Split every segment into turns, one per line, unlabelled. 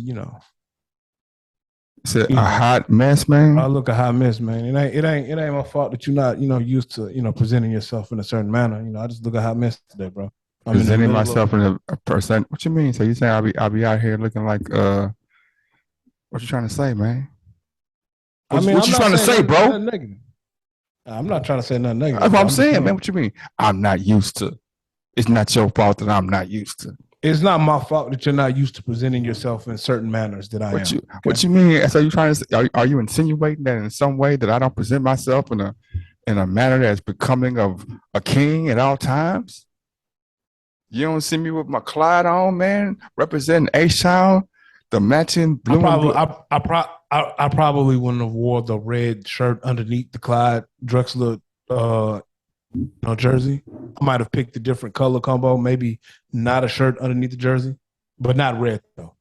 you know,
It's a
you know,
hot mess,
I
man.
look a hot mess, man. It ain't my fault that you're not, used to, presenting yourself in a certain manner. I just look a hot mess today, bro. I'm in the
Presenting
middle of.
myself in a percent. What you mean? So you saying I'll be out here looking like what you trying to say, man?
I
What you,
mean,
what
I'm
you
not
trying to
saying
say,
nothing,
bro?
nothing negative. I'm not trying to say nothing
That's
negative,
what
bro.
I'm
I'm just
saying, man.
saying
What you mean? I'm not used to. It's not your fault that I'm not used to.
it's not my fault that you're not used to presenting yourself in certain manners that I
What
am.
you
Okay.
what you mean? So you trying to say, are you insinuating that in some way that I don't present myself in a manner that's becoming of a king at all times? You don't see me with my Clyde on, man, representing H-Town, the matching
I
blue and
probably
blue.
I probably wouldn't have wore the red shirt underneath the Clyde Drexler jersey. I might have picked a different color combo, maybe not a shirt underneath the jersey, but not red though.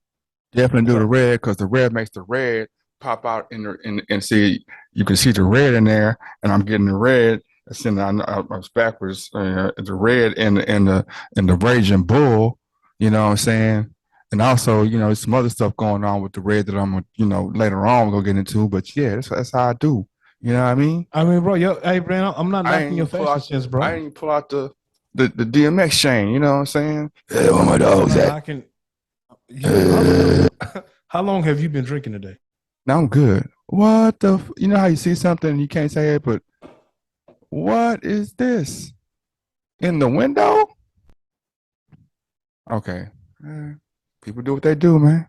Definitely do the
So
red because the red makes the red pop out and see you can see the red in there, and I'm getting the red. I was backwards. The red and the raging bull. You know what I'm saying? And also, some other stuff going on with the red that I'm, later on we'll get into. But yeah, that's how I do. You know what I mean?
I mean, bro, hey, man, I'm not
I ain't
knocking your
even pull
fashion
out
sense,
I
bro.
ain't even pull out the DMX chain. You know what I'm saying? Hey, where my
I'm
dogs
not
at?
knocking you.
Uh,
How long have you been drinking today?
Now I'm good. What the? You know how you see something and you can't say it, but what is this in the window? Okay, Eh, people do what they do, man.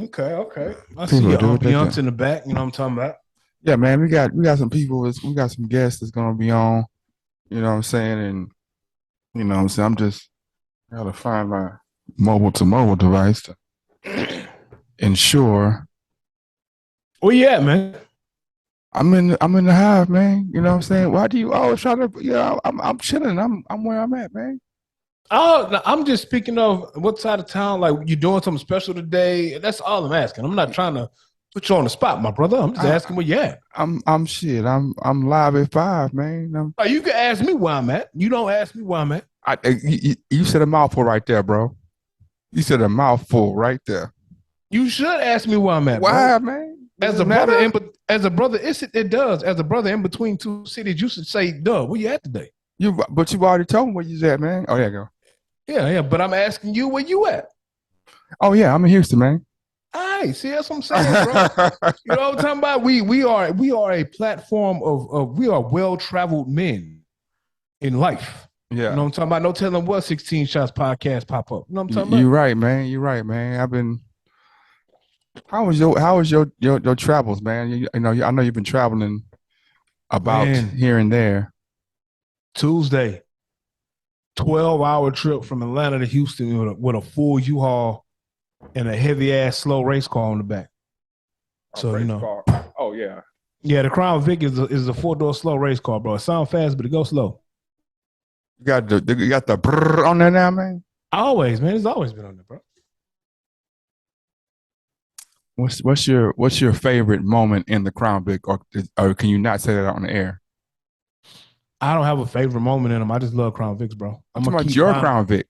Okay, okay. I see
People
your
do what they do.
ambiance in the back. You know what I'm talking about?
Yeah, man. We got some people. We got some guests that's gonna be on. You know what I'm saying? And you know what I'm saying. I'm just gotta find my mobile to mobile device to ensure
Where you at, man?
I'm in the hive, man. You know what I'm saying? Why do you always try to? I'm chilling. I'm where I'm at, man.
Oh, no, I'm just speaking of what side of town. Like you doing something special today? That's all I'm asking. I'm not trying to put you on the spot, my brother. I'm just
I,
asking where you at.
I'm shit. I'm live at 5, man.
Like, you can ask me where I'm at. You don't ask me where I'm at.
You said a mouthful right there, bro. You said a mouthful right there.
You should ask me where I'm at, bro.
Why, man? Does
As
it
a brother
matter?
in, as a brother, it does. As a brother in between two cities, you should say, "Duh, where you at today?"
But you've already told me where you at, man. Oh, yeah, go.
Yeah, yeah. But I'm asking you where you at.
Oh, yeah, I'm in Houston, man.
All right, see, that's what I'm saying, bro. You know what I'm talking about? We are a platform of we are well traveled men in life. You know
Yeah,
what I'm talking about? No telling what 16 Shots podcast pop up. You know what I'm talking
you're
about?
right, man. You're right, man. I've been. How was your travels, man? I know you've been traveling about
Man,
here and there.
Tuesday, 12-hour trip from Atlanta to Houston with a full U-Haul and a heavy ass slow race car on the back.
A
So,
race car. Oh yeah.
yeah, the Crown Vic is a four-door slow race car, bro. It sounds fast, but it goes slow.
You got the brrr on there now, man.
Always, man. It's always been on there, bro.
What's your favorite moment in the Crown Vic, or can you not say that on the air?
I don't have a favorite moment in them. I just love Crown Vics, bro.
I'm
I'm gonna
talking about
keep
your
buying.
Crown Vic.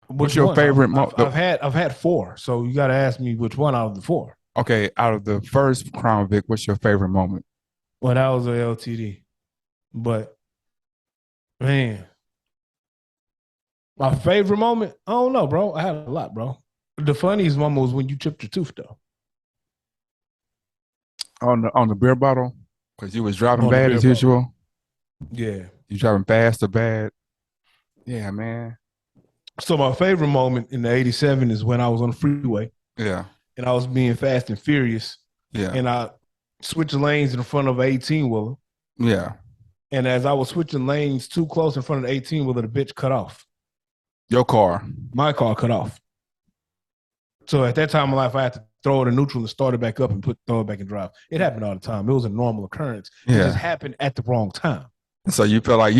What's
Which
your
one?
favorite
I've had four, so you got to ask me which one out of the four.
Okay, out of the first Crown Vic, what's your favorite moment?
Well, that was a LTD, but man, my favorite moment, I don't know, bro. I had a lot, bro. The funniest moment was when you chipped your tooth, though,
On the beer bottle, because you was driving
on the
bad
beer
as
bottle.
usual.
Yeah.
You driving fast or bad? Yeah, man.
So my favorite moment in the '87 is when I was on the freeway
Yeah,
and I was being fast and furious,
yeah,
and I switched lanes in front of an 18 wheeler.
yeah.
And as I was switching lanes too close in front of the 18 wheeler, the bitch cut off.
Your car.
My car cut off. So at that time in my life, I had to throw it in neutral and start it back up and throw it back in drive. It happened all the time. It was a normal occurrence. It just
Yeah.
happened at the wrong time.
So you feel like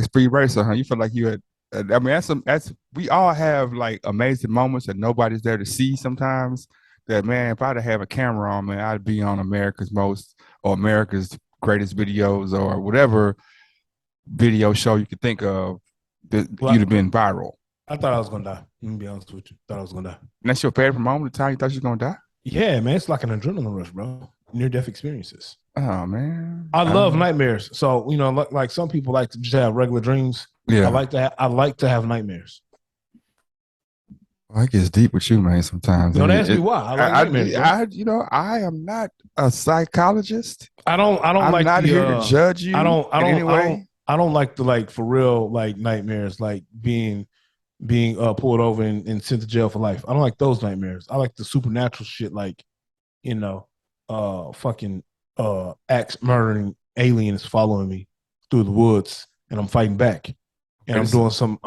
Speed Racer, huh? You feel like you had. I mean, that's we all have like amazing moments that nobody's there to see sometimes. That man, if I'd have a camera on, man, I'd be on America's Most or America's Greatest Videos or whatever video show you could think of that you'd
Well,
have been viral.
I thought I was gonna die. Let me be honest with you. Thought I was gonna die.
And that's your favorite moment, the time you thought you was gonna die?
Yeah, man, it's like an adrenaline rush, bro. Near death experiences.
Oh man,
I love nightmares. So like some people like to just have regular dreams.
Yeah,
I like to have nightmares.
well, it gets deep with you, man. Sometimes.
Don't ask me why. I like nightmares.
I am not a psychologist.
I don't
I'm
like
not here to judge you.
I don't
in any way.
I don't like the like for real like nightmares like being pulled over and sent to jail for life. I don't like those nightmares. I like the supernatural shit like fucking axe murdering aliens following me through the woods and I'm fighting back. And I'm doing some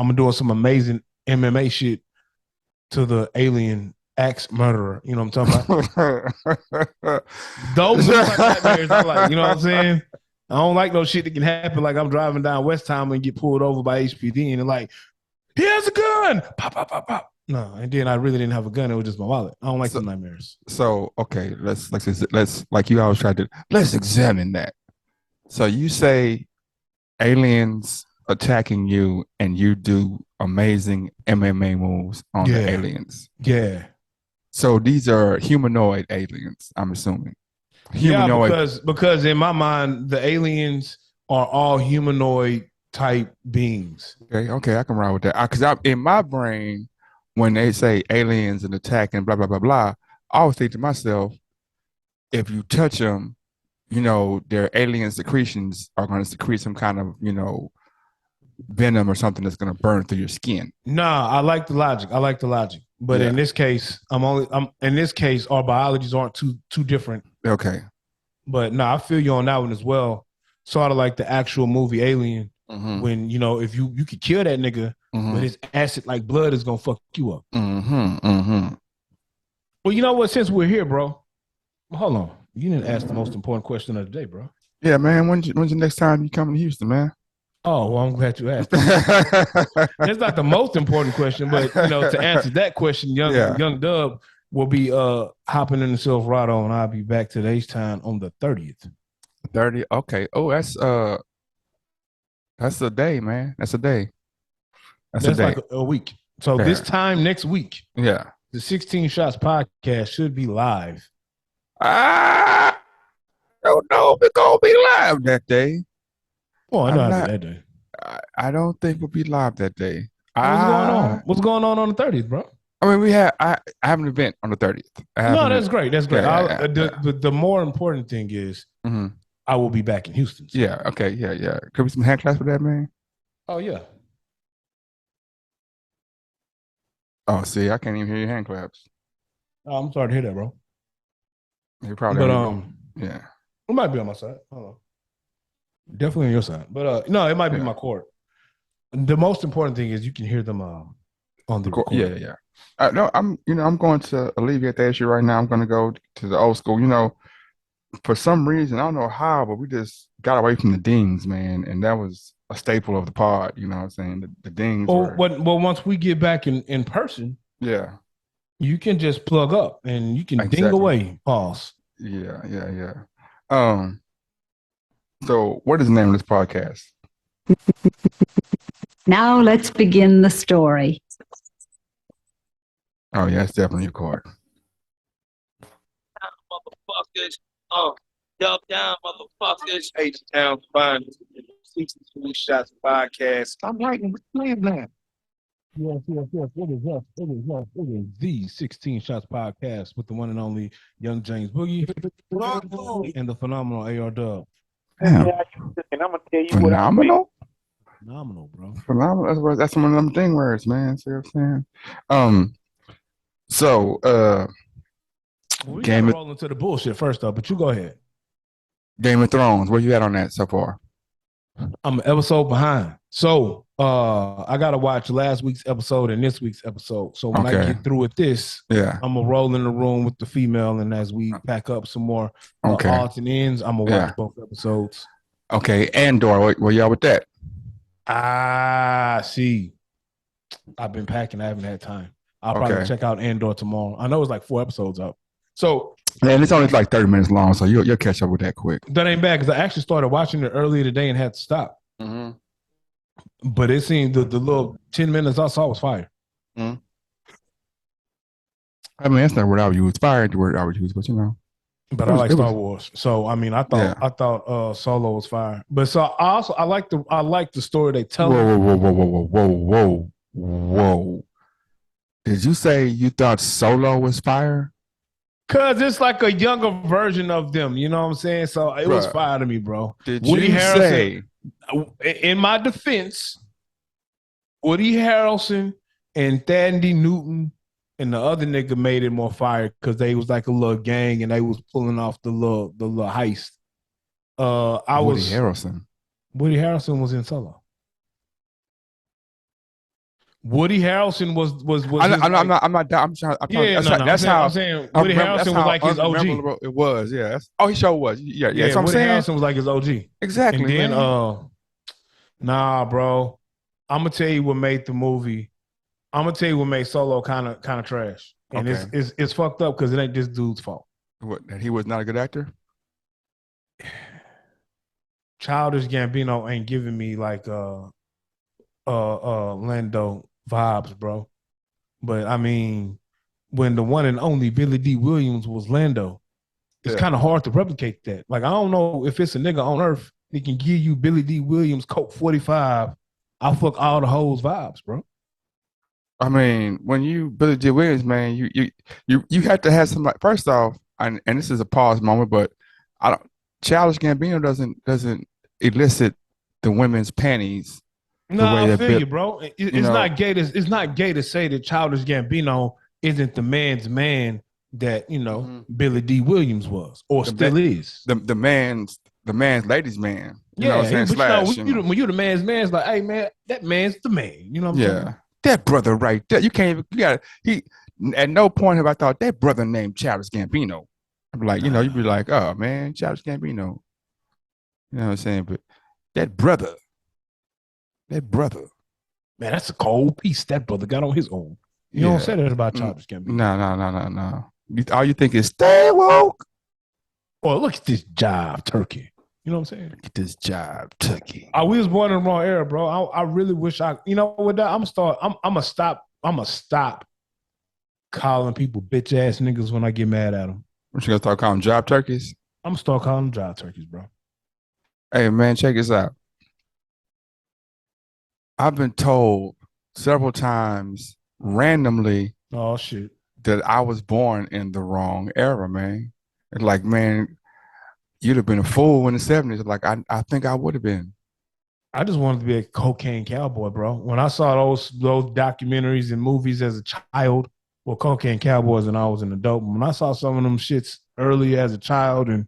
amazing MMA shit to the alien axe murderer. You know what I'm talking about? Those are like nightmares I like. You know what I'm saying? I don't like no shit that can happen. Like I'm driving down West Time and get pulled over by HPD and they're like, he has a gun. Pop, pop, pop, pop. No, and then I really didn't have a gun. It was just my wallet. I don't like the nightmares.
So okay, let's like you always try to let's examine that. So you say aliens attacking you and you do amazing MMA moves on the aliens.
Yeah.
So these are humanoid aliens, I'm assuming. Humanoid.
Yeah, because in my mind, the aliens are all humanoid type beings.
Okay, I can ride with that. Because in my brain, when they say aliens and attack and blah blah blah blah, I always think to myself, if you touch them, their alien secretions are going to secrete some kind of venom or something that's going to burn through your skin.
Nah, I like the logic. But in this case, in this case, our biologies aren't too different.
Okay.
But no, I feel you on that one as well. Sort of like the actual movie Alien, when if you could kill that nigga, but his acid like blood is gonna fuck you up. Well, you know what? Since we're here, bro, hold on. You didn't ask the most important question of the day, bro.
Yeah, man. When's the next time you come to Houston, man?
Oh, well, I'm glad you asked. That's not the most important question, but to answer that question, young Dub will be hopping in the Silverado, and I'll be back to the H-Town on the 30th.
30th. Okay. Oh, that's a day, man. That's a day. That's a day.
Like a week. So this time next week,
the
16 Shots podcast should be live.
I don't know if it's gonna be live that day.
Oh, I know that day.
I don't think we'll be live that day.
What's going on? What's going on the 30th, bro?
I mean, I have an event on the 30th.
No, that's great. That's great. The more important thing is I will be back in Houston. So.
Yeah. Okay. Yeah. Could we some hand claps for that, man?
Oh yeah.
Oh, see, I can't even hear your hand claps.
Oh, I'm sorry to hear that, bro.
You probably. Yeah.
It might be on my side. Hold on. Definitely on your side, but no, it might be my court. The most important thing is you can hear them on the recording.
Yeah. No, I'm going to alleviate that issue right now. I'm going to go to the old school. For some reason, I don't know how, but we just got away from the dings, man, and that was a staple of the pod. You know what I'm saying? The dings.
Well, once we get back in person, you can just plug up and you can ding away. Pause.
Yeah. So, what is the name of this podcast?
Now let's begin the story.
Oh, yeah, it's definitely a card.
Motherfuckers. Dub down, motherfuckers. H-Town finest. 62 Shots podcast. I'm writing with playing that.
Yes. It is us. It is the 16 Shots podcast with the one and only Young James Boogie and the phenomenal AR Dub.
Damn.
And I'm gonna tell you
phenomenal.
Phenomenal, bro.
Phenomenal. That's one of them thing words, man. See what I'm saying?
We gotta roll into the bullshit first, though. But you go ahead.
Game of Thrones. Where you at on that so far?
I'm an episode behind. So I gotta watch last week's episode and this week's episode. So when I get through with this, I'm gonna roll in the room with the female, and as we pack up some more odds and ends, I'm gonna watch both episodes.
Okay, Andor, where y'all with that?
See, I've been packing. I haven't had time. I'll probably check out Andor tomorrow. I know it's like 4 episodes up. So,
and it's only like 30 minutes long, so you'll catch up with that quick.
That ain't bad because I actually started watching it earlier today and had to stop. But it seemed the little 10 minutes I saw was fire.
Mm. I mean, that's not what I would use. Fire ain't the word I would use, but you know,
But
it
I
was.
like
It
Star
was.
Wars. So I mean,
Yeah.
I thought Solo was fire. But so I like the story they tell.
Whoa, whoa, whoa, whoa, whoa, whoa, whoa, whoa! Did you say you thought Solo was fire?
Cause it's like a younger version of them, you know what I'm saying? So it was
Bruh,
fire to me, bro.
did
Woody
you
Harrelson,
say?
in my defense, Woody Harrelson and Thandi Newton and the other nigga made it more fire because they was like a little gang and they was pulling off the little heist.
Woody Harrelson.
Woody Harrelson was in Solo. Woody Harrelson was
I'm not. I'm trying.
yeah, no, no.
That's
I'm
how
saying Woody Harrelson was like his OG.
unmemorable it was. Yeah. Oh, he sure was. Yeah. Yeah.
Yeah,
That's what I'm
Woody
saying.
Harrelson was like his OG. And
Exactly,
then
man.
nah, bro. I'm gonna tell you what made the movie. I'm gonna tell you what made Solo kind of trash. And
Okay.
it's fucked up because it ain't this dude's fault.
What? That he was not a good actor?
Childish Gambino ain't giving me like Lando vibes, bro. But I mean, when the one and only Billy D. Williams was Lando, it's kind of hard to replicate that. Like, I don't know if it's a nigga on Earth that can give you Billy D. Williams Coke 45. I'll fuck all the hoes vibes, bro.
I mean, when you Billy D. Williams, man, you have to have somebody. First off, and this is a pause moment, but I don't. Childish Gambino doesn't elicit the women's panties the
No,
way
I
that
feel you, bro.
you know.
It's not gay to say that Childish Gambino isn't the man's man that Billy D. Williams was or still is.
The man's ladies man. You know what
Yeah,
I'm saying?
but
Slash,
when you're the man's man, it's like, hey man, that man's the man. You know what I'm saying?
yeah. That brother right there. You can't even you got he at no point have I thought that brother named Childish Gambino. I'm like, you'd be like, oh man, Childish Gambino. You know what I'm saying? But that brother,
Man, that's a cold piece that brother got on his own. You
yeah.
don't say that about Childish Gambino.
No. All you think is stay woke.
Oh, look at this job, turkey. You know what I'm saying?
Look at this job, turkey.
We was born in the wrong era, bro. I really wish you know what? I'm gonna stop calling people bitch ass niggas when I get mad at them.
What you gonna start calling job turkeys?
I'm gonna start calling them job turkeys, bro.
Hey man, check this out. I've been told several times randomly
Oh shit.
that I was born in the wrong era, man. It's like, man, you'd have been a fool in the 70s. Like, I think I would have been.
I just wanted to be a cocaine cowboy, bro. When I saw those documentaries and movies as a child, well, cocaine cowboys and I was an adult. When I saw some of them shits early as a child and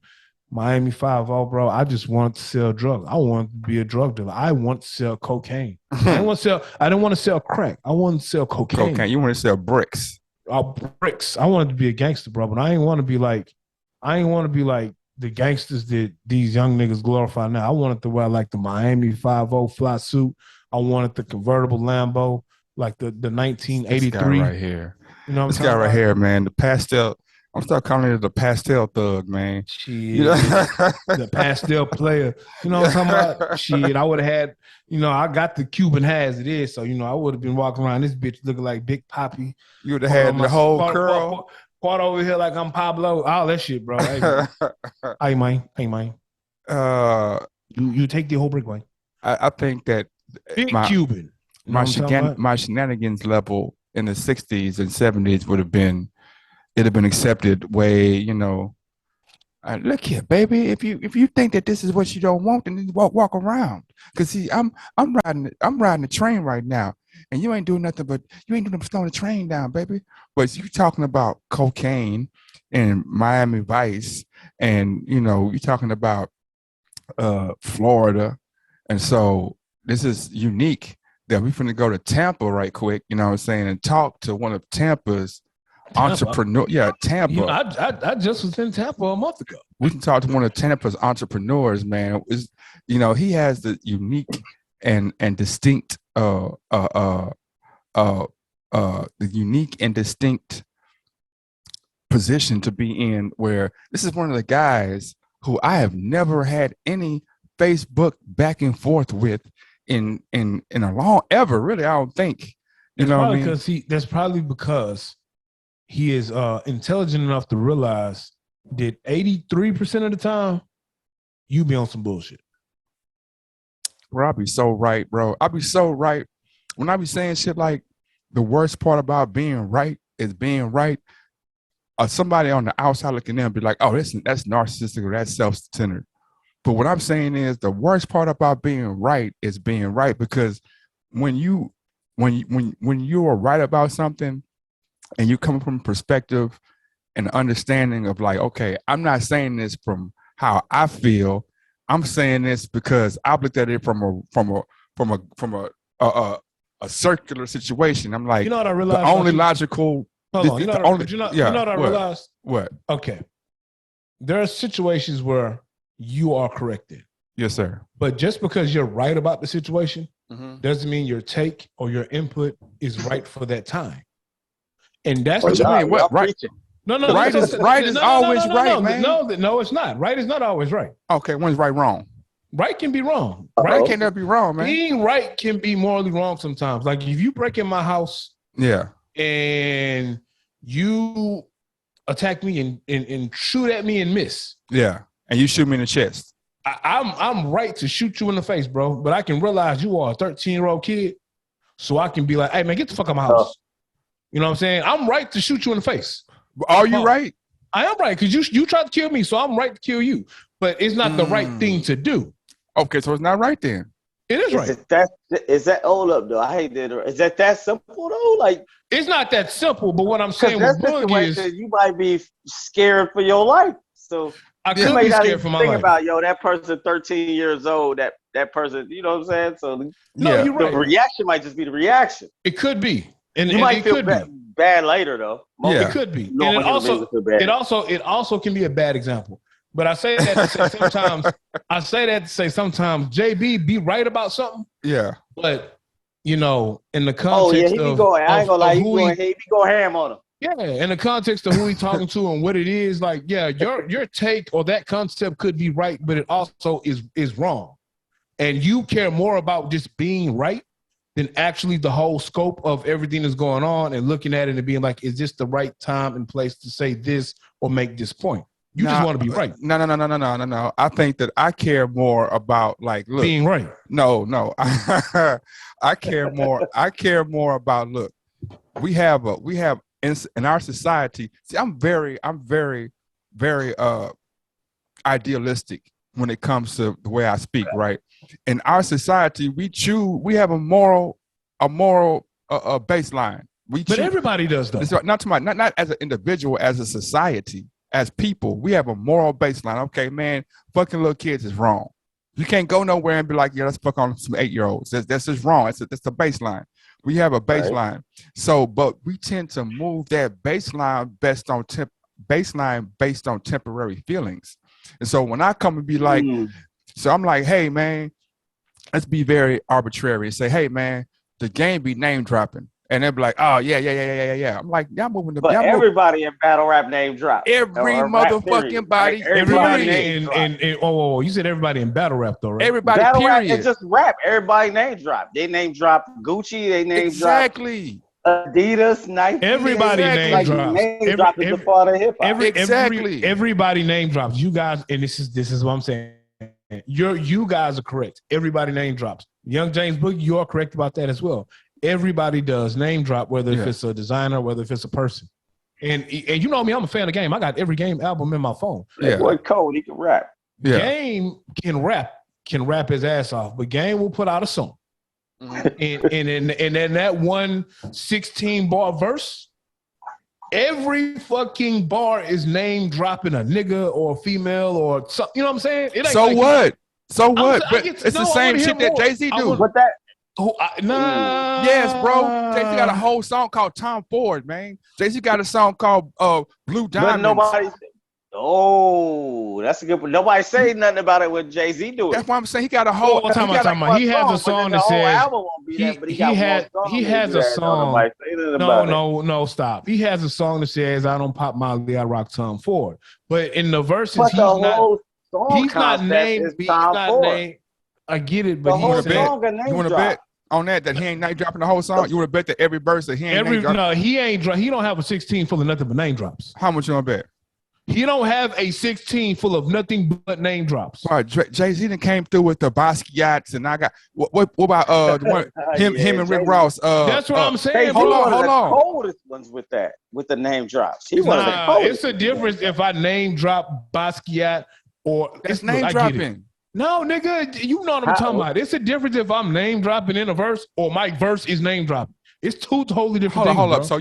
Miami 5-0, bro, I just wanted to sell drugs. I wanted to be a drug dealer. I want to sell cocaine. I didn't want to sell crack. I wanted to sell cocaine.
You want to sell bricks.
Bricks. I wanted to be a gangster, bro, but I ain't want to be like the gangsters that these young niggas glorify now. I wanted to wear like the Miami 5-0 fly suit. I wanted the convertible Lambo, like the 1983.
This guy right here.
You know what
this guy right here, man. The pastel. I'm start calling it the pastel thug, man.
Shit. You know? The pastel player. You know what I'm talking about? Shit, I would have had, I got the Cuban hat as it is. So, I would have been walking around this bitch looking like Big Papi.
You would have had the whole curl.
Part over here like I'm Pablo. All that shit, bro. Hey, man. You take the whole brick, man.
I think that
Big Cuban.
My shenanigans level in the 60s and 70s would have been accepted way, look here, baby. If you think that this is what you don't want, then walk around. Cause see, I'm riding the train right now, and you ain't doing nothing but slowing the train down, baby. But you talking about cocaine and Miami Vice, and you're talking about Florida, and so this is unique that we're finna go to Tampa right quick, you know what I'm saying, and talk to one of Tampa's entrepreneur. Yeah, Tampa.
I just was in Tampa a month ago.
We can talk to one of Tampa's entrepreneurs, man. He has the unique and distinct the unique and distinct position to be in, where this is one of the guys who I have never had any Facebook back and forth with in a long ever, really. I don't think You know what I mean?
That's probably because he is intelligent enough to realize that 83% of the time you be on some bullshit.
Bro, I be so right, bro. I be so right. When I be saying shit like the worst part about being right is being right, somebody on the outside looking in be like, oh, that's narcissistic or that's self-centered. But what I'm saying is the worst part about being right is being right, because when you are right about something and you come from a perspective and understanding of like, okay, I'm not saying this from how I feel. I'm saying this because I've looked at it from a circular situation. I'm like,
you know what I realized?
The only logical.
Hold on. You know what I realized?
What?
Okay. There are situations where you are corrected.
Yes, sir.
But just because you're right about the situation doesn't mean your take or your input is right for that time. And that's
what you mean. What right?
No.
Right is always right, man.
No, it's not. Right is not always right.
Okay, when's right wrong?
Right can be wrong.
Right can never be wrong, man.
Being right can be morally wrong sometimes. Like if you break in my house, and you attack me and shoot at me and miss.
Yeah, and you shoot me in the chest.
I'm right to shoot you in the face, bro. But I can realize you are a 13-year-old kid, so I can be like, "Hey, man, get the fuck out of my house." You know what I'm saying? I'm right to shoot you in the face.
Are you right?
I am right because you tried to kill me, so I'm right to kill you. But it's not the right thing to do.
Okay, so it's not right then.
It is right.
Is that hold up though? I hate that. Is that simple though? Like
it's not that simple. But what I'm saying with Boog is
you might be scared for your life. So
I could be scared for my life.
Think about that person 13 years old. That person, you know what I'm saying? So
no, you're right.
The reaction might just be the reaction.
It could be, and
you might feel bad later though.
It could be, and it also can be a bad example. But I say that to say sometimes. JB be right about something.
Yeah.
But in the context
he be going. I ain't gonna lie. He be going ham on him.
Yeah, in the context of who he's talking to and what it is, like, yeah, your take or that concept could be right, but it also is wrong. And you care more about just being right than actually the whole scope of everything that's going on and looking at it and being like, is this the right time and place to say this or make this point? You just want to be right.
No. I think that I care more about
being right.
No. I care more. I care more about we have in our society. See, I'm very idealistic when it comes to the way I speak, right? In our society, we have a moral baseline. But
everybody does though.
Not as an individual, as a society. As people, we have a moral baseline. Okay, man, fucking little kids is wrong. You can't go nowhere and be like, yeah, let's fuck on some 8-year-olds. That's just wrong. That's the baseline. We have a baseline. Right. So, but we tend to move that baseline based on temporary feelings. And so when I come and be like, so I'm like, hey, man, let's be very arbitrary and say, hey, man, the game be name dropping. And they'll be like, oh, yeah. I'm like, y'all moving
But everybody in battle rap name drop.
Every motherfucking body.
Everybody
you said everybody in battle rap, though, right?
Everybody,
battle
period.
Rap is just rap. Everybody name drop. They name drop Gucci. They name drop Adidas, Nike.
Everybody name drops.
Name drop is the part of hip hop.
Everybody name drops. You guys, and this is what I'm saying. You guys are correct. Everybody name drops. Young James Boogie, you are correct about that as well. Everybody does name drop, whether if it's a designer, whether if it's a person. And you know me, I'm a fan of the Game. I got every Game album in my phone.
Yeah. Boy, Code, he can rap.
Yeah.
Game can rap his ass off, but Game will put out a song. Mm-hmm. and in that one 16-bar verse, every fucking bar is name dropping a nigga or a female or something. You know what I'm saying?
What? But it's the same shit that Jay-Z do.
But that.
Yes, bro. Jay-Z got a whole song called Tom Ford, man. Jay-Z got a song called Blue Diamonds.
But that's a good one. Nobody say nothing about it with Jay-Z doing.
That's what I'm saying. He got a whole.
He has a song that says he has a song. No, stop. He has a song that says I don't pop Molly, I rock Tom Ford. But in the verses, he's not named. I get it, but
you want to bet?
on that he ain't name dropping the whole song? You would bet that every verse that he ain't name dropping?
No, he ain't. He don't have a 16 full of nothing but name drops.
How much you want to bet?
He don't have a 16 full of nothing but name drops.
All right, Jay-Z then came through with the Basquiat's, and I got what about the one him and Rick Ross?
That's what I'm saying.
Hold on.
The coldest ones with the name drops.
It's a difference if I name drop Basquiat or
it's name dropping.
No, nigga, you know what I'm talking about. It's a difference if I'm name dropping in a verse or my verse is name dropping. It's two totally different things. Hold up.
So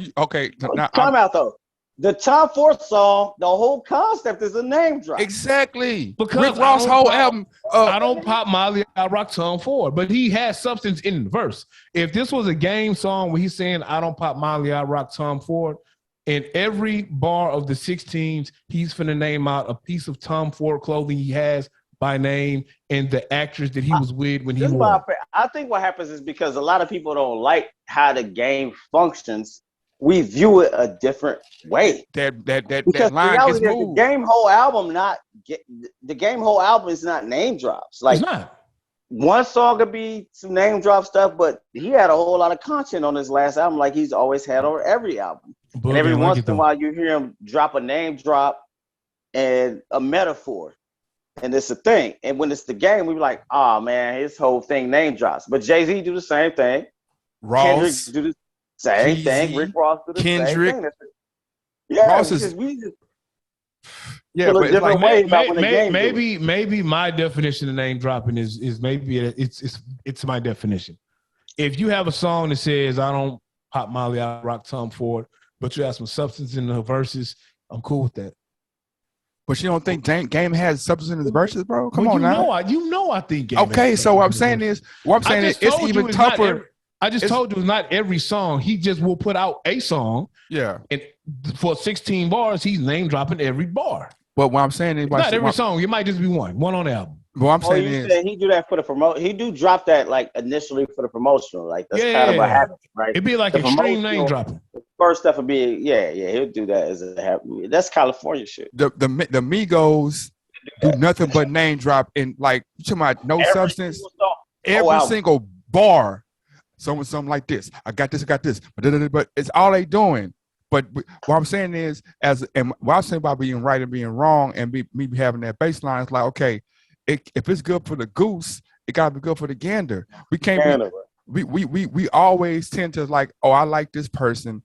now
time out though. The Tom Ford song, the whole concept is a name drop.
Exactly.
Because
Rick Ross' whole album.
I don't pop Molly, I rock Tom Ford, but he has substance in the verse. If this was a game song where he's saying, I don't pop Molly, I rock Tom Ford, in every bar of the 16s, he's finna name out a piece of Tom Ford clothing he has by name and the actress that he was with when he won.
I think what happens is because a lot of people don't like how the game functions. We view it a different way.
That line gets moved.
The game whole album is not name drops. Like
it's not.
One song could be some name drop stuff, but he had a whole lot of content on his last album, like he's always had on every album. And every once in a while, you hear him drop a name drop and a metaphor, and it's a thing. And when it's the game, we be like, "Oh man, his whole thing name drops." But Jay-Z do the same thing.
Ross
Kendrick do the same thing. Rick Ross do the
Kendrick.
same thing. Yeah,
Ross is.
Yeah, but it's like
maybe my definition of name dropping is maybe it's my definition. If you have a song that says I don't pop Molly, I rock Tom Ford, but you have some substance in the verses, I'm cool with that.
But you don't think Game has substance in the verses, bro? Come on now.
I think Game.
Okay, so what I'm saying is it's even tougher.
I just told you it's not every song. He just will put out a song.
Yeah.
And for 16 bars, he's name dropping every bar.
But what I'm saying is
not every song. It might just be one on the album.
What I'm saying is
he do that for the promote. He do drop that like initially for the promotional. Like that's kind of a habit, right?
It'd be like extreme name dropping.
The first stuff would be he'll do that as a habit. That's California shit.
The Migos do nothing but name drop in like you talking about no substance. Every single bar. Something like this. I got this. But it's all they doing. But what I'm saying is, what I'm saying about being right and being wrong, and me having that baseline is like, okay, if it's good for the goose, it gotta be good for the gander. We can't. We always tend to like, oh, I like this person.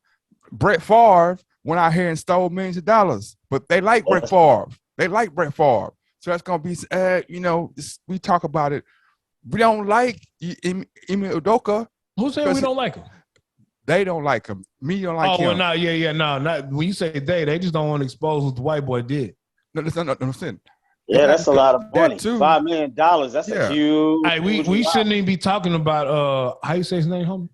Brett Favre went out here and stole millions of dollars, but they like Brett Favre. So that's gonna be, we talk about it. We don't like Emi Udoka.
Who said we don't like him?
They don't like him. Me don't like him.
Oh, well, no. Not when you say they just don't want to expose what the white boy did.
No, that's not I'm saying.
Yeah, that's a lot of money. $5 million. That's a huge.
Hey, we shouldn't even be talking about how you say his name, homie?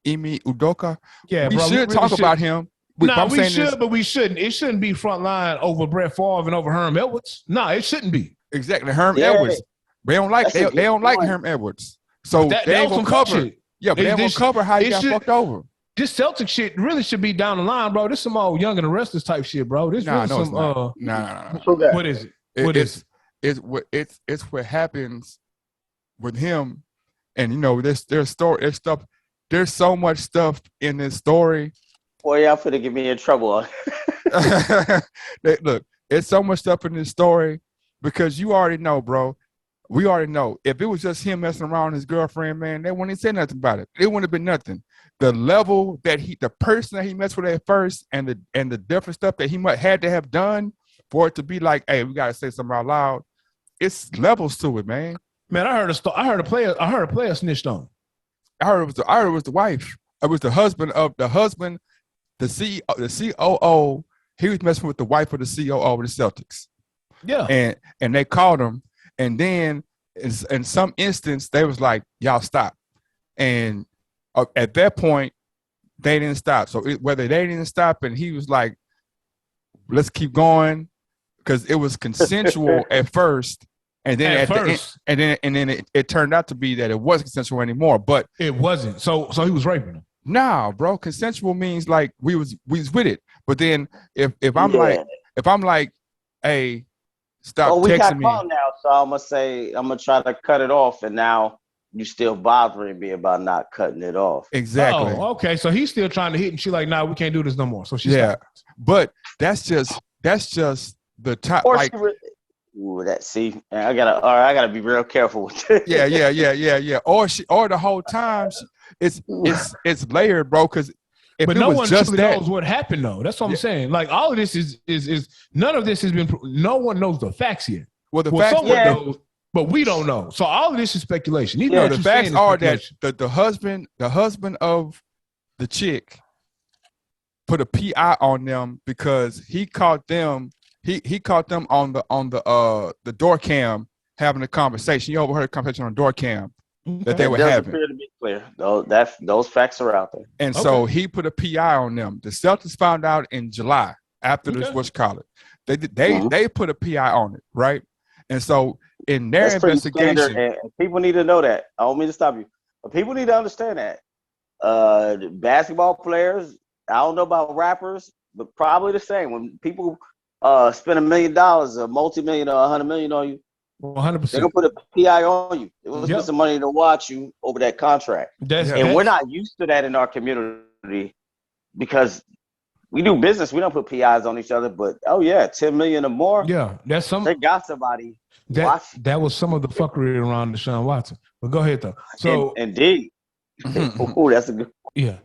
Emi Udoka.
Yeah,
we should talk about him.
We should, but we shouldn't. It shouldn't be front line over Brett Favre and over Herm Edwards. No, it shouldn't be.
Exactly, Herm Edwards. They don't like Herm Edwards. So they ain't gonna cover. Yeah, but they won't cover how he got fucked over.
This Celtic shit really should be down the line, bro. This some old Young and the Restless type shit, bro. This really some
no.
What is it?
It's what happens with him, and there's stuff. There's so much stuff in this story.
Boy, y'all finna get me in trouble.
Look, it's so much stuff in this story because you already know, bro. We already know. If it was just him messing around with his girlfriend, man, they wouldn't say nothing about it. It wouldn't have been nothing. The level that the person that he messed with at first, and the different stuff that he might had to have done for it to be like, hey, we gotta say something out loud. It's levels to it, man.
Man, I heard a player snitched on.
I heard it was the wife. It was the husband, the COO. He was messing with the wife of the COO of the Celtics.
Yeah,
and they called him. And then in some instance, they was like, y'all stop. And at that point, they didn't stop. So whether they didn't stop and he was like, let's keep going, because it was consensual at first. And then it turned out to be that it wasn't consensual anymore. But
it wasn't. So he was raping him.
Nah, bro. Consensual means like we was with it. But then if I'm like, hey, stop texting me.
Now, so I'm gonna try to cut it off, and now you still bothering me about not cutting it off.
Exactly.
Oh, okay. So he's still trying to hit, and she's like, "Nah, we can't do this no more." So she's
but that's just the top.
Or
like,
I gotta be real careful with this.
yeah. Or the whole time it's layered, bro. Because
but no one truly knows what happened, though. That's what I'm saying. Like, all of this is none of this has been. No one knows the facts yet.
Well, the facts,
someone knows, but we don't know. So all of this is speculation. Even
the facts are that the husband of the chick put a PI on them because he caught them. He caught them on the door cam having a conversation. He overheard a conversation on door cam that they were having.
Appear to be clear. Those facts are out there.
And so he put a PI on them. The Celtics found out in July after this was called. They put a PI on it, right? And so in their investigation,
and people need to know that. I don't mean to stop you, but people need to understand that. Basketball players, I don't know about rappers, but probably the same. When people spend $1 million, a multi-million, or $100 million on you,
100%,
they're gonna put a PI on you. It was spend some money to watch you over that contract. We're not used to that in our community because we do business. We don't put PIs on each other, but $10 million or more.
Yeah, that's some.
They got somebody.
That was some of the fuckery around Deshaun Watson. But go ahead though. So
indeed, that's a good.
Yeah.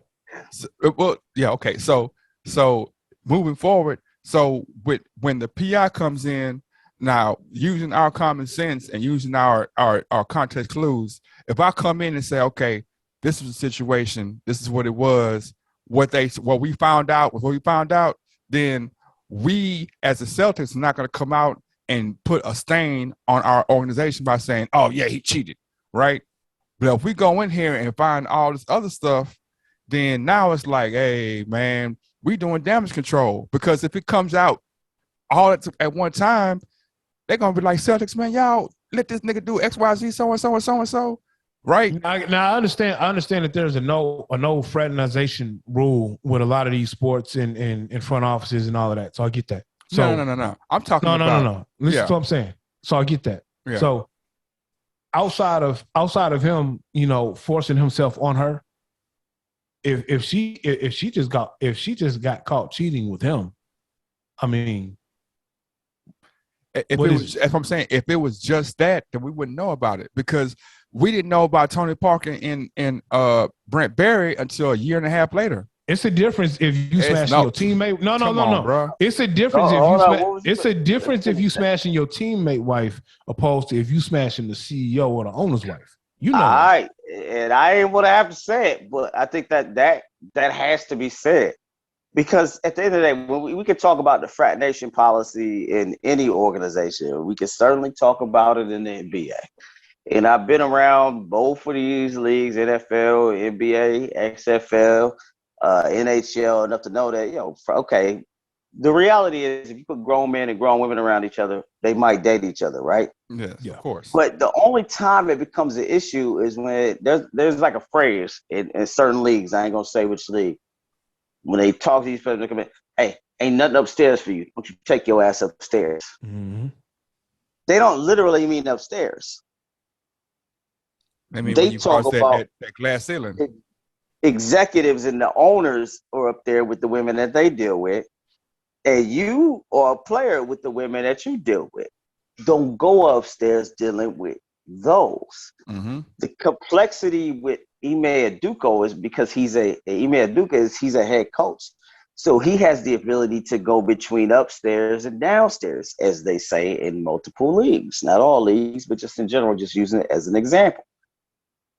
Okay. So moving forward, when the PI comes in. Now, using our common sense and using our context clues, if I come in and say, okay, this is the situation, this is what it was, what we found out, then we as the Celtics are not going to come out and put a stain on our organization by saying, oh yeah, he cheated, right? But if we go in here and find all this other stuff, then now it's like, hey man, we doing damage control, because if it comes out all at one time, they're gonna be like, Celtics, man, y'all let this nigga do X, Y, Z, so and so and so and so, right?
Now I understand that there's a no fraternization rule with a lot of these sports in front offices and all of that. So I get that. So
no. I'm talking about
no. Listen to what I'm saying. So I get that. Yeah. So outside of him, forcing himself on her, if she just got caught cheating with him, I mean.
If it was just that, then we wouldn't know about it, because we didn't know about Tony Parker and Brent Barry until a year and a half later.
It's a difference if you smashing your teammate. No,
bro.
It's a difference if you smashing your teammate wife opposed to if you smashing the CEO or the owner's wife. All
right, and I ain't what I have to say it, but I think that has to be said. Because at the end of the day, when we can talk about the frat nation policy in any organization, we can certainly talk about it in the NBA. And I've been around both of these leagues, NFL, NBA, XFL, NHL, enough to know that, the reality is if you put grown men and grown women around each other, they might date each other, right?
Yes, of course.
But the only time it becomes an issue is when there's like a phrase in certain leagues. I ain't going to say which league. When they talk to these people, they come in, hey, ain't nothing upstairs for you. Why don't you take your ass upstairs?
Mm-hmm.
They don't literally mean upstairs.
They talk about that glass ceiling.
Executives and the owners are up there with the women that they deal with, and you are a player with the women that you deal with. Don't go upstairs dealing with those.
Mm-hmm.
The complexity with Ime Udoka is because he's a head coach. So he has the ability to go between upstairs and downstairs, as they say in multiple leagues. Not all leagues, but just in general, just using it as an example.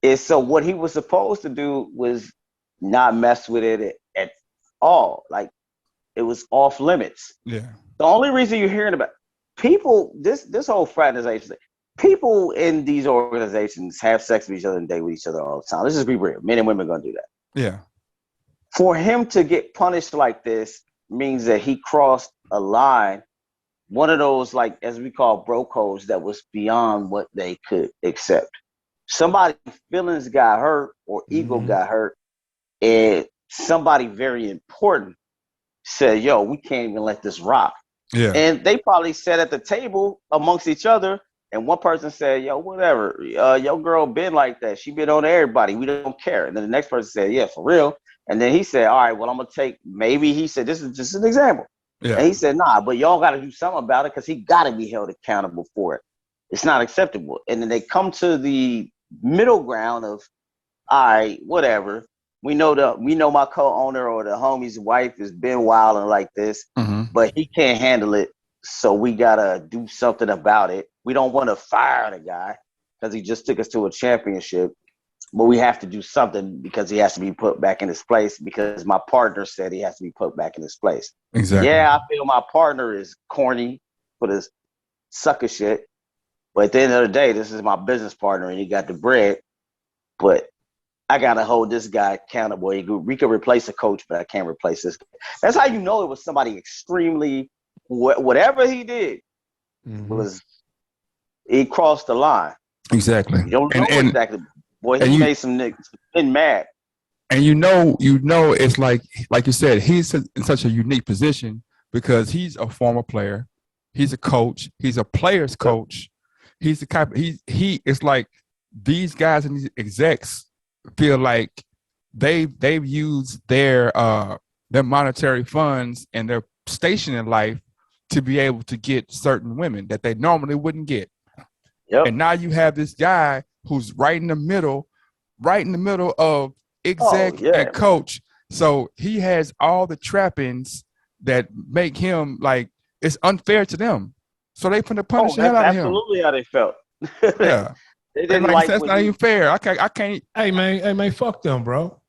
And so what he was supposed to do was not mess with it at all. Like, it was off limits.
Yeah.
The only reason you're hearing about people, this whole fraternization thing, people in these organizations have sex with each other and date with each other all the time. Let's just be real. Men and women are going to do that.
Yeah.
For him to get punished like this means that he crossed a line, one of those, like, as we call bro codes, that was beyond what they could accept. Somebody's feelings got hurt or ego got hurt, and somebody very important said, yo, we can't even let this rock.
Yeah.
And they probably sat at the table amongst each other And one person said, yo, whatever. Your girl been like that. She been on everybody. We don't care. And then the next person said, yeah, for real. And then he said, all right, well, I'm going to take, maybe he said, this is just an example.
Yeah.
And he said, nah, but y'all got to do something about it because he got to be held accountable for it. It's not acceptable. And then they come to the middle ground of, all right, whatever. We know my co-owner or the homie's wife has been wilding like this, but he can't handle it. So we gotta do something about it. We don't want to fire the guy because he just took us to a championship, but we have to do something because he has to be put back in his place because my partner said he has to be put back in his place.
Exactly.
Yeah, I feel my partner is corny for this sucker shit, but at the end of the day, this is my business partner and he got the bread, but I gotta hold this guy accountable. We could replace a coach, but I can't replace this guy. That's how you know it was somebody extremely. Whatever he did was he crossed the line.
Exactly.
You don't know exactly. Boy, he made some niggas been mad.
And you know, it's like you said, he's in such a unique position because he's a former player, he's a coach, he's a player's coach. He's the type. It's like these guys and these execs feel like they've used their monetary funds and their station in life to be able to get certain women that they normally wouldn't get. Yep. And now you have this guy who's right in the middle of exec and coach. So he has all the trappings that make him like it's unfair to them. So they put the punish the hell out of him.
Absolutely how they felt.
Yeah.
They didn't like
that's not even fair. I can't.
Hey man, fuck them, bro.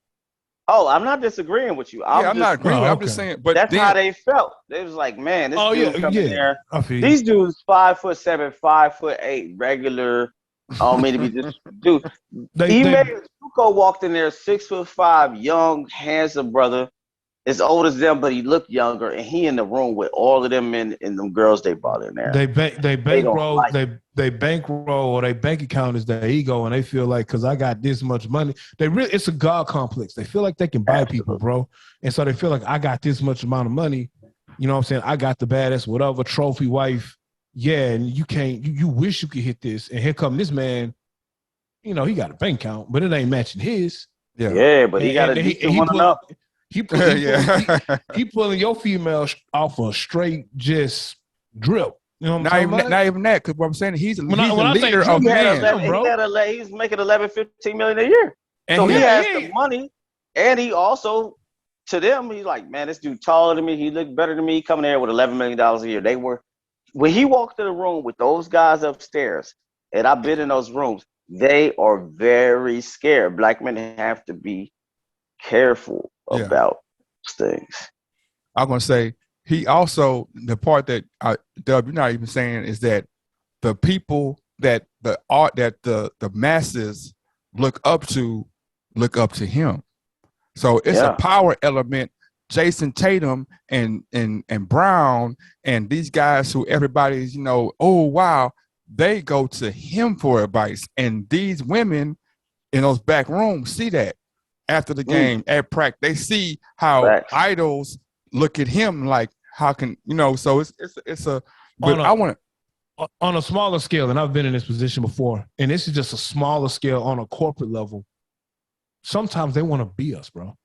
Oh, I'm not disagreeing with you.
I'm not agreeing. I'm just saying, but
that's how they felt. They was like, man, this dude coming there. These dudes 5'7", 5'8", regular. I don't mean to be just dude. Zuko walked in there, 6'5", young, handsome brother, as old as them, but he looked younger, and he in the room with all of them men and them girls they brought in there.
They bankroll they bankroll or they bank account is their ego, and they feel like because I got this much money, it's a God complex. They feel like they can buy people, bro, and so they feel like I got this much amount of money. You know what I'm saying? I got the baddest whatever trophy wife. Yeah, and you can't. You wish you could hit this, and here come this man. You know he got a bank account, but it ain't matching his.
Yeah, but he got a decent one up.
He pulling your female off a straight just drip. You know what I'm saying?
Not even that, because what I'm saying, he's a leader of men.
He's making 11, 15 million a year. And so he has the money, and he also, to them, he's like, man, this dude taller than me. He looked better than me. Coming there with $11 million a year. When he walked in the room with those guys upstairs, and I've been in those rooms, they are very scared. Black men have to be careful about things.
I'm gonna say he also, the part that Dub, you're not even saying is that the people that the masses look up to him. So it's a power element. Jason Tatum and Brown and these guys who everybody's, oh wow, they go to him for advice. And these women in those back rooms see that after the game at practice. They see how idols look at him like, how can so it's a but I want to
on a smaller scale, and I've been in this position before, and this is just a smaller scale on a corporate level. Sometimes they want to be us, bro.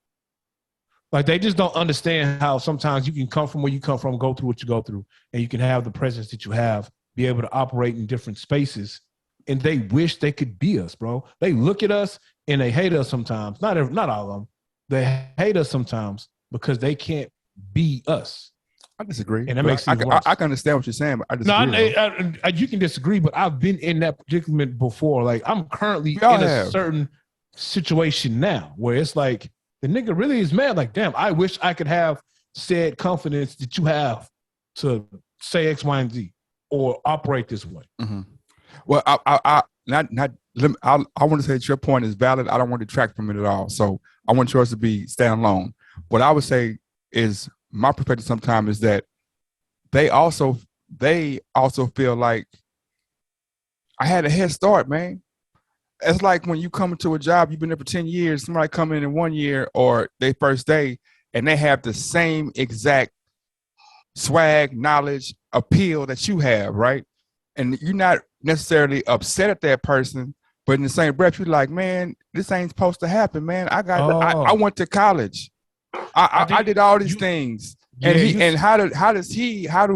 Like they just don't understand how sometimes you can come from where you come from, go through what you go through, and you can have the presence that you have, be able to operate in different spaces, and they wish they could be us, bro. They look at us and they hate us sometimes. Not all of them. They hate us sometimes because they can't be us.
I disagree.
And that makes it worse.
I can understand what you're saying, but I disagree.
No, you can disagree, but I've been in that predicament before. Like I'm currently in a certain situation now where it's like the nigga really is mad. Like, damn, I wish I could have said confidence that you have to say X, Y, and Z or operate this way.
Mm-hmm. Well, I want to say that your point is valid. I don't want to detract from it at all. So I want yours to stand alone. What I would say is my perspective sometimes is that they also feel like I had a head start, man. It's like when you come into a job, you've been there for 10 years, somebody come in 1 year or their first day, and they have the same exact swag, knowledge, appeal that you have, right? And you're not necessarily upset at that person, but in the same breath, you're like, man, this ain't supposed to happen, man. I went to college. I did all these things. And how do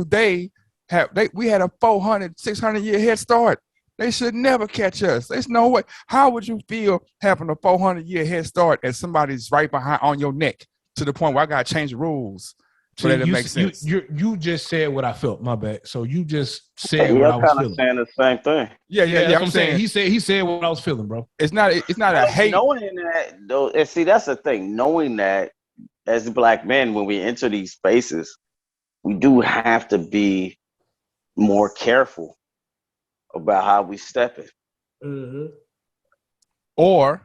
they have, we had a 400, 600 year head start. They should never catch us. There's no way. How would you feel having a 400 year head start and somebody's right behind on your neck to the point where I got to change the rules for that to make sense?
You just said what I felt. My bad. So you just said what I was feeling.
Saying the same thing.
Yeah. I'm saying he said what I was feeling, bro.
It's not a hate.
Knowing that though, and see, that's the thing. Knowing that as Black men, when we enter these spaces, we do have to be more careful about how we step in.
Mm-hmm.
Or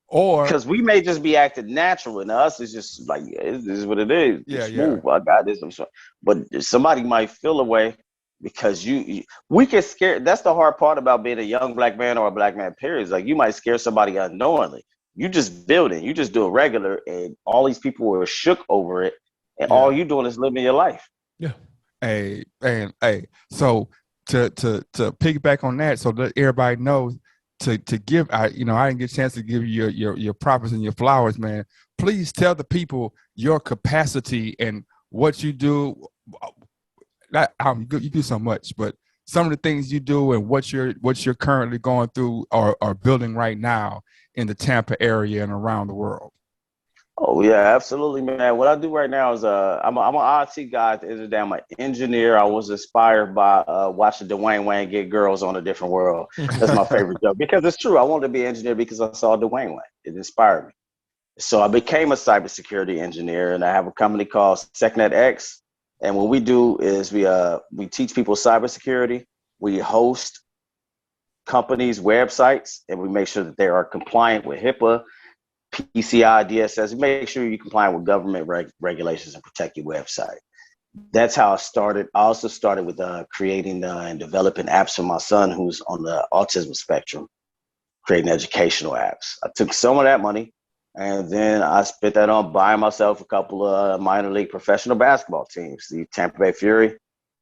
because we may just be acting natural, and us it's just like, this is what it is. It's smooth. I got this. I'm sorry. But somebody might feel a way because we get scared. That's the hard part about being a young Black man or a Black man, period. Is like you might scare somebody unknowingly. You just build it. You just do it regular, and all these people are shook over it, and all you doing is living your life.
Yeah. Hey. So to piggyback on that, so that everybody knows to give, I didn't get a chance to give you your props and your flowers, man. Please tell the people your capacity and what you do. You do so much, but some of the things you do and what you're currently going through or building right now in the Tampa area and around the world.
Oh yeah, absolutely, man. What I do right now is I'm an IT guy at the end of the day. I'm an engineer. I was inspired by watching Dwayne Wayne get girls on a different world. That's my favorite joke because it's true. I wanted to be an engineer because I saw Dwayne Wayne. It inspired me. So I became a cybersecurity engineer, and I have a company called SecNet X. And what we do is we teach people cybersecurity. We host companies' websites, and we make sure that they are compliant with HIPAA, PCI, DSS. Make sure you're compliant with government regulations and protect your website. That's how I started. I also started with creating and developing apps for my son who's on the autism spectrum, creating educational apps. I took some of that money and then I spent that on buying myself a couple of minor league professional basketball teams, the Tampa Bay Fury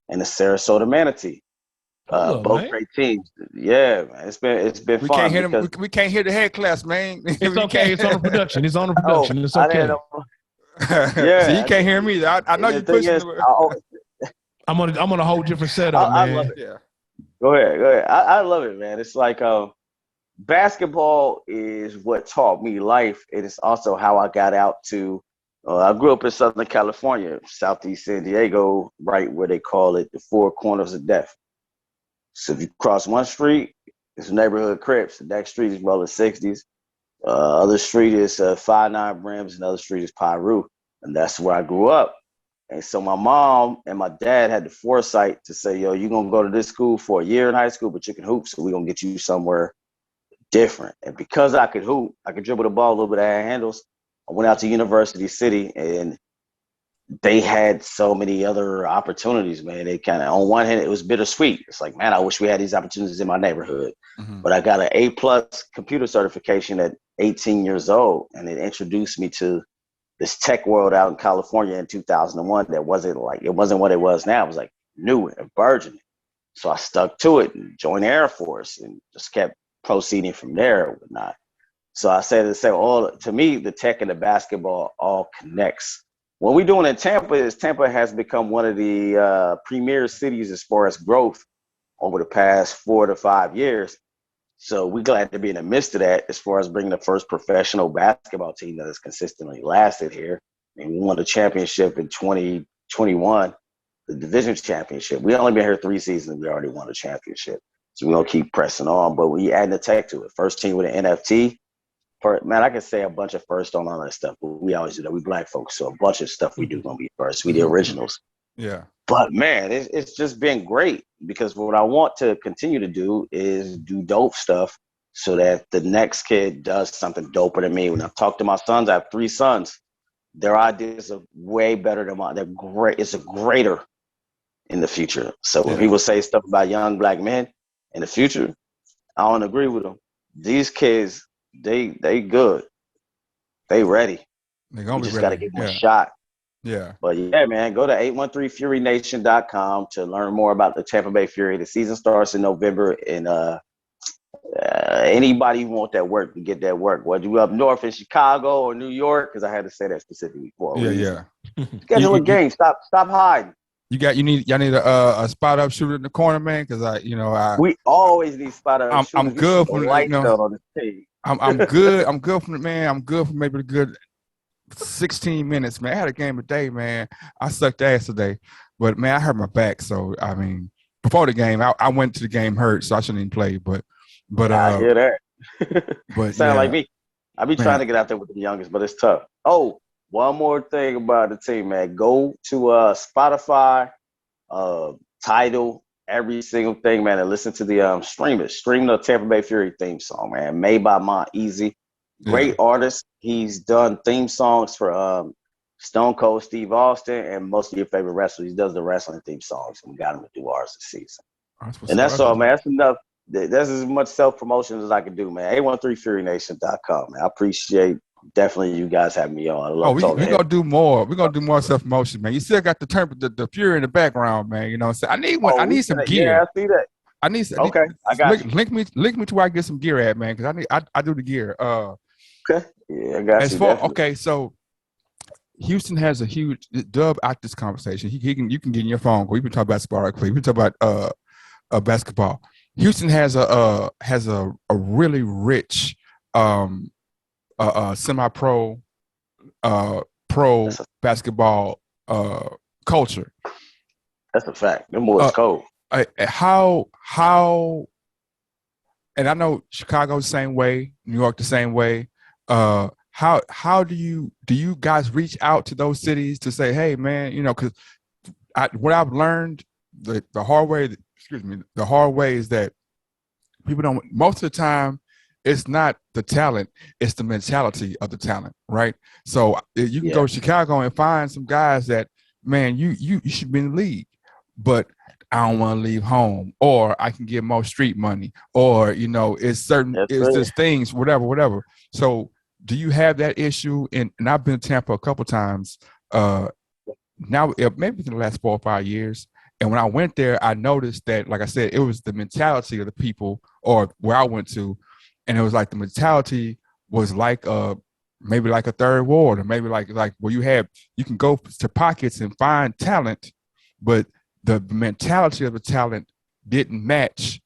and the Sarasota Manatee. Both great teams. Yeah, man. It's been
we
fun.
We can't hear the head class, man.
It's okay. It's on the production. It's on the production. It's okay.
Yeah.
So you can't hear me. I know you're pushing.
I'm on a whole different setup, man.
I love it. Yeah. Go ahead. I love it, man. It's like basketball is what taught me life. It is also how I got out to. I grew up in Southern California, Southeast San Diego, right where they call it the Four Corners of Death. So if you cross one street, it's neighborhood Crips. The next street is Rolling 60s. Other street is 5'9" Brims, and the other street is Pyru. And that's where I grew up. And so my mom and my dad had the foresight to say, yo, you're going to go to this school for a year in high school, but you can hoop, so we're going to get you somewhere different. And because I could hoop, I could dribble the ball a little bit, I had handles. I went out to University City, and they had so many other opportunities, man. They kind of, on one hand, it was bittersweet. It's like, man, I wish we had these opportunities in my neighborhood. Mm-hmm. But I got an A+ computer certification at 18 years old, and it introduced me to this tech world out in California in 2001 that wasn't what it was now. It was like new and burgeoning. So I stuck to it and joined the Air Force and just kept proceeding from there and whatnot. So I said to me, the tech and the basketball all connects. What we're doing in Tampa is Tampa has become one of the premier cities as far as growth over the past 4 to 5 years. So we're glad to be in the midst of that as far as bringing the first professional basketball team that has consistently lasted here. And we won the championship in 2021, the division championship. We only been here 3 seasons. We already won the championship. So we're going to keep pressing on, but we adding the tech to it. First team with an NFT. Man, I can say a bunch of first on all that stuff, but we always do that. We Black folks, so a bunch of stuff we do gonna be first. We the originals.
Yeah.
But man, it's just been great because what I want to continue to do is do dope stuff so that the next kid does something doper than me. When I've talked to my sons, I have 3 sons. Their ideas are way better than mine. They're great. It's a greater in the future. So when people say stuff about young Black men in the future, I don't agree with them. These kids, they good. They ready.
They're gonna
we
be
just
ready.
Gotta give them a shot.
Yeah.
But yeah, man, go to 813FuryNation.com to learn more about the Tampa Bay Fury. The season starts in November, and anybody who want that work can get that work. Whether you up north in Chicago or New York, because I had to say that specifically for a reason. Schedule a game. Stop hiding.
Y'all need a spot up shooter in the corner, man, because
we always need spot up shooters.
I'm good from
on the team.
I'm good. I'm good from it, man. I'm good for maybe a good 16 minutes, man. I had a game a day, man. I sucked ass today, but man, I hurt my back. So I mean, before the game, I went to the game hurt, so I shouldn't even play. But
I hear that.
But
sound like me. I be trying to get out there with the youngest, but it's tough. Oh, one more thing about the team, man. Go to Spotify, Tidal, every single thing, man, and listen to the stream the Tampa Bay Fury theme song, man, made by Mont Easy. Great artist. He's done theme songs for Stone Cold Steve Austin and most of your favorite wrestlers. He does the wrestling theme songs, and we got him to do ours this season. And that's all, man. That's enough. That's as much self-promotion as I can do, man. 813FuryNation.com, man. I appreciate definitely you guys having me on. I love
we're gonna do more. We're gonna do more self-promotion, man. You still got the Fury in the background, man. You know what I'm saying? I need one. I need some gear.
Yeah, I see that.
I need
I got you.
Link me to where I get some gear at, man, because I do the gear.
Okay. Yeah, I got you.
Okay, so Houston has a huge Dub out this conversation. You can get in your phone. We've been talking about basketball. We've been talking about basketball. Houston has a really rich semi-pro pro basketball culture.
That's a fact. Them boys cold.
How and I know Chicago the same way, New York the same way. How do you guys reach out to those cities to say, hey man, because what I've learned the hard way is that people don't, most of the time it's not the talent, it's the mentality of the talent, right? So you can go to Chicago and find some guys that, man, you should be in the league, but I don't want to leave home, or I can get more street money, or it's just things, whatever. So do you have that issue? And I've been to Tampa a couple times now, maybe in the last 4 or 5 years. And when I went there, I noticed that, like I said, it was the mentality of the people, or where I went to, and it was like the mentality was like maybe like a third ward, or maybe like where you can go to pockets and find talent, but the mentality of the talent didn't match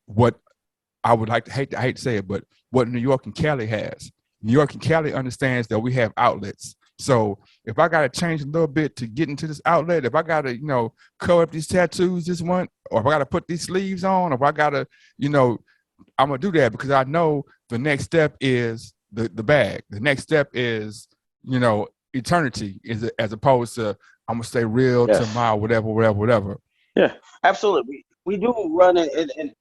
what I would like to hate to say it, but what New York and Cali has. New York and Cali understands that we have outlets. So if I got to change a little bit to get into this outlet, if I got to, cover up these tattoos this month, or if I got to put these sleeves on, or if I got to, I'm going to do that, because I know the next step is the bag. The next step is, eternity, as opposed to I'm going to stay real to my whatever.
Yeah, absolutely. We do run it, and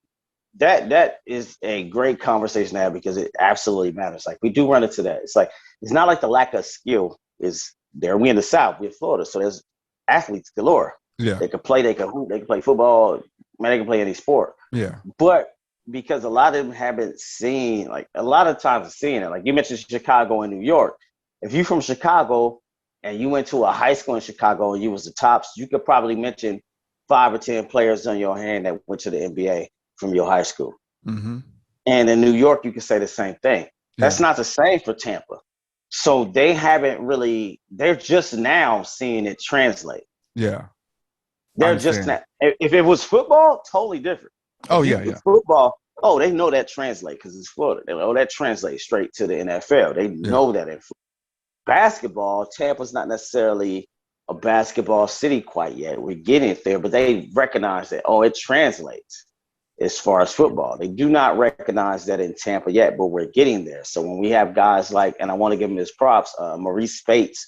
that is a great conversation to have, because it absolutely matters. Like, we do run into that. It's like, it's not like the lack of skill is there. We in the South, we're in Florida, so there's athletes galore.
Yeah,
they can play, they can hoop, they can play football, man, they can play any sport.
Yeah,
but because a lot of them haven't seen, like, a lot of times seeing it. Like, you mentioned Chicago and New York. If you're from Chicago and you went to a high school in Chicago and you was the tops, you could probably mention 5 or 10 players on your hand that went to the NBA from your high school.
Mm-hmm.
And in New York, you could say the same thing. That's not the same for Tampa. So they haven't really, they're just now seeing it translate.
Yeah.
They're just now. If it was football, totally different.
Oh, yeah.
Football, they know that translate because it's Florida. They know that translates straight to the NFL. They know that in football. Basketball, Tampa's not necessarily a basketball city quite yet. We're getting there, but they recognize that, it translates as far as football. They do not recognize that in Tampa yet, but we're getting there. So when we have guys like, and I want to give him his props, Maurice Spates,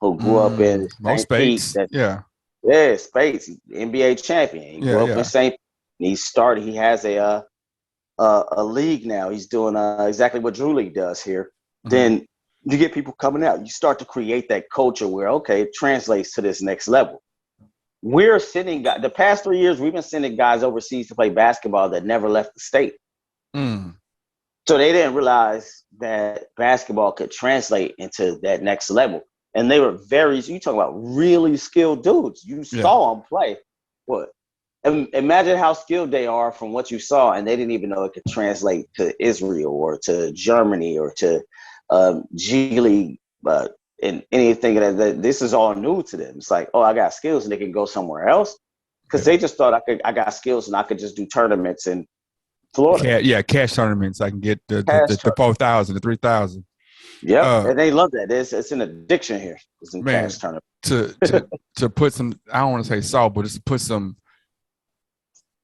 who grew up in St. Pete. Spates, NBA champion. He grew up in St. Pete. He has a league now. He's doing exactly what Drew League does here. Mm-hmm. Then you get people coming out. You start to create that culture where, it translates to this next level. We're sending guys, the past 3 years, we've been sending guys overseas to play basketball that never left the state.
Mm.
So they didn't realize that basketball could translate into that next level. and they were you talk about really skilled dudes. You saw them play. What? Imagine how skilled they are from what you saw, and they didn't even know it could translate to Israel or to Germany or to G League and anything that. This is all new to them. It's like, oh, I got skills, and they can go somewhere else because they just thought I got skills and I could just do tournaments in Florida.
Cash tournaments. I can get the 4,000, the 3,000.
Yeah, and they love that. It's an addiction here. It's in cash tournaments.
To put some, I don't want to say salt, but just to put some.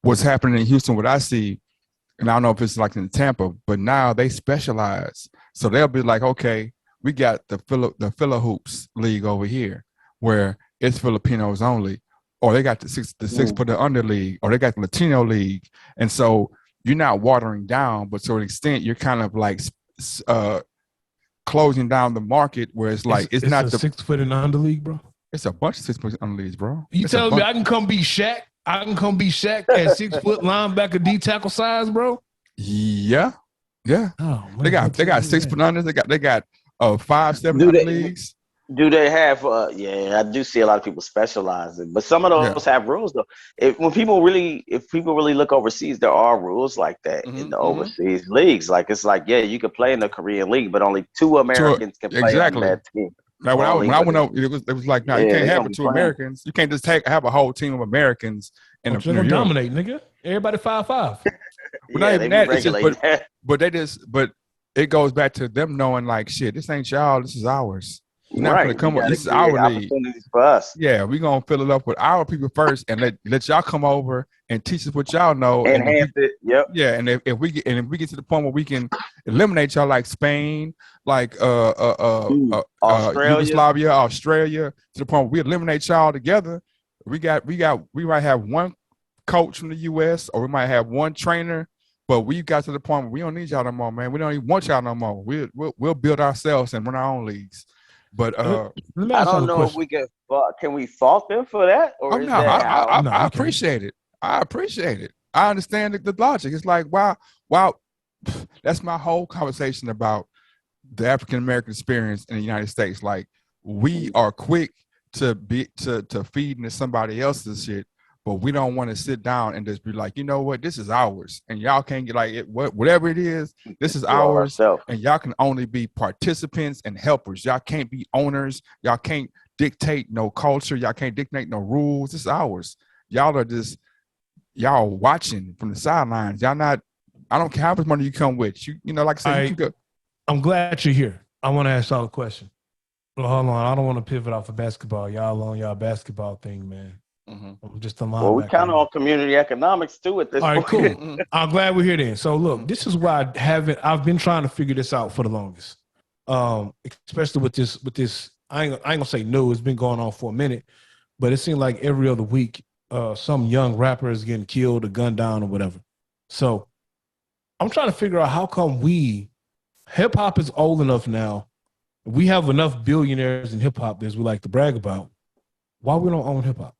What's happening in Houston, what I see, and I don't know if it's like in Tampa, but now they specialize. So they'll be like, okay, we got the Fila Hoops League over here, where it's Filipinos only, or they got the six foot under league, or they got the Latino league, and so you're not watering down, but to an extent, you're kind of like closing down the market, where it's like it's not the
6 foot and under league, bro.
It's a bunch of 6 foot under leagues, bro.
You telling me I can come be Shaq? I can come be Shaq at 6 foot linebacker D tackle size, bro.
Yeah. Oh, man, they got 6 foot unders. They got 5'7" under leagues.
Do they have? I do see a lot of people specializing, but some of those have rules though. If people really look overseas, there are rules like that in the overseas leagues. Like it's like, you could play in the Korean league, but only 2 Americans can play on that team.
Now, when I went over, it was like, no, you can't have it 2 Americans. You can't just have a whole team of Americans in
they're gonna dominate, nigga. Everybody 5'5".
But not even that. It's just, but it goes back to them knowing like, shit, this ain't y'all. This is ours. You're not gonna come up. This is our league
for us.
Yeah, we're gonna fill it up with our people first, and let y'all come over and teach us what y'all know.
Enhance it. Yep.
Yeah, and if we get to the point where we can eliminate y'all, like Spain, like Yugoslavia, Australia, to the point where we eliminate y'all together. We might have one coach from the U.S. or we might have one trainer, but we got to the point where we don't need y'all no more, man. We don't even want y'all no more. We'll build ourselves and run our own leagues. But
I don't know if we can we fault them for that? Or
I appreciate it. I appreciate it. I understand the logic. It's like, wow, that's my whole conversation about the African American experience in the United States. Like, we are quick to feed into somebody else's shit, but we don't want to sit down and just be like, you know what, this is ours, and y'all can't get like it. Whatever it is, this is ours, and y'all can only be participants and helpers. Y'all can't be owners. Y'all can't dictate no culture. Y'all can't dictate no rules. This is ours. Y'all are just watching from the sidelines. Y'all not. I don't care how much money you come with. You know, like I said,
I'm glad you're here. I want to ask y'all a question. Well, hold on. I don't want to pivot off of basketball. Y'all on y'all basketball thing, man. I'm just a linebacker.
Well, we kind of on community economics too at this point.
All right, cool. I'm glad we're here then. So look, this is why I've been trying to figure this out for the longest. Especially with this. I ain't gonna say no. It's been going on for a minute, but it seemed like every other week, some young rapper is getting killed or gunned down or whatever. So I'm trying to figure out how come hip hop is old enough now. We have enough billionaires in hip hop that we like to brag about. Why we don't own hip hop?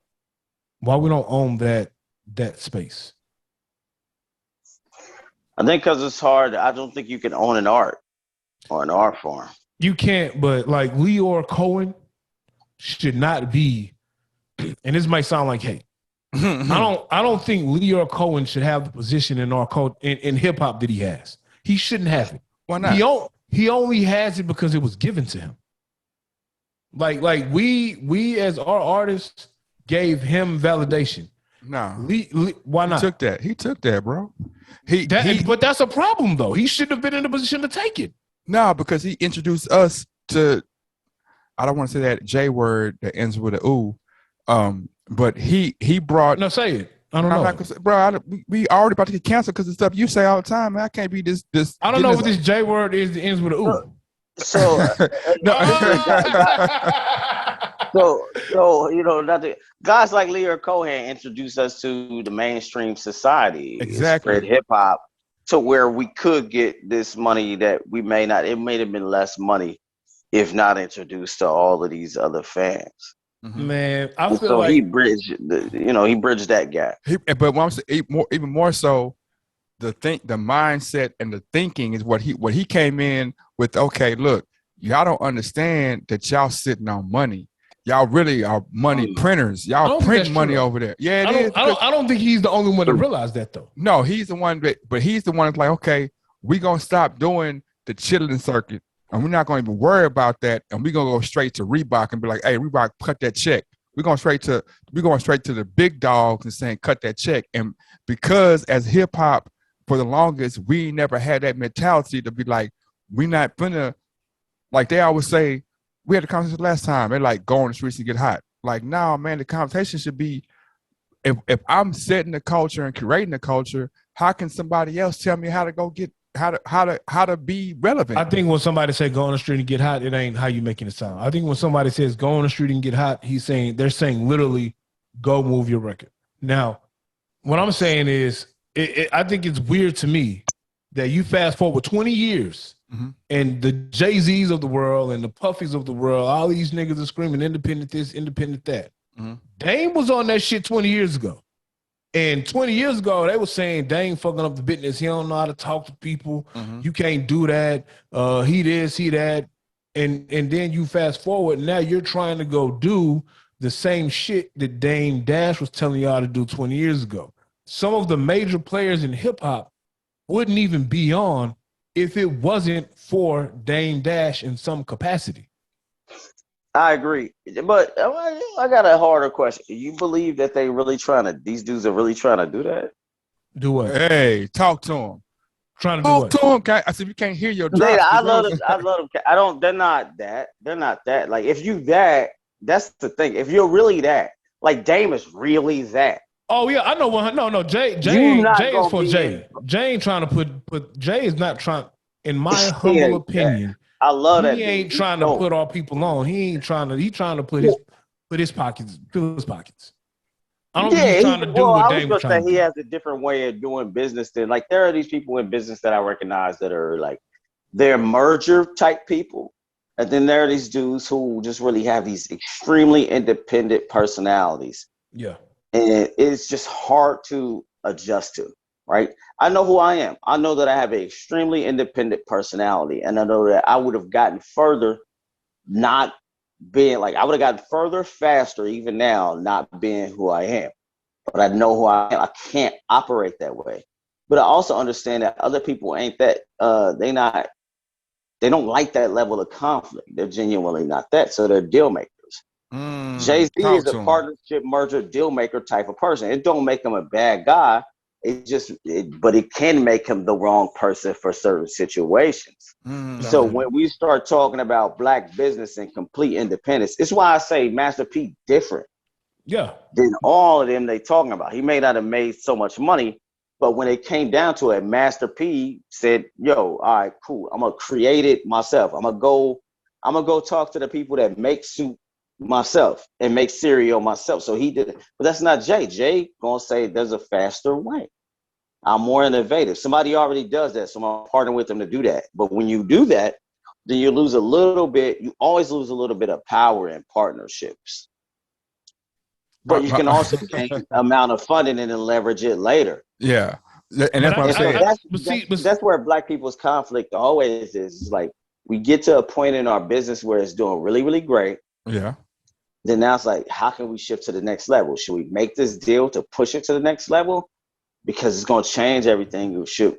Why we don't own that space?
I think because it's hard. I don't think you can own an art or an art form.
You can't, but like Leor Cohen should not be, and this might sound like hate. I don't think Leor Cohen should have the position in our code in hip hop that he has. He shouldn't have it.
Why not?
He only has it because it was given to him. Like we as our artists gave him validation.
No.
Why not?
He took that, bro.
But that's a problem, though. He shouldn't have been in a position to take it.
No, because he introduced us to, I don't want to say that J word that ends with an ooh, but he brought.
No, say it. I don't know.
Not gonna say, bro, we already about to get canceled because the stuff you say all the time, man. I can't be this.
I don't know what this J word is that ends with an ooh.
So, guys like Leor Cohen introduced us to the mainstream society,
exactly,
spread hip hop to where we could get this money that we may not. It may have been less money if not introduced to all of these other fans.
Man, I feel like
he bridged that gap.
But what I'm saying, even more so, the mindset and the thinking is what he came in with. Okay, look, y'all don't understand that y'all sitting on money. Y'all really are money printers. Y'all print money over there. Yeah, it is.
I don't think he's the only one to realize that, though.
No, he's the one but he's the one that's like, okay, we're gonna stop doing the chilling circuit, and we're not gonna even worry about that, and we're gonna go straight to Reebok and be like, hey, Reebok, cut that check. We're going straight to the big dogs and saying, cut that check. And because as hip hop, for the longest, we never had that mentality to be like, we not gonna, like they always say, we had a conversation last time. They're like, go on the streets and get hot. Like, nah, man, the conversation should be, if I'm setting the culture and creating the culture, how can somebody else tell me how to go get how to be relevant?
I think when somebody say go on the street and get hot, it ain't how you making it sound. I think when somebody says go on the street and get hot, they're saying literally go move your record. Now, what I'm saying is, I think it's weird to me that you fast forward 20 years and the Jay-Z's of the world and the Puffies of the world, all these niggas are screaming independent this, independent that. Dame was on that shit 20 years ago. And 20 years ago, they were saying Dame fucking up the business. He don't know how to talk to people. You can't do that. He this, he that. And then you fast forward, now you're trying to go do the same shit that Dame Dash was telling y'all to do 20 years ago. Some of the major players in hip-hop wouldn't even be on if it wasn't for Dame Dash in some capacity.
I agree, but I got a harder question. You believe that these dudes are really trying to do that?
Do what?
Hey, talk to him.
Trying to talk
to him. I said, you can't hear your drops.
I love them. I don't. They're not that. They're not that. Like if you that, that's the thing. If you're really that, like Dame is really that.
Oh yeah, I know. No. Jay is for Jay. Jay ain't trying to put. Jay is not trying. In my humble opinion.
I love that.
He ain't trying to put all people on. He trying to put his pockets, fill his pockets. I don't think he's trying to do what Dame was trying to do.
He has a different way of doing business than, like, there are these people in business that I recognize that are like, they're merger type people. And then there are these dudes who just really have these extremely independent personalities.
Yeah.
And it's just hard to adjust to. Right. I know who I am. I know that I have an extremely independent personality. And I know that I would have gotten further not being like, I would have gotten further faster even now, not being who I am. But I know who I am. I can't operate that way. But I also understand that other people ain't that. They don't like that level of conflict. They're genuinely not that. So they're deal makers. Jay-Z is a partnership, merger, deal maker type of person. It don't make him a bad guy. But it can make him the wrong person for certain situations. So when we start talking about black business and complete independence, it's why I say Master P different.
Yeah.
Than all of them they talking about. He may not have made so much money, but when it came down to it, Master P said, "Yo, all right, cool. I'm gonna create it myself. I'm gonna go talk to the people that make soup myself and make cereal myself." So he did it. But that's not Jay. Jay gonna say there's a faster way. I'm more innovative. Somebody already does that, so I'm partnering with them to do that. But when you do that, then you lose a little bit. You always lose a little bit of power in partnerships. But you can also gain amount of funding and then leverage it later.
Yeah. And that's what I'm saying.
That's where black people's conflict always is. It's like we get to a point in our business where it's doing really, really great.
Yeah.
Then now it's like, how can we shift to the next level? Should we make this deal to push it to the next level? Because it's going to change everything. Should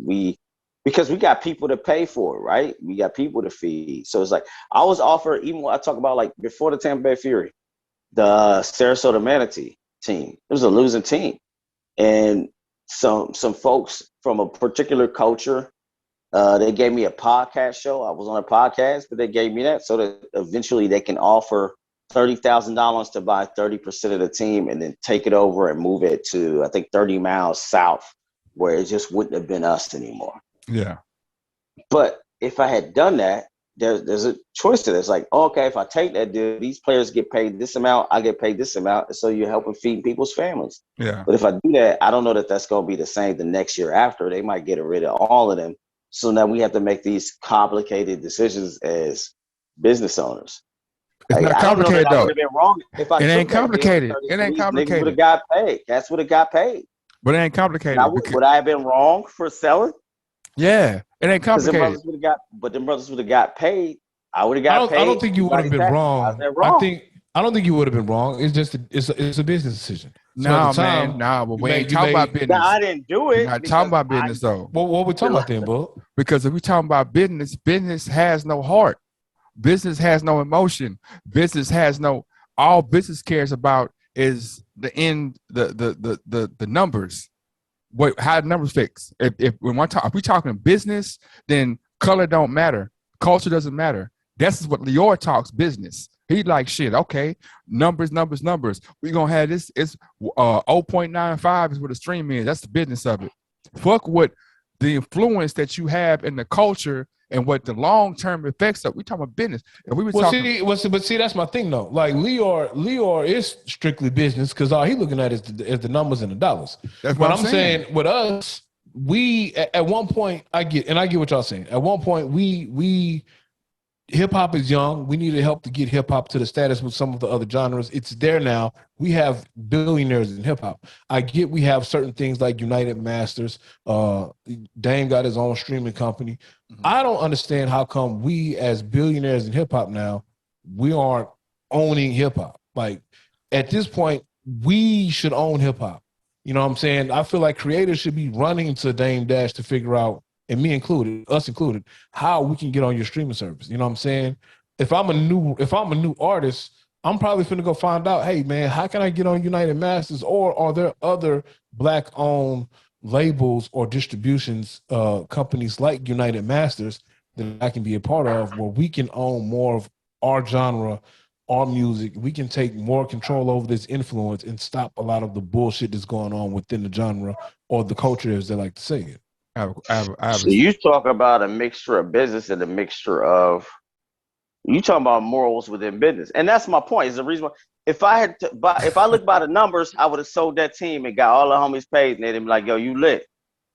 we? Because we got people to pay for it, right? We got people to feed. So it's like, I was offered, even when I talk about like before the Tampa Bay Fury, the Sarasota Manatee team, it was a losing team. And some folks from a particular culture, they gave me a podcast show. I was on a podcast, but they gave me that so that eventually they can offer $30,000 to buy 30% of the team and then take it over and move it to, I think, 30 miles south where it just wouldn't have been us anymore.
Yeah.
But if I had done that, there's a choice to this. Like, okay, if I take that deal, these players get paid this amount, I get paid this amount. So you're helping feed people's families.
Yeah.
But if I do that, I don't know that that's going to be the same the next year after. They might get rid of all of them. So now we have to make these complicated decisions as business owners.
It's not complicated though.
Been wrong if I
it ain't complicated. It ain't complicated.
Would have got paid. Cats would have got paid.
But it ain't complicated.
Now, would I have been wrong for selling?
Yeah, it ain't complicated.
But them brothers would have got paid I would have got paid.
I don't think you would have been wrong.
Wrong?
I don't think you would have been wrong. It's just it's a business decision. So
nah, man, nah. But we ain't talking about business.
No, I didn't do it.
We're not talking about business though.
Well, what we talking about then, Bull?
Because if we talking about business, business has no heart. Business has no emotion. Business has no. All business cares about is the end, the numbers. What how the numbers fix? If we talking business, then color don't matter. Culture doesn't matter. That's what Lior talks business. He like shit. Okay, numbers. We gonna have this. It's 0.95 is what the stream is. That's the business of it. Fuck what the influence that you have in the culture and what the long-term effects of. We talking about business. If we were talking,
but see, that's my thing though. Like Lior is strictly business because all he looking at is the numbers and the dollars.
That's what I'm
saying. With us, we at one point I get what y'all saying. At one point we hip hop is young. We needed help to get hip hop to the status with some of the other genres. It's there now. We have billionaires in hip hop. I get we have certain things like United Masters. Dame got his own streaming company. Mm-hmm. I don't understand how come we as billionaires in hip hop now, we aren't owning hip hop. Like at this point, we should own hip hop. You know what I'm saying? I feel like creators should be running to Dame Dash to figure out, and me included, us included, how we can get on your streaming service. You know what I'm saying? If I'm a new artist, I'm probably finna go find out, hey man, how can I get on United Masters? Or are there other Black-owned labels or distributions, companies like United Masters that I can be a part of where we can own more of our genre, our music? We can take more control over this influence and stop a lot of the bullshit that's going on within the genre or the culture, as they like to say it.
So you talk about a mixture of business and a mixture of you talking about morals within business, and that's my point. Is the reason why if I look by the numbers, I would have sold that team and got all the homies paid, and they'd be like, "Yo, you lit."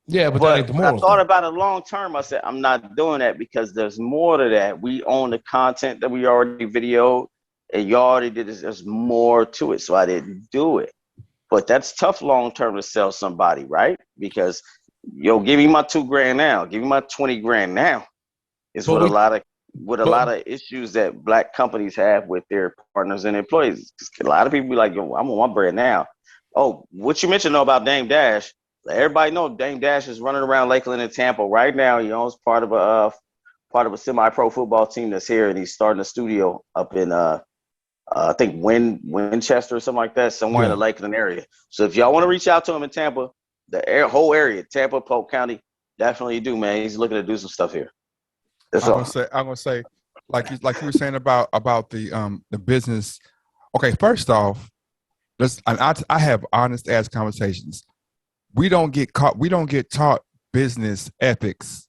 Yeah, but that ain't the morals.
I thought about it long term. I said, I'm not doing that because there's more to that. We own the content that we already videoed, and you already did this. There's more to it, so I didn't do it. But that's tough long term to sell somebody, right? Because yo, give me my $2,000 now. Give me my 20 grand now. It's what a lot of issues that Black companies have with their partners and employees. A lot of people be like, yo, I'm on my brand now. Oh, what you mentioned though about Dame Dash? Everybody know Dame Dash is running around Lakeland and Tampa right now. He owns part of a semi-pro football team that's here, and he's starting a studio up in I think Winchester or something like that, somewhere in the Lakeland area. So if y'all want to reach out to him in Tampa, whole area, Tampa, Polk County, definitely do, man. He's looking to do some stuff here. I'm
gonna say, like you were saying about the business. Okay, first off, I have honest ass conversations. We don't get taught business ethics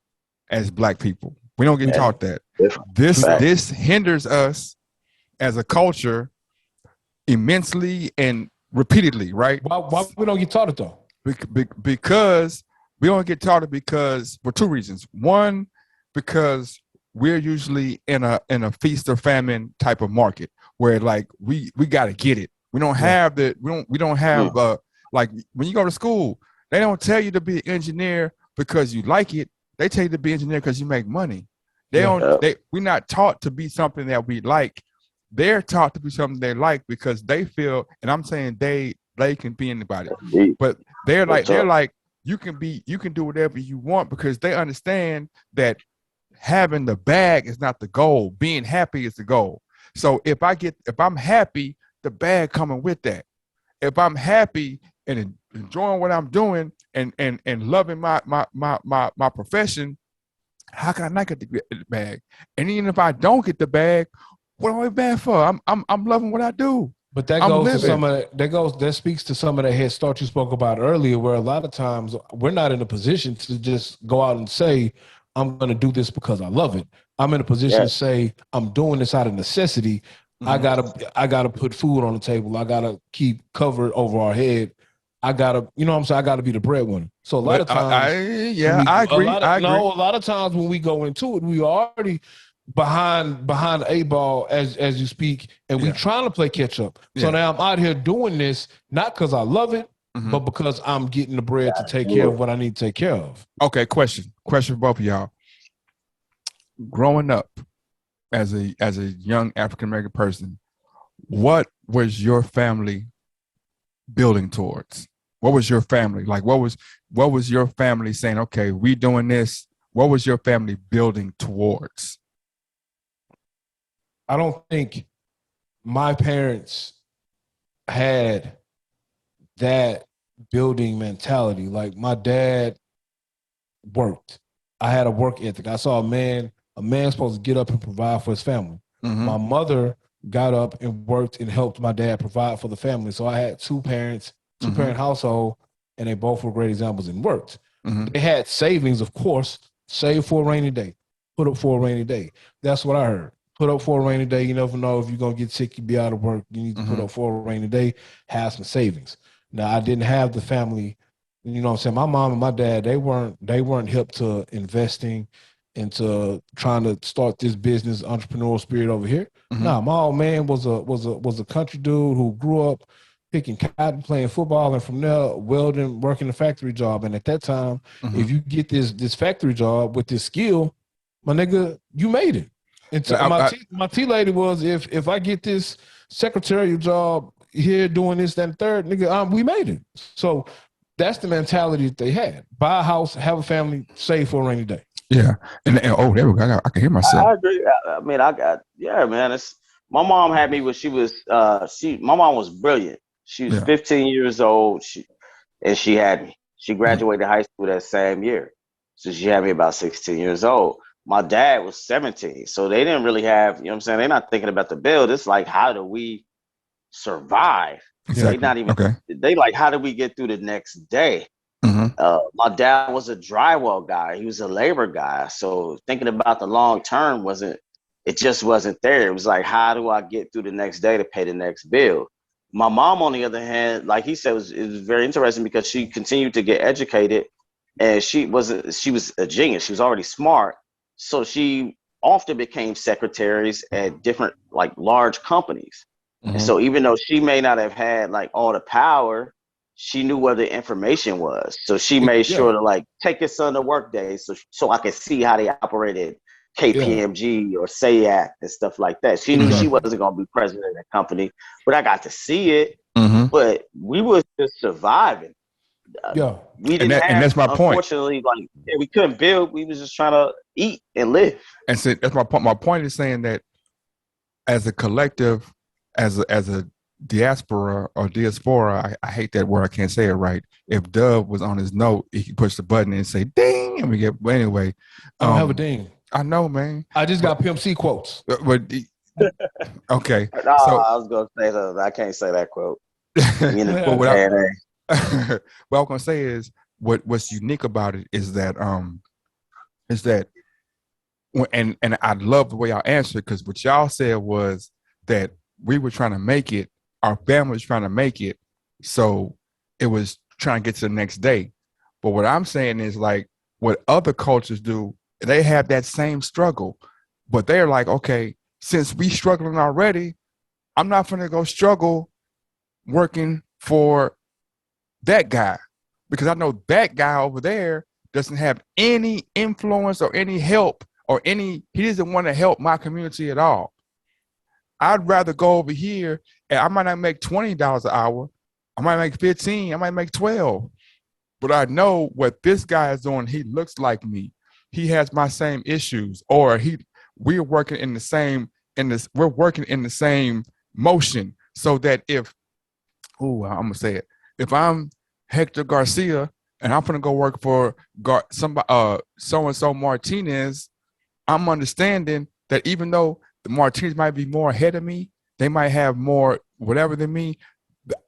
as Black people. We don't get taught that. This hinders us as a culture immensely and repeatedly, right?
Why we don't get taught it though?
Because we don't get taught it because for two reasons. One, because we're usually in a feast or famine type of market where like we got to get it. We don't have like when you go to school, they don't tell you to be an engineer because you like it. They tell you to be an engineer because you make money. We're not taught to be something that we like. They're taught to be something they like because they feel, and I'm saying they can be anybody, but they're like you can do whatever you want because they understand that having the bag is not the goal. Being happy is the goal. So if I'm happy, the bag coming with that. If I'm happy and enjoying what I'm doing and loving my profession, how can I not get the bag? And even if I don't get the bag, what am I bad for? I'm loving what I do.
But that goes to that speaks to some of the head start you spoke about earlier, where a lot of times we're not in a position to just go out and say, I'm going to do this because I love it. I'm in a position to say, I'm doing this out of necessity. Mm-hmm. I gotta put food on the table. I gotta keep covered over our head. I gotta, you know what I'm saying? I gotta be the breadwinner. So a lot of times,
I agree.
No, a lot of times when we go into it, we already behind a ball as you speak, and we trying to play catch up. So now I'm out here doing this not because I love it, but because I'm getting the bread to take care of what I need to take care of.
Okay, question for both of y'all. Growing up, as a young African American person, what was your family building towards? What was your family like? What was your family saying? Okay, we doing this. What was your family building towards?
I don't think my parents had that building mentality. Like my dad worked. I had a work ethic. I saw a man supposed to get up and provide for his family. Mm-hmm. My mother got up and worked and helped my dad provide for the family. So I had two parent household, and they both were great examples and worked. Mm-hmm. They had savings, of course, save for a rainy day, put up for a rainy day. That's what I heard. Put up for a rainy day. You never know if you're going to get sick, you be out of work. You need to put up for a rainy day, have some savings. Now, I didn't have the family. You know what I'm saying? My mom and my dad, they weren't hip to investing into trying to start this business entrepreneurial spirit over here. Mm-hmm. Nah, my old man was a country dude who grew up picking cotton, playing football, and from there welding, working a factory job. And at that time, if you get this factory job with this skill, my nigga, you made it. And so my tea lady was, if I get this secretarial job here doing this, that, and third, nigga, we made it. So that's the mentality that they had. Buy a house, have a family, save for a rainy day.
Yeah. And oh, there we go. I can hear myself.
I agree. I mean, man, my mom had me when she was, my mom was brilliant. She was 15 years old. She had me. She graduated high school that same year. So she had me about 16 years old. My dad was 17. So they didn't really have, you know what I'm saying? They're not thinking about the build. It's like, how do we survive?
Exactly.
They not even, they like, how do we get through the next day? My dad was a drywall guy. He was a labor guy. So thinking about the long term just wasn't there. It was like, how do I get through the next day to pay the next bill? My mom, on the other hand, like he said, it was very interesting because she continued to get educated, and she was a genius. She was already smart. So she often became secretaries at different like large companies. And so even though she may not have had like all the power, she knew where the information was. So she made sure to like take his son to work days so I could see how they operated KPMG or SAYAC and stuff like that. She knew she wasn't going to be president of that company, but I got to see it. But we was just surviving. We didn't
and that's my point.
Unfortunately, like we couldn't build. We was just trying to eat and live.
And so that's my point. My point is saying that as a collective, as a diaspora, I hate that word. I can't say it right. If Dub was on his note, he could push the button and say ding, and we get. But anyway,
I don't have a ding.
I know, man.
I just got Pimp C quotes.
But okay.
No, I was gonna say that. I can't say that quote.
What I was gonna say is what's unique about it is that and I love the way y'all answered, because what y'all said was that we were trying to make it, our family was trying to make it, so it was trying to get to the next day. But what I'm saying is, like, what other cultures do, they have that same struggle, but they're like, okay, since we struggling already, I'm not going to go struggle working for that guy, because I know that guy over there doesn't have any influence or any help he doesn't want to help my community at all. I'd rather go over here, and I might not make $20 an hour. I might make 15, I might make 12. But I know what this guy is doing. He looks like me. He has my same issues, or we're working in the same motion, so that I'm gonna say it. If I'm Hector Garcia and I'm gonna go work for so-and-so Martinez, I'm understanding that even though the Martinez might be more ahead of me, they might have more whatever than me,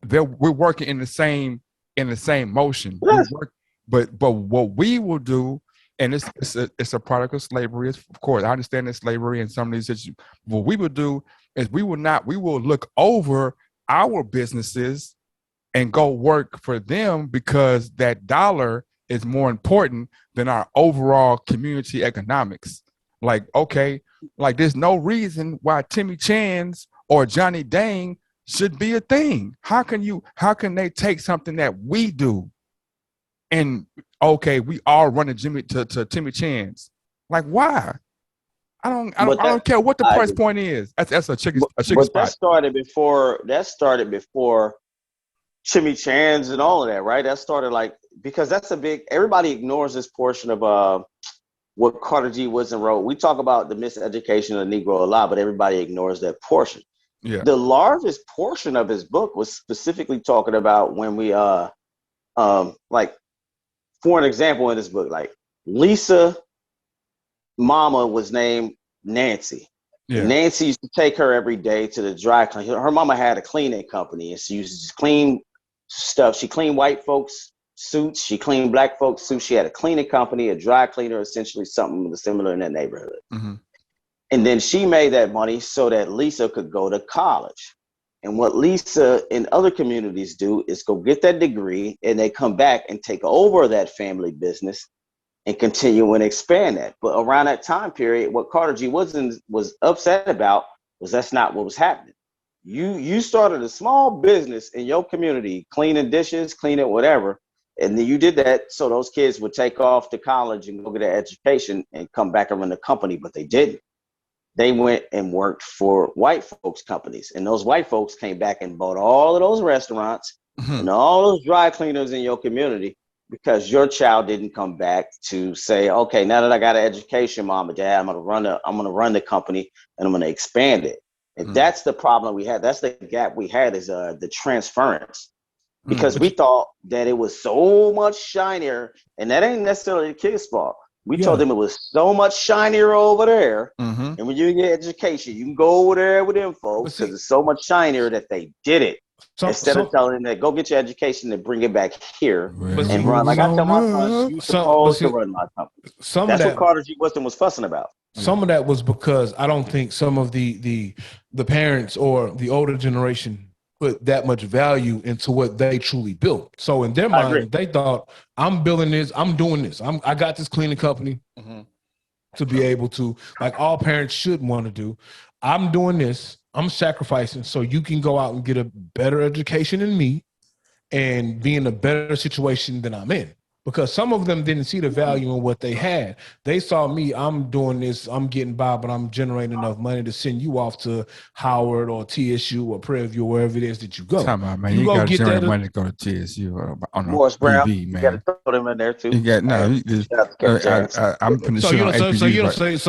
we're working in the same motion.
Yes.
But what we will do, and it's a product of slavery. Of course, I understand that slavery and some of these situations. What we will do is we will look over our businesses and go work for them, because that dollar is more important than our overall community economics. Like, okay, like there's no reason why Timmy Chan's or Johnny Dang should be a thing. How can they take something that we do and okay, we all run to Timmy Chan's? Like, why? I don't care what the price point is. That's a chicken spot.
That started before chimichangas and all of that, right? That started because that's everybody ignores this portion of what Carter G. Woodson wrote. We talk about the miseducation of the Negro a lot, but everybody ignores that portion.
Yeah.
The largest portion of his book was specifically talking about when we for an example in this book, like Lisa mama was named Nancy. Yeah. Nancy used to take her every day to the dry clean. Her mama had a cleaning company, and she used to clean stuff. She cleaned white folks' suits. She cleaned black folks' suits. She had a cleaning company, a dry cleaner, essentially something similar in that neighborhood. Mm-hmm. And then she made that money so that Lisa could go to college. And what Lisa and other communities do is go get that degree, and they come back and take over that family business and continue and expand that. But around that time period, what Carter G. Woodson was upset about was that's not what was happening. You started a small business in your community, cleaning dishes, cleaning whatever, and then you did that so those kids would take off to college and go get an education and come back and run the company, but they didn't. They went and worked for white folks' companies, and those white folks came back and bought all of those restaurants and all those dry cleaners in your community because your child didn't come back to say, okay, now that I got an education, mom and dad, I'm gonna run the company and I'm gonna expand it. And that's the problem we had. That's the gap we had is the transference. Because we thought that it was so much shinier, and that ain't necessarily the kids' fault. We told them it was so much shinier over there. And when you get education, you can go over there with them folks because it's so much shinier that they did it. Instead of telling them that go get your education and bring it back here and run. Like I tell my sons, you're supposed to run my company. That's what Carter G. Woodson was fussing about.
Some of that was because I don't think some of the parents or the older generation put that much value into what they truly built. So in their mind, they thought, I'm building this, I'm doing this. I got this cleaning company to be able to, like all parents should want to do. I'm doing this, I'm sacrificing so you can go out and get a better education than me and be in a better situation than I'm in. Because some of them didn't see the value in what they had. They saw me, I'm doing this, I'm getting by, but I'm generating enough money to send you off to Howard or TSU or Prairie View, wherever it is that you go.
Time out, man. You got to generate money to go to TSU on
Morris Brown,
TV, man.
You got to throw them in there too.
You got I'm putting
so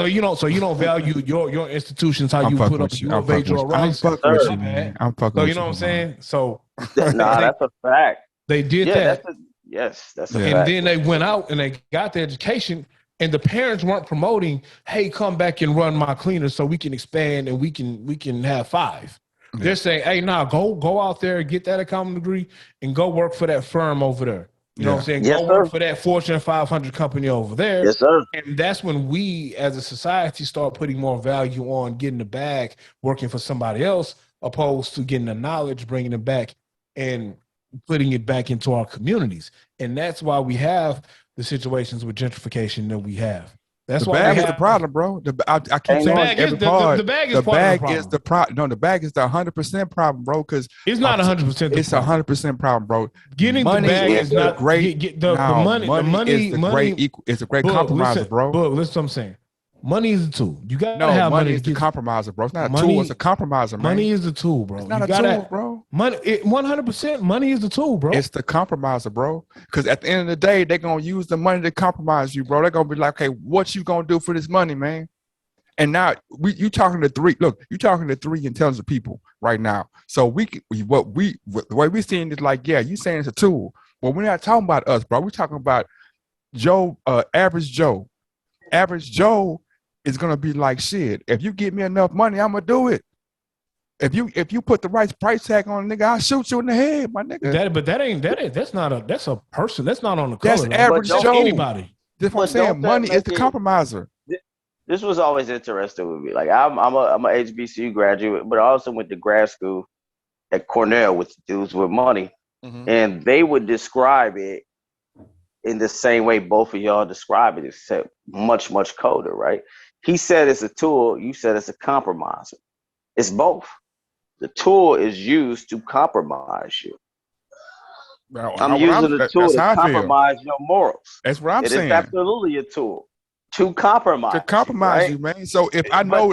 you don't value your institutions how you put up your wage or rights.
I'm fucking with you, man. I'm fucking
so
with
you know what I'm saying? So
that's a fact.
They did that.
Yes, that's
and
fact.
then they went out and they got the education, and the parents weren't promoting, hey, come back and run my cleaner so we can expand and we can have 5. Yeah. They're saying, hey, go out there, get that accounting degree, and go work for that firm over there. You know what I'm saying? Yes, go work for that Fortune 500 company over there.
Yes, sir.
And that's when we, as a society, start putting more value on getting the bag, working for somebody else, opposed to getting the knowledge, bringing it back, and putting it back into our communities. And that's why we have the situations with gentrification that we have. That's
the
why
bag is the problem, bro. I keep saying every part.
The bag is
the problem. No, the bag is the 100% problem, bro. Because
it's not 100%.
It's 100% problem, bro.
Getting money the bag is not great. The money
is a great compromiser, bro.
But listen, what I'm saying. Money is the tool. You got
to
have
money. Is the compromiser, bro. It's not a tool. It's a compromiser, man.
Money is the tool, bro.
It's not a tool, bro.
Money, 100%. Money is the tool, bro.
It's the compromiser, bro. Because at the end of the day, they're gonna use the money to compromise you, bro. They're gonna be like, "Okay, what you gonna do for this money, man?" And now you talking to three. Look, you talking to 3 intelligent people right now. So the way we seeing it, like, yeah, you saying it's a tool, but we're not talking about us, bro. We're talking about Joe, average Joe. Average Joe is gonna be like, shit, if you give me enough money, I'm gonna do it. If you put the right price tag on a nigga, I'll shoot you in the head, my nigga.
That's a person. That's not on the color.
That's average Joe.
Anybody.
That's what I'm saying. Money is the compromiser.
This was always interesting with me. Like I'm a HBCU graduate, but I also went to grad school at Cornell with dudes with money. And they would describe it in the same way both of y'all describe it, except much, much colder, right? He said it's a tool. You said it's a compromiser. It's both. The tool is used to compromise you. I'm using the tool to compromise your morals.
That's what I'm saying.
It's absolutely a tool to compromise.
You, man. So if I know,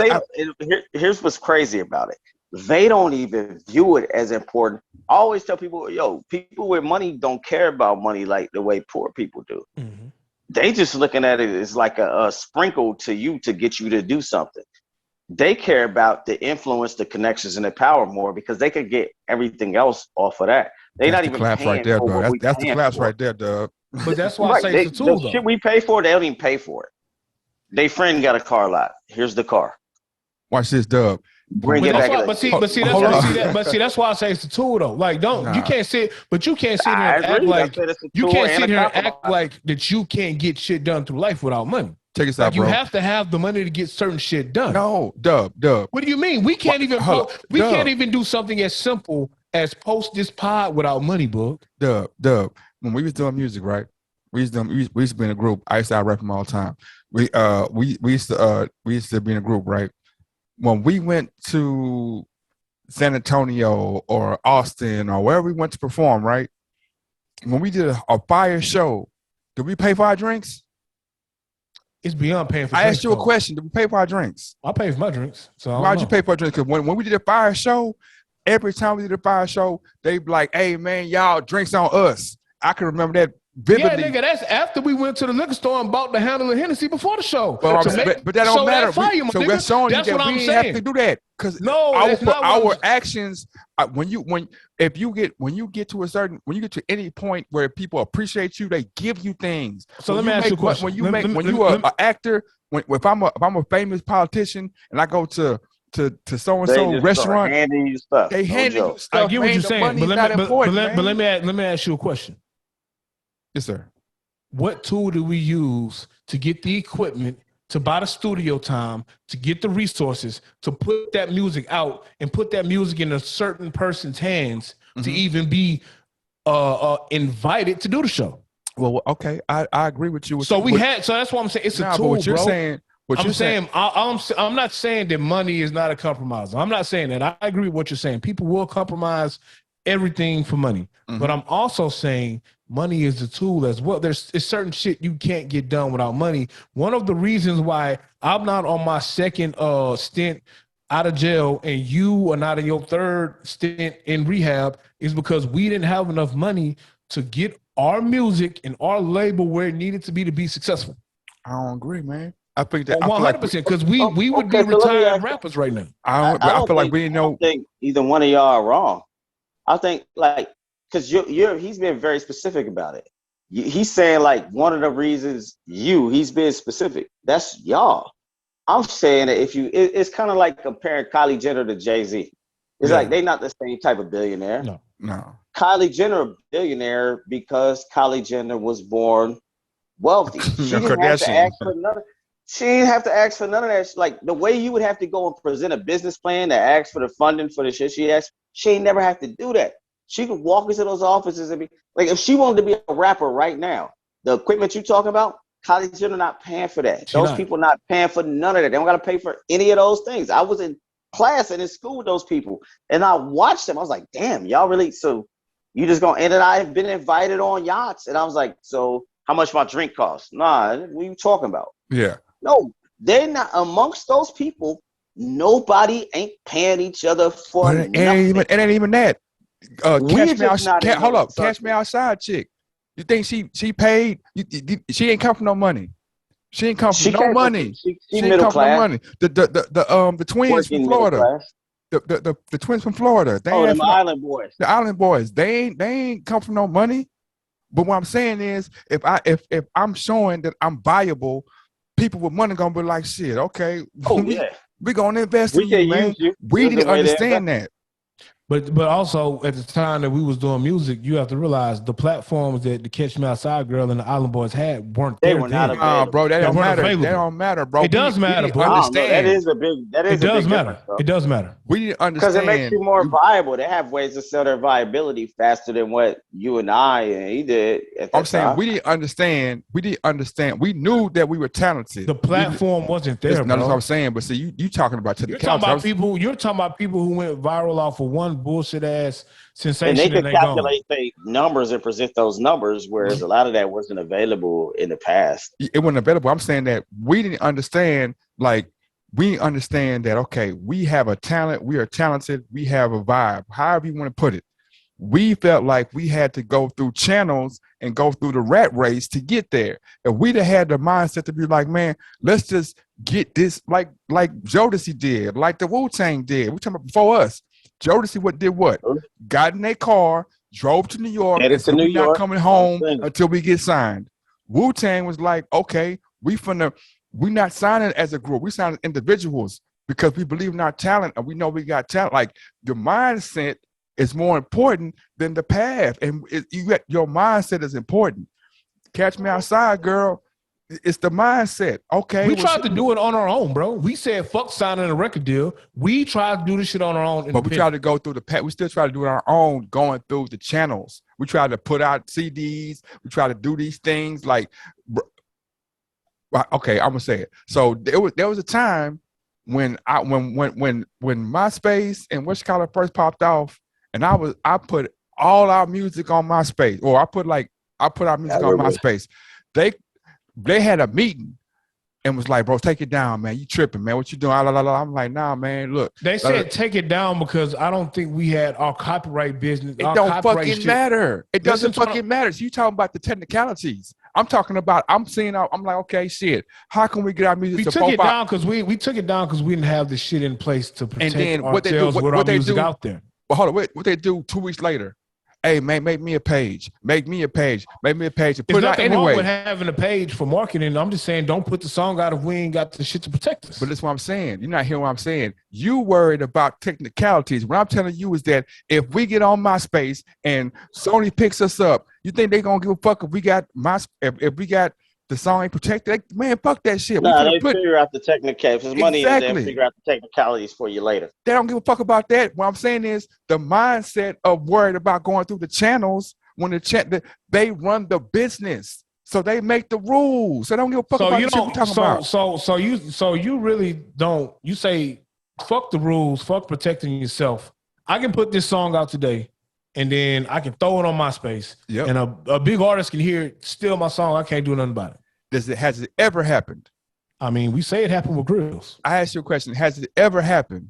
here's what's crazy about it. They don't even view it as important. I always tell people, yo, people with money don't care about money like the way poor people do. Mm-hmm. They just looking at it as like a sprinkle to you to get you to do something. They care about the influence, the connections, and the power more because they could get everything else off of that. They're not even
claps
paying
right there,
for
bro.
what
That's the claps
for.
right there, Dub.
But that's why I say it's a tool, though.
Shit we pay for, they don't even pay for it. They friend got a car lot. Here's the car.
Watch this, Dub.
Bring it back.
But see, that's why I say it's a tool, though. Like, you can't sit here and act like you can't sit here and act like that you can't get shit done through life without money.
Check this out, bro.
You have to have the money to get certain shit done.
No, Dub.
What do you mean? We can't even do something as simple as post this pod without money, book.
Dub. When we was doing music, right? We used to be in a group. I used to rap them all the time. We used to be in a group, right? When we went to San Antonio or Austin or wherever we went to perform, right? When we did a fire show, did we pay for our drinks?
It's beyond paying for
drinks. I asked you a
though.
question. Did we pay for our drinks?
I pay for my drinks. So
why'd you pay for our drinks? Because when we did a fire show, every time we did a fire show, they be like, hey, man, y'all drinks on us. I can remember that vividly.
Yeah, nigga, that's after we went to the liquor store and bought the handle of Hennessy before the show.
But that don't matter.
So
we're showing you that we didn't have to do that because our actions. When you get to any point where people appreciate you, they give you things.
So let me ask you a question.
When you are an actor, if I'm a famous politician and I go to so and so restaurant, they hand you stuff.
I get what you're saying, but let me ask you a question.
Yes, sir.
What tool do we use to get the equipment, to buy the studio time, to get the resources, to put that music out and put that music in a certain person's hands to even be invited to do the show?
Well, okay, I agree with you.
So that's why I'm saying it's a tool,
what you're saying.
I'm not saying that money is not a compromise. I'm not saying that. I agree with what you're saying. People will compromise everything for money, but I'm also saying money is a tool as well. There's certain shit you can't get done without money. One of the reasons why I'm not on my second stint out of jail and you are not in your third stint in rehab is because we didn't have enough money to get our music and our label where it needed to be successful.
I don't agree, man. I think that
100% because we would be retired rappers right now.
I feel like we didn't know.
I don't think either one of y'all are wrong. I think because he's been very specific about it. He's saying like one of the reasons he's being specific. That's y'all. I'm saying that it's kind of like comparing Kylie Jenner to Jay-Z. It's like they're not the same type of billionaire.
No.
Kylie Jenner a billionaire because Kylie Jenner was born wealthy. She didn't have to ask for none. She didn't have to ask for none of that. Like the way you would have to go and present a business plan to ask for the funding for the shit she asked, she ain't never have to do that. She could walk into those offices and be like, if she wanted to be a rapper right now, the equipment you talking about, Kylie Jenner not paying for that. Those people not paying for none of that. They don't got to pay for any of those things. I was in class and in school with those people, and I watched them. I was like, damn, y'all really? So you just gonna? And then I have been invited on yachts, and I was like, so how much my drink costs? Nah, what are you talking about?
Yeah.
No, they're not amongst those people. Nobody ain't paying each other for nothing.
It ain't even that. Cash Me Outside chick. You think she paid? She ain't come from no money. She ain't come from no money.
She ain't come from no money.
The twins from Florida. The twins from Florida.
The Island Boys.
The Island Boys. They ain't come from no money. But what I'm saying is, if I'm showing that I'm viable, people with money gonna be like, shit. Okay. We gonna invest in you, man. We didn't understand that.
But also at the time that we was doing music, you have to realize the platforms that the Catch Me Outside Girl and the Island Boys had weren't there.
They were not available.
Bro, that don't matter. That don't matter, bro.
It does matter, bro.
Understand. It does
matter. It does matter.
We didn't understand
because it makes you more viable. They have ways to sell their viability faster than what you and I and he did.
I'm saying we didn't understand. We knew that we were talented.
The platform wasn't there.
That's what I'm saying. But see, you talking about to the couch.
You're talking about people who went viral off of one bullshit ass sensation,
and they could
they
calculate their numbers and present those numbers, whereas a lot of that wasn't available in the past.
It wasn't available. I'm saying that we didn't understand, like, we understand that, okay, we have a talent, we are talented, we have a vibe, however you want to put it. We felt like we had to go through channels and go through the rat race to get there. If we'd have had the mindset to be like, man, let's just get this, like Jodeci did, like the Wu-Tang did. We're talking about before us. Jodeci did what? Got in their car, drove to New York, and said, we're not coming home until we get signed. Wu-Tang was like, okay, we're not signing as a group. We sign as individuals because we believe in our talent and we know we got talent. Like, the mindset is more important than the path. And your mindset is important. Catch Me Outside, girl. It's the mindset. Okay.
We tried to do it on our own, bro. We said, fuck signing a record deal. We tried to do this shit on our own.
But we tried to go through the path. We still try to do it on our own, going through the channels. We tried to put out CDs. We try to do these things like, okay, I'm gonna say it. So there was a time when MySpace and What's Color first popped off, and I put all our music on MySpace, or I put our music on MySpace. They had a meeting and was like, bro, take it down, man. You tripping, man. What you doing? I'm like, nah, man, look.
They said take it down because I don't think we had our copyright business.
It don't fucking matter. It doesn't fucking matter. So you talking about the technicalities. I'm talking about, I'm like, okay, shit. How can we get our music to
took it down because we took it down because we didn't have the shit in place to protect ourselves with our music out there.
Well, hold on, what they do 2 weeks later? Hey, man, make me a page. Make me a page. Put it out anyway.
Wrong with having a page for marketing. I'm just saying, don't put the song out if we ain't got the shit to protect us.
But that's what I'm saying. You're not hearing what I'm saying. You worried about technicalities. What I'm telling you is that if we get on MySpace and Sony picks us up, you think they're gonna give a fuck if we got if we got the song ain't protected? Man, fuck that shit.
No, they figure out the technicalities. There's money in there, figure out the technicalities for you later.
They don't give a fuck about that. What I'm saying is the mindset of worried about going through the channels when they run the business. So they make the rules. So they don't give a fuck about the shit we're talking about.
So you really don't, you say, fuck the rules, fuck protecting yourself. I can put this song out today and then I can throw it on MySpace.
Yep.
And a big artist can hear it, steal my song. I can't do nothing about it.
Has it ever happened?
I mean, we say it happened with Grills.
I asked you a question. Has it ever happened?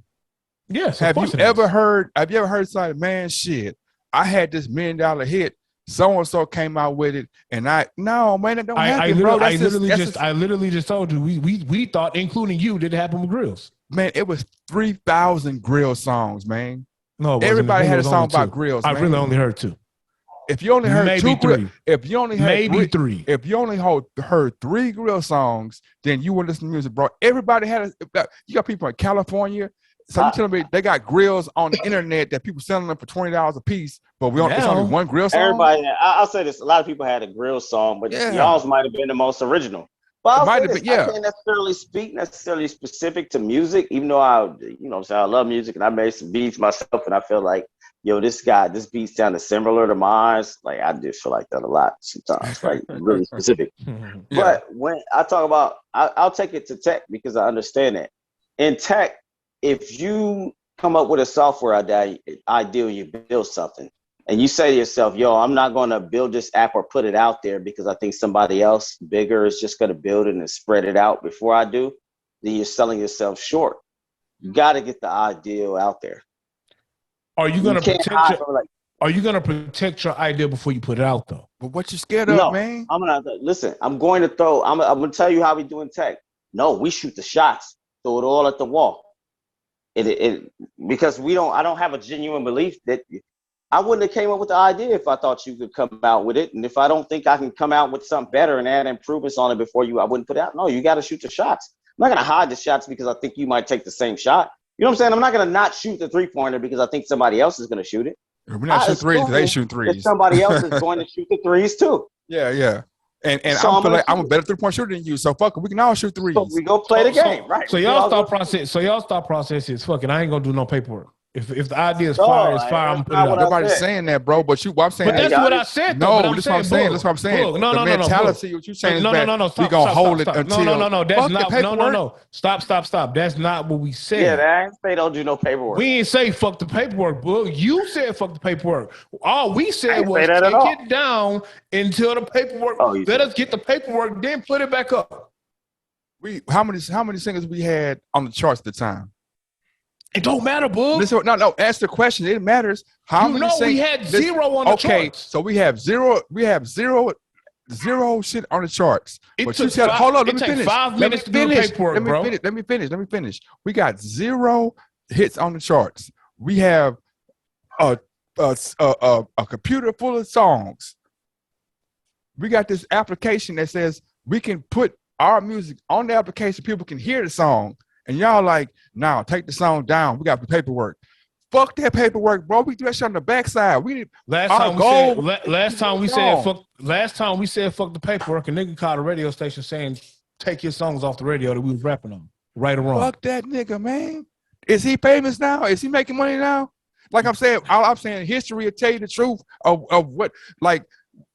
Yes.
Have you ever heard something, man, shit, I had this $1 million hit. So-and-so came out with it. And no, man, it don't happen, bro. I
literally just told you, we thought, including you, did it happen with Grills.
Man, it was 3,000 Grill songs, man.
No,
everybody had a song about Grills.
I really only heard 2.
If you only heard
maybe 3,
if you only heard
3,
if you only heard 3 Grill songs, then you would listen to music, bro. Everybody you got people in California. So you telling me they got grills on the internet that people selling them for $20 a piece, but it's only one grill song?
Everybody, I'll say this: a lot of people had a grill song, but y'all's might have been the most original. But I can't necessarily speak specific to music, even though I love music and I made some beats myself, and I feel like, this beat sounded similar to mine. Like, I just feel like that a lot sometimes, like really specific.
Yeah.
But when I talk about, I'll take it to tech because I understand that. In tech, if you come up with a software idea, you build something, and you say to yourself, I'm not going to build this app or put it out there because I think somebody else bigger is just going to build it and spread it out before I do, then you're selling yourself short. You got to get the idea out there.
Are you going to protect your idea before you put it out, though?
But what you scared of, man?
I'm going to tell you how we do in tech. No, we shoot the shots, throw it all at the wall. Because I don't have a genuine belief that I wouldn't have came up with the idea if I thought you could come out with it. And if I don't think I can come out with something better and add improvements on it before I wouldn't put it out. No, you got to shoot the shots. I'm not going to hide the shots because I think you might take the same shot. You know what I'm saying? I'm not going to not shoot the 3-pointer because I think somebody else is going to shoot it.
We're not shooting threes. They shoot threes.
Somebody else is going to shoot the threes too.
Yeah. And so I feel like I'm a better 3-point shooter than you. So fuck it, we can all shoot threes.
So we go play the game, right?
So y'all thought process is fucking. I ain't gonna do no paperwork. If the idea is
No,
fire, it's fire. I'm
that's
gonna put it
not what
out.
I
Nobody's
said.
saying that, bro. But what I'm saying,
But that's what I said.
no,
Though,
that's what I'm saying. That's what I'm saying.
No,
the mentality, what you're saying is that we gonna hold it until
no. That's
fuck the
not.
paperwork.
No. Stop. That's not what we said.
Yeah, that ain't say don't do no paperwork.
We ain't say fuck the paperwork, Boog. You said fuck the paperwork. All we said was
take
it down until the paperwork. Let us get the paperwork, then put it back up.
How many singles we had on the charts at the time?
It don't matter, Boog.
Listen, no. Ask the question. It matters. How many singles?
We had zero on the charts.
Okay, so we have zero shit on the charts.
But you said, hold on, let me finish. 5 minutes to do the paperwork, bro.
Let me finish. We got 0 hits on the charts. We have a computer full of songs. We got this application that says we can put our music on the application. People can hear the song. And y'all like, nah, take the song down. We got the paperwork. Fuck that paperwork, bro. We do that shit on the backside. Last time we said fuck the paperwork, a nigga called a radio station saying take your songs off the radio that we was rapping on. Right or wrong. Fuck that nigga, man. Is he famous now? Is he making money now? Like I'm saying, all I'm saying, history will tell you the truth of what, like,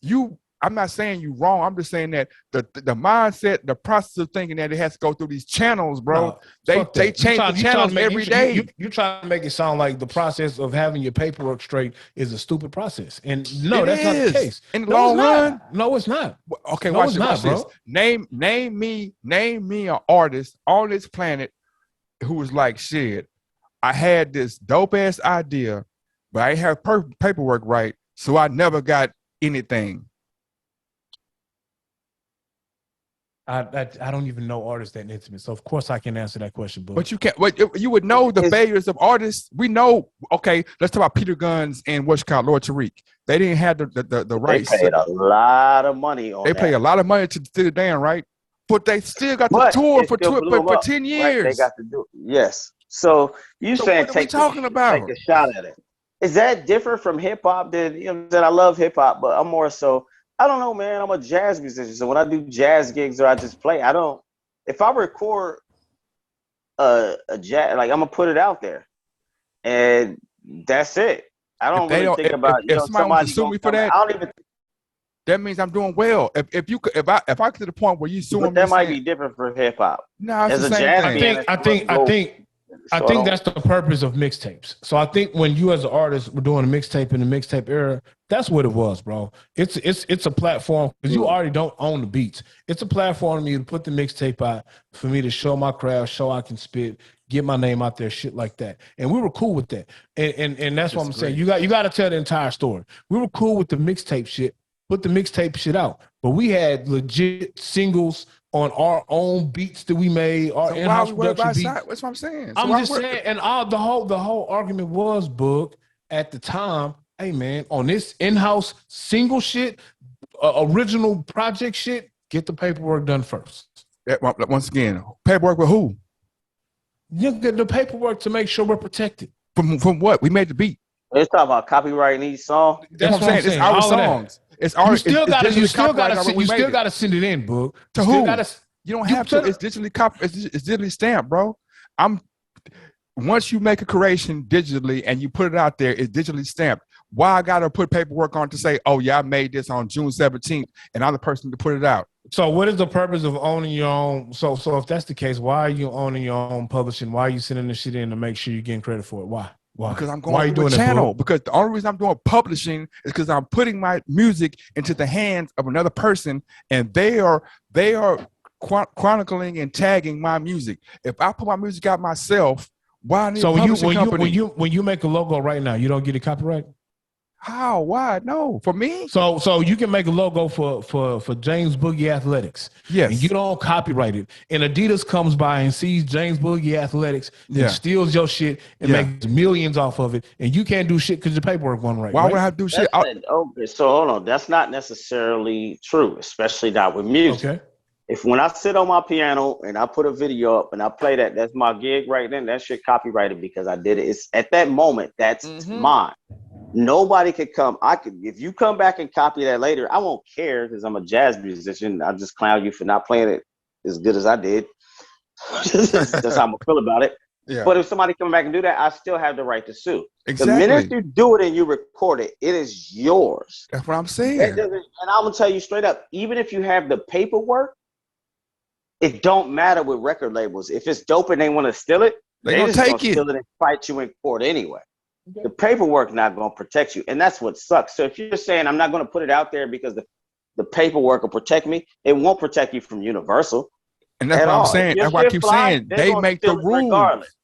you. I'm not saying you wrong. I'm just saying that the mindset, the process of thinking that it has to go through these channels, bro. They change the channels every day.
You try to make it sound like the process of having your paperwork straight is a stupid process, and no, that's not the case.
In the long run,
no, it's not.
Okay, watch this. Name me an artist on this planet who was like, shit, I had this dope ass idea, but I ain't have paperwork right, so I never got anything.
I don't even know artists that intimate, so of course I can answer that question.
But you can't. You would know the failures of artists. We know. Okay, let's talk about Peter Guns and what's called Lord Tariq. They didn't have the rights.
They paid a lot of money on.
They paid a lot of money to the Dan, right? But they still got the tour for 10 years.
Right? They got to do it. Yes. So you saying take a shot at it? Is that different from hip hop? That I love hip hop, but I'm more so. I don't know, man. I'm a jazz musician, so when I do jazz gigs or I just play, I don't. If I record a jazz, like I'm gonna put it out there, and that's it. I don't really think about.
If somebody wants to sue me for that,
I don't even.
That means I'm doing well. If I get to the point where you sue me,
that might be different for hip hop.
No, it's the same.
I think that's the purpose of mixtapes. So I think when you as an artist were doing a mixtape in the mixtape era, that's what it was, bro. It's a platform because you already don't own the beats. It's a platform for me to put the mixtape out, for me to show my craft, show I can spit, get my name out there, shit like that. And we were cool with that. And that's what I'm saying. You got to tell the entire story. We were cool with the mixtape shit. Put the mixtape shit out, but we had legit singles on our own beats that we made, our in-house production beats.
That's what I'm saying.
I'm just saying, and the whole argument was, Boog, at the time, hey man, on this in-house single shit, original project shit, get the paperwork done first.
Once again, paperwork with who?
You get the paperwork to make sure we're protected.
From what? We made the beat.
Let's talk about copyrighting each song.
That's what I'm saying. It's our songs. It's our.
You still got to send it in, Boog.
To who? You don't have to. It's digitally it's digitally stamped, bro. Once you make a creation digitally and you put it out there, it's digitally stamped. Why I gotta put paperwork on to say, oh yeah, I made this on June 17th, and I'm the person to put it out.
So what is the purpose of owning your own? So if that's the case, why are you owning your own publishing? Why are you sending this shit in to make sure you're getting credit for it? Why?
Because I'm going to a channel. Because the only reason I'm doing publishing is because I'm putting my music into the hands of another person, and they are chronicling and tagging my music. If I put my music out myself, why need a publishing company?
When you make a logo right now, you don't get a copyright?
How? Why? No, for me.
So you can make a logo for James Boogie Athletics.
Yes.
And you don't copyright it. And Adidas comes by and sees James Boogie Athletics and steals your shit and makes millions off of it. And you can't do shit because the paperwork wasn't right.
Why would I have to do shit?
Okay, so hold on. That's not necessarily true, especially not with music. Okay. If when I sit on my piano and I put a video up and I play that's my gig right then, that shit copyrighted because I did it. It's at that moment, that's mine. Nobody could come. If you come back and copy that later, I won't care because I'm a jazz musician. I'll just clown you for not playing it as good as I did. That's how I'm gonna feel about it.
Yeah.
But if somebody come back and do that, I still have the right to sue.
Exactly.
The minute you do it and you record it, it is yours.
That's what I'm saying.
And I'm gonna tell you straight up, even if you have the paperwork, it don't matter with record labels. If it's dope and they want to steal it,
They're gonna take it.
Steal it and fight you in court anyway. The paperwork not gonna protect you, and that's what sucks. So if you're saying I'm not gonna put it out there because the paperwork will protect me, it won't protect you from Universal.
And that's what I'm saying. That's why I keep saying they make the rules. Regardless.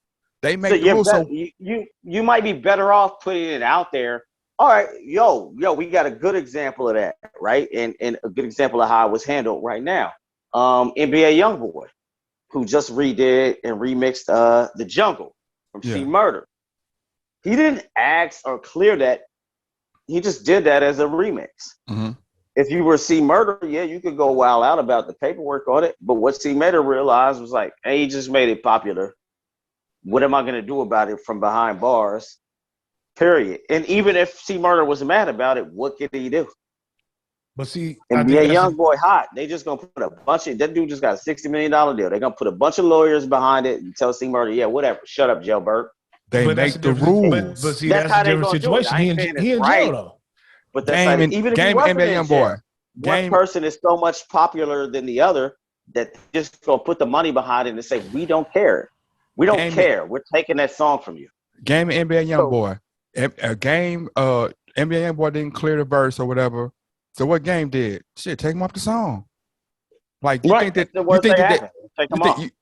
They make the rules. So
you might be better off putting it out there. All right, yo, we got a good example of that, right? And a good example of how it was handled right now. NBA Youngboy, who just redid and remixed The Jungle from C Murder. He didn't ask or clear that. He just did that as a remix.
Mm-hmm.
If you were C Murder, you could go wild out about the paperwork on it. But what C Murder realized was like, hey, he just made it popular. What am I going to do about it from behind bars? Period. And even if C Murder was mad about it, what could he do?
But see,
and be a young boy hot. They just gonna put a bunch of that dude just got a $60 million deal. They're gonna put a bunch of lawyers behind it and tell C Murder, yeah, whatever, shut up, jailbird.
They make the rules.
But see, that's a different situation. He in jail though.
But that's like, even if he wasn't in jail, one person is so much popular than the other that just gonna put the money behind it and say, we don't care. We don't care. We're taking that song from you.
Game of NBA Youngboy. A game NBA Youngboy didn't clear the verse or whatever. So what Game did? Shit, take him off the song. Like you think that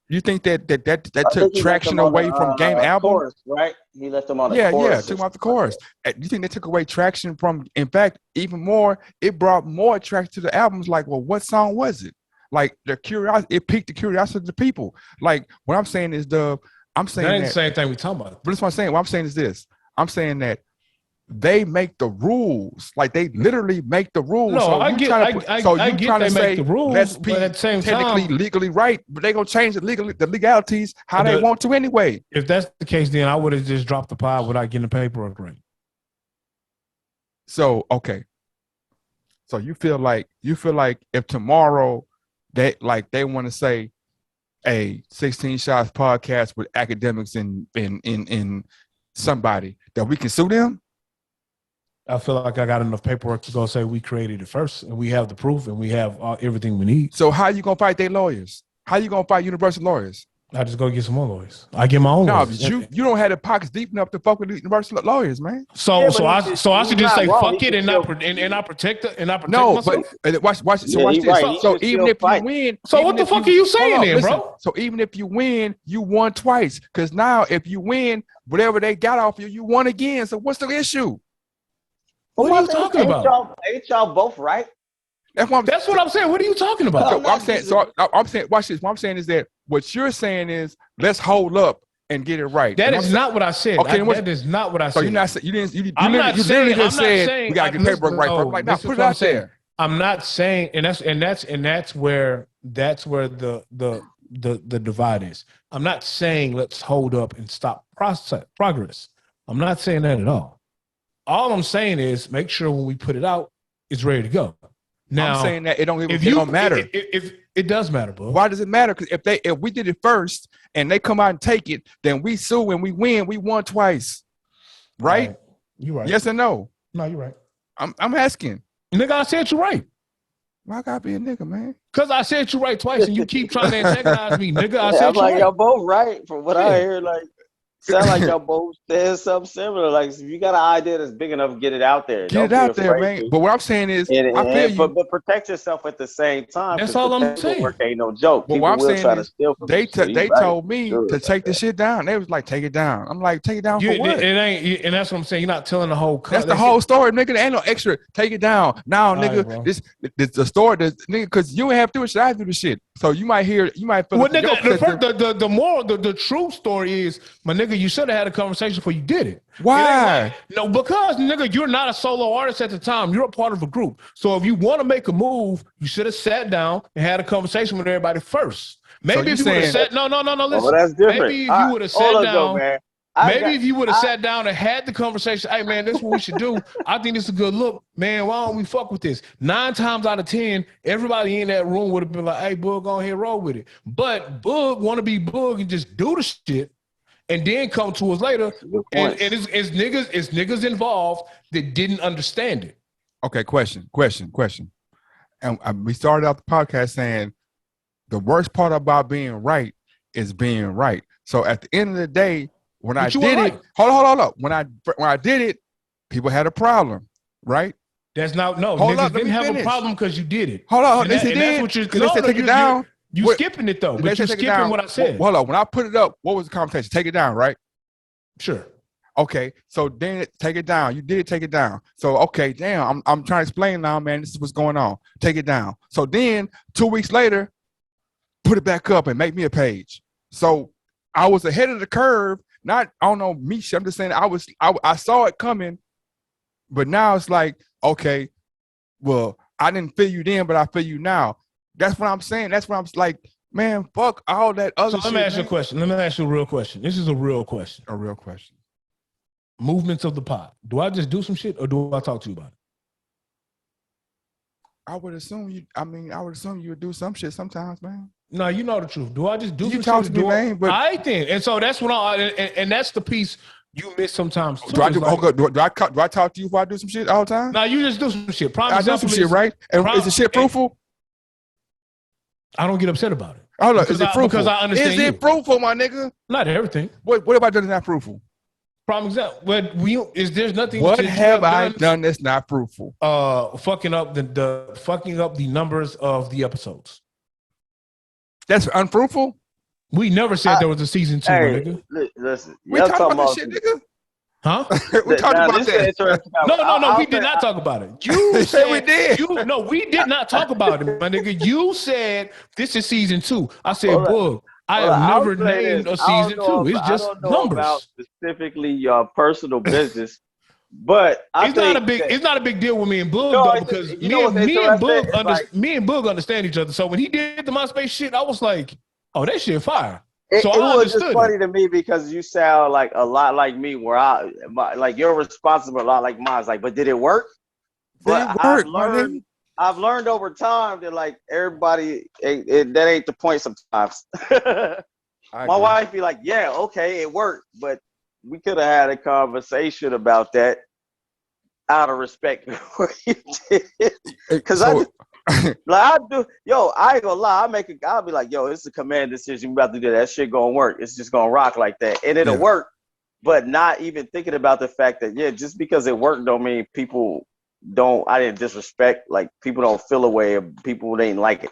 you think that took traction away from Game album?
Chorus, right? He left them on the chorus.
Yeah, took him off the chorus. You think they took away traction from? In fact, even more, it brought more traction to the albums. Like, well, what song was it? Like the curiosity, it piqued the curiosity of the people. Like what I'm saying is that ain't
the same thing we talking about.
But that's what I'm saying. What I'm saying is this. I'm saying that they make the rules. Like they literally make the rules.
No,
so
I get they make the rules,
let's
but at the same
technically
time,
legally right, but they gonna change the legalities how they want to anyway.
If that's the case, then I would have just dropped the pod without getting the paperwork right.
So okay. So you feel like if tomorrow they want to say a 16 Shots podcast with academics in somebody that we can sue them?
I feel like I got enough paperwork to go say we created it first, and we have the proof, and we have everything we need.
So how you gonna fight their lawyers? How you gonna fight Universal lawyers?
I just go get some more lawyers. I get my own lawyers.
You don't have the pockets deep enough to fuck with Universal lawyers, man.
So I should just say fuck it and not protect myself.
But watch. So watch this. So even if you win,
so what the fuck are you saying then, bro?
So even if you win, you won twice. Because now if you win, whatever they got off you, you won again. So what's the issue?
What are you talking about?
Ain't y'all both right?
That's what I'm saying.
What are you talking about?
I'm saying, watch this. What I'm saying is that what you're saying is let's hold up and get it right.
That is not what I said.
Okay,
that is not what I said.
So you're not saying you literally just said we gotta get paperwork right. Like now, put it out there.
I'm not saying, and that's where the divide is. I'm not saying let's hold up and stop progress. I'm not saying that at all. All I'm saying is make sure when we put it out, it's ready to go. Now,
I'm saying that it don't matter.
If it does matter, bro.
Why does it matter? Because if we did it first and they come out and take it, then we sue and we win. We won twice, right?
You're right.
Yes or no?
No, you're right.
I'm asking.
Nigga, I said you're right.
Why I gotta be a nigga, man?
Because I said you right twice and you keep trying to antagonize me, nigga. I said
like y'all both right from what I hear. Like, sound like y'all both said something similar. Like, if you got an idea that's big enough, get it out there.
Get it out there, man. But what I'm saying is, I feel you.
But protect yourself at the same time.
That's all I'm saying.
Work ain't no joke.
But what I'm saying is, they told me to take the shit down. They was like, take it down. I'm like, take it down for what?
It ain't, and that's what I'm saying. You're not telling the whole.
That's the whole story, nigga. There ain't no extra. Take it down now, nigga. This the story, nigga, because you ain't have to do it. Should I do the shit? So you might feel.
Well, nigga, the true story is, my nigga, you should have had a conversation before you did it.
Why?
No, because nigga, you're not a solo artist at the time. You're a part of a group. So if you want to make a move, you should have sat down and had a conversation with everybody first. Maybe if you would have sat no, listen.
Well, that's different.
Maybe if you would have sat down. If you would have sat down and had the conversation, hey man, this is what we should do. I think this is a good look. Man, why don't we fuck with this? 9 times out of 10, everybody in that room would have been like, hey, Boog, go ahead, roll with it. But Boog want to be Boog and just do the shit. and then come to us later,
Good
and
points.
it's niggas involved that didn't understand it.
Okay, question. And we started out the podcast saying the worst part about being right is being right. So at the end of the day, when I did it, hold up. When I did it, people had a problem, right?
That's not no.
Hold
Niggas
up, let me
didn't have
finish.
a problem because you did it.
Hold on,
And
they did.
that's what you're.
They said take it down.
You skipping it though, but you're skipping what I said.
Hold on. When I put it up, what was the conversation? Take it down, right?
Sure.
Okay, so then take it down. You did take it down. So okay, damn, I'm trying to explain now, man. This is what's going on. Take it down. So then 2 weeks later, put it back up and make me a page. So I was ahead of the curve. Not, I don't know, me. I'm just saying I saw it coming, but now it's like, okay, well, I didn't feel you then, but I feel you now. That's what I'm saying. That's what I'm like, man, fuck all that other shit.
So let me ask you a question. Let me ask you a real question. This is a real question.
A real question.
Movements of the pod. Do I just do some shit or do I talk to you about it?
I would assume you would do some shit sometimes, man.
No, you know the truth. Do I just do
You
some
talk
shit?
to me, man, but
I think. And so that's what and that's the piece you miss sometimes too.
Do I talk to you before I do some shit all the time?
No, you just do some shit.
I do some shit, right? And is the shit fruitful?
I don't get upset about it.
Hold up, is it fruitful?
Because I understand.
Is it fruitful, my nigga?
Not everything.
What have I done that's not fruitful?
Prime example. There's nothing.
What have I done that's not fruitful?
Fucking up the numbers of the episodes.
That's unfruitful.
We never said there was a season 2, nigga.
Listen,
we talking about this shit, nigga.
Huh?
We talked about that.
No, we did not talk about it. You said
we did.
No, we did not talk about it, my nigga. You said this is season 2. I said, Bug, I have never named a season 2. It's just numbers.
About specifically your personal business, but
it's not a big deal with me and Bug though, because me and Bug understand each other. So when he did the MySpace shit, I was like, oh, that shit fire.
It was just funny to me because you sound like a lot like me, where like you're responsible a lot like mine. Like, but did it work? But I've learned over time that like everybody, that ain't the point sometimes. My wife be like, yeah, okay, it worked, but we could have had a conversation about that out of respect for you did. Because I ain't gonna lie. I'll be like, yo, it's a command decision. We about to do that shit gonna work. It's just gonna rock like that. And it'll work, but not even thinking about the fact that, just because it worked don't mean people I didn't disrespect, like people don't feel a way, people didn't like it.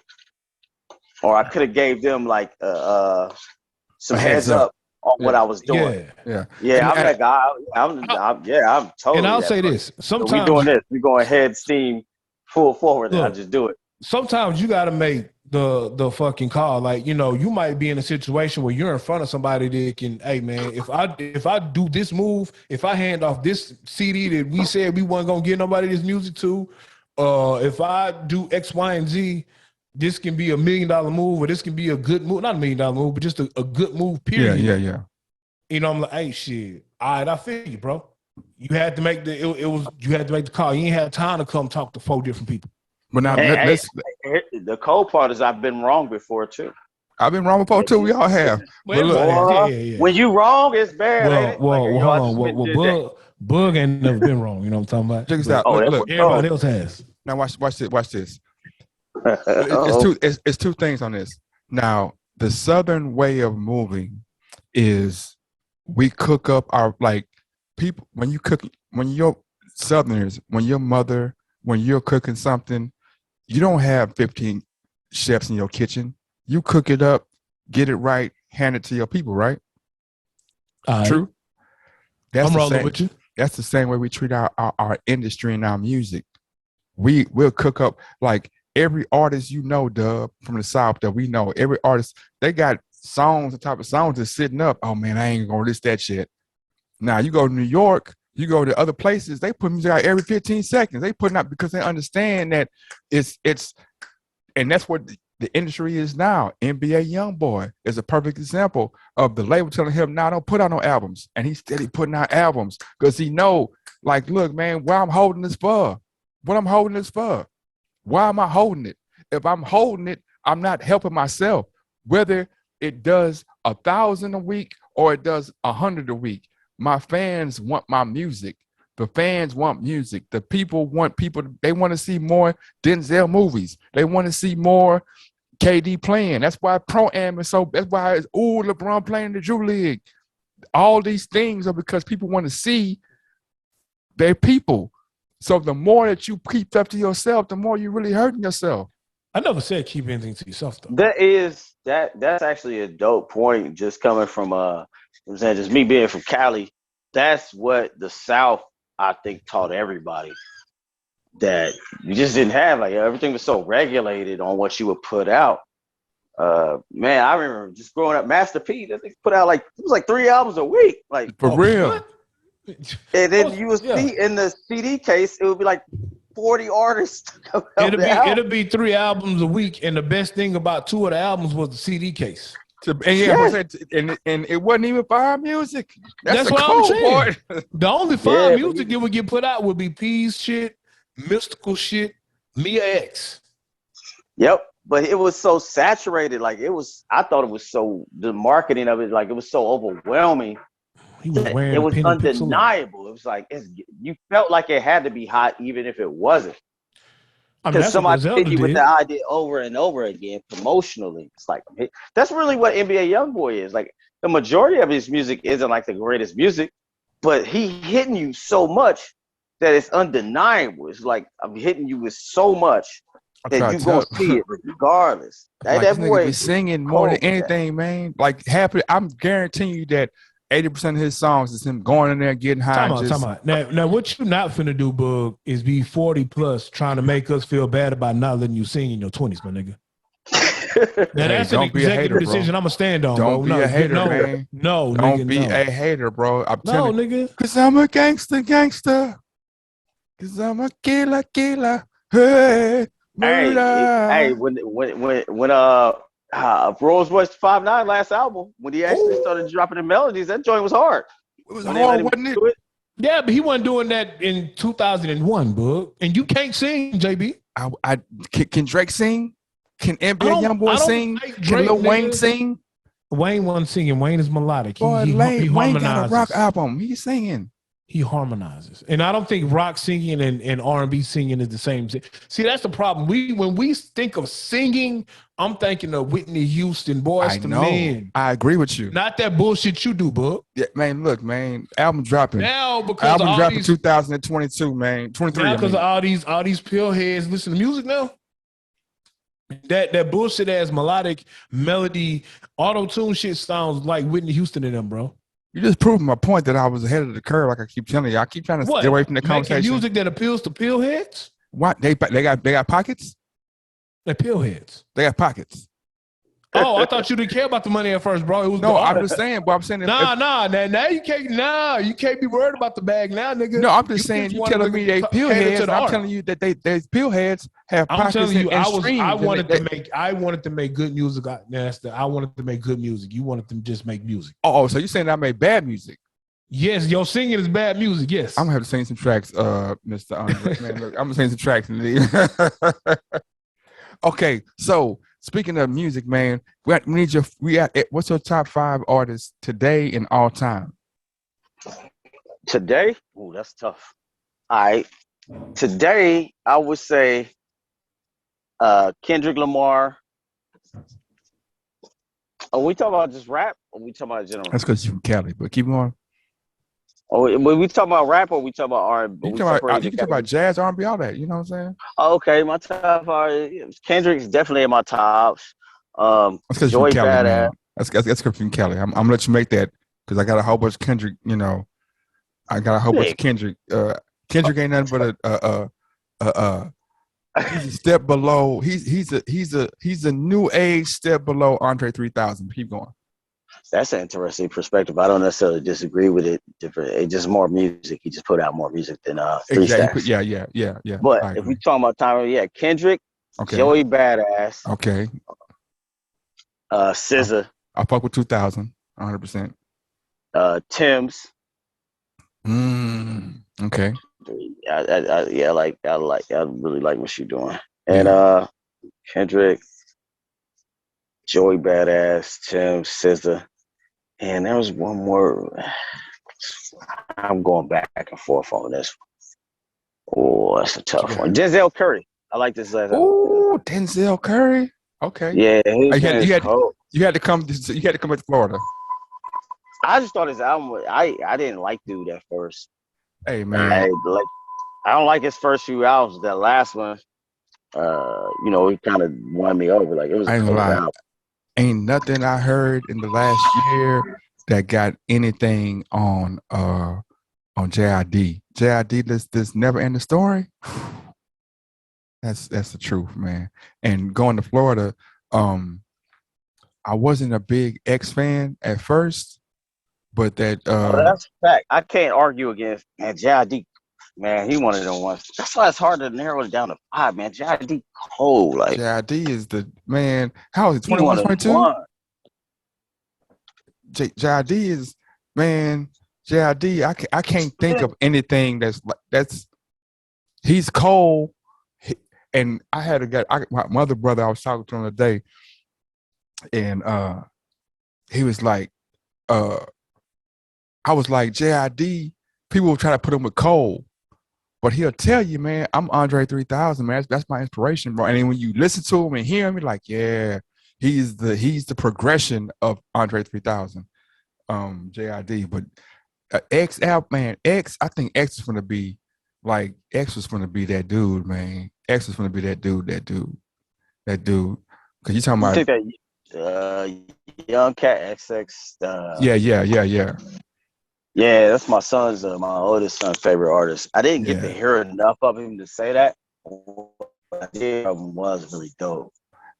Or I could have gave them like some heads up on what I was doing. Yeah. I'm that guy. I'm totally.
And I'll say this: sometimes
we doing this. We going head steam, full forward. And I just do it.
Sometimes you got to make the fucking call. Like, you might be in a situation where you're in front of somebody that can, hey man, if I do this move, if I hand off this CD that we said we weren't gonna give nobody this music to, if I do X, Y, and Z, this can be $1 million move, or this can be a good move, not $1 million move, but just a good move, period.
Yeah.
I'm like, hey, shit, all right, I feel you, bro. You had to make you had to make the call. You ain't had time to come talk to 4 different people.
But now
the cold part is I've been wrong before too.
I've been wrong before too. We all have.
But look,
when you wrong, it's bad.
Hold on. Bug ain't never been wrong. You know what I'm talking about?
Check this out. Look,
everybody else has.
Now watch this. It's two things on this. Now, the Southern way of moving is we cook up our, like, people when you're Southerners, when you're cooking something, you don't have 15 chefs in your kitchen. You cook it up, get it right, hand it to your people, right? True.
I'm rolling with you.
That's the same way we treat our industry and our music. We'll cook up, like, every artist Dub, from the South that we know, every artist, they got songs on top of songs that's sitting up. Oh man, I ain't gonna list that shit. Now you go to New York, you go to other places, they put music out every 15 seconds. They putting out because they understand that it's and that's what the industry is now. NBA Youngboy is a perfect example of the label telling him, "Now don't put out no albums," and he's steady putting out albums because he know, like, look, man, why I'm holding this for? What I'm holding this for? Why am I holding it? If I'm holding it, I'm not helping myself. Whether it does 1,000 a week or it does 100 a week. My fans want my music. The fans want music. The people want they want to see more Denzel movies. They want to see more KD playing. That's why Pro-Am is so, that's why it's, LeBron playing the Drew League. All these things are because people want to see their people. So the more that you keep stuff to yourself, the more you're really hurting yourself.
I never said keep anything to yourself though.
That's actually a dope point. Just coming from I'm saying, just me being from Cali. That's what the South, I think, taught everybody. That you just didn't have, like, everything was so regulated on what you would put out. Man, I remember just growing up, Master P, I think put out like, it was like 3 albums a week, like
For real.
What?
And then you would see in the CD case, it would be like 40 artists.
It'll be 3 albums a week, and the best thing about 2 of the albums was the CD case.
And it wasn't even fire music.
That's
the
what
cool
I'm saying.
part.
The only fire music that would get put out would be P's shit, Mystical shit, Mia X.
Yep, but it was so saturated. Like I thought it was so, the marketing of it, like it was so overwhelming. It was undeniable. It was like, you felt like it had to be hot, even if it wasn't. Because somebody hit you with the idea over and over again promotionally. It's like, that's really what NBA YoungBoy is. Like, the majority of his music isn't like the greatest music, but he hitting you so much that it's undeniable. It's like, I'm hitting you with so much that you gonna see it regardless.
That boy be singing more than anything, man. Like, I'm guaranteeing you that 80% of his songs is him going in there getting high.
Time out. Now, what you not finna do, Bug, is be 40 plus trying to make us feel bad about not letting you sing in your 20s, my nigga. Now, that's an executive decision I'm gonna stand on,
don't
bro.
Be a hater, man.
No,
don't
nigga,
be a hater, bro. I'm
telling you, nigga.
Cause I'm a gangster. Cause I'm a killer. Hey,
hey, when Rolls Royce 5'9" last album, when he actually started dropping the melodies, that joint was hard.
It was hard, wasn't it?
Yeah, but he wasn't doing that in 2001, Bug. And you can't sing, JB.
Can Drake sing? Can NBA YoungBoy sing? Can Lil Wayne sing?
Wayne wasn't singing. Wayne is melodic. He
Wayne
harmonizes.
got a rock album. He's singing.
He harmonizes. And I don't think rock singing and R&B singing is the same. See, that's the problem. When we think of singing, I'm thinking of Whitney Houston, Boyz II Men.
I agree with you.
Not that bullshit you do, Bug.
Yeah, man, look, man. Album dropping.
Now because
album dropping 2022, man. 23.
Now because of all these pill heads listen to music now. That bullshit ass melodic melody auto-tune shit sounds like Whitney Houston in them, bro.
You just proving my point that I was ahead of the curve, like I keep telling you. I keep trying to stay away from the conversation.
Making music that appeals to pill heads?
What? They got pockets?
They're pill heads.
They got pockets.
Oh, I thought you didn't care about the money at first, bro. It was
I'm just saying, but I'm saying
now you can't be worried about the bag now, nigga.
No, I'm just saying you telling me they pill heads. I'm telling you that they pill heads have pockets. I'm telling you,
I wanted to make good music. I wanted to make good music. You wanted to just make music.
Oh, so you're saying I made bad music?
Yes, your singing is bad music. Yes,
I'm gonna have to sing some tracks, Mr. Andre. Man, look, I'm gonna sing some tracks. Okay, so speaking of music, man, what's your top 5 artists today and all time?
Today? Ooh, that's tough. All right. Today, I would say Kendrick Lamar. Are we talking about just rap, or we talking about general?
That's because you're from Cali, but keep going.
Oh, when we talk about rap, or we talk about R&B?
You can talk about jazz, R&B, all that. You know what I'm saying?
Okay, my top Kendrick's definitely in my tops.
That's because you're from Cali, man. That's because you're from Cali. I'm gonna let you make that because I got a whole bunch of Kendrick. You know, I got a whole bunch of Kendrick. Kendrick ain't nothing but he's a step below. He's a new age step below Andre 3000. Keep going.
That's an interesting perspective. I don't necessarily disagree with it. It's just more music. He just put out more music than Three Stacks.
Yeah.
But if we talking about time, Kendrick, Joey Badass.
Okay.
SZA.
I fuck with 2000, 100%.
Tim's.
Okay.
I really like what she's doing. And Kendrick. Joey Badass, Tim, SZA, and there was one more. I'm going back and forth on this. Oh, that's a tough one. Denzel Curry. I like this last album.
Oh, Denzel Curry. Okay.
Yeah, his
you had
cold.
You had to come to Florida.
I just thought his album was, I didn't like Dude at first.
Hey man.
I don't like his first few albums. That last one, it kind of won me over. Like it was
I
a
ain't
cold
gonna lie.
album.
Ain't nothing I heard in the last year that got anything on JID. JID, this never ending story. That's the truth, man. And going to Florida, I wasn't a big X fan at first, but that
that's a fact. I can't argue against man. JID, man, he one of them ones. That's why it's hard to narrow it down to 5, man. JID cold, like
JID is the man. How is it? 21,
he
22? JID is man. JID, I can't think of anything that's he's cold. And I had a guy, my other brother, I was talking to him today, and he was like, I was like, JID, people will try to put him with Cole, but he'll tell you, man, I'm Andre 3000, man. That's my inspiration, bro. And then when you listen to him and hear him, you're like, yeah, he's the progression of Andre 3000, JID. But X out, man, X, I think X is gonna be like X was gonna be that dude, man. X was gonna be that dude. Cause you talking about
you think that Young Cat XX.
Yeah.
Yeah, that's my oldest son's favorite artist. I didn't get to hear enough of him to say that. But I did. Album was really dope.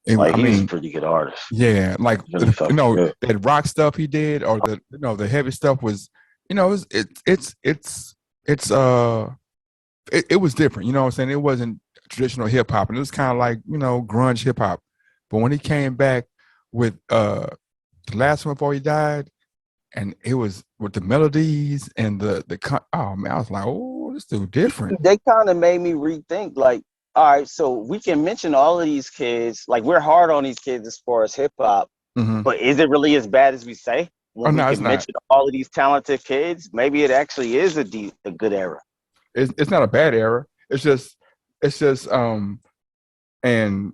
Like he's a pretty good artist.
Yeah, like
really
that rock stuff he did, or the heavy stuff was, it was different. You know what I'm saying? It wasn't traditional hip hop, and it was kind of like grunge hip hop. But when he came back with the last one before he died, and it was with the melodies and oh man, I was like, oh, this dude different.
They kind of made me rethink, like, all right, so we can mention all of these kids, like we're hard on these kids as far as hip hop, but is it really as bad as we say? When we can mention all of these talented kids, maybe it actually is a good era.
It's not a bad era. It's just and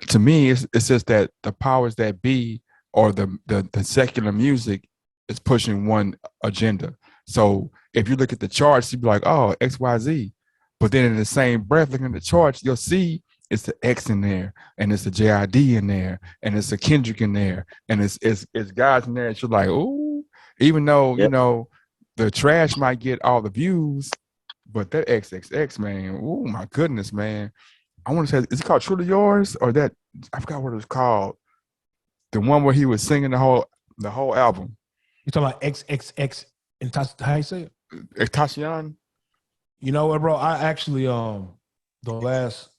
to me, it's just that the powers that be, or the secular music, is pushing one agenda. So if you look at the charts, you'd be like, oh, XYZ. But then in the same breath, looking at the charts, you'll see it's the X in there, and it's the JID in there, and it's the Kendrick in there, and it's guys in there. And you're like, oh, even though the trash might get all the views, but that XXX, man, oh my goodness, man. I want to say, is it called Truly Yours, or that? I forgot what it was called. The one where he was singing the whole album.
You talking about XXX? How you say it?
Tashion.
You know what, bro? I actually the last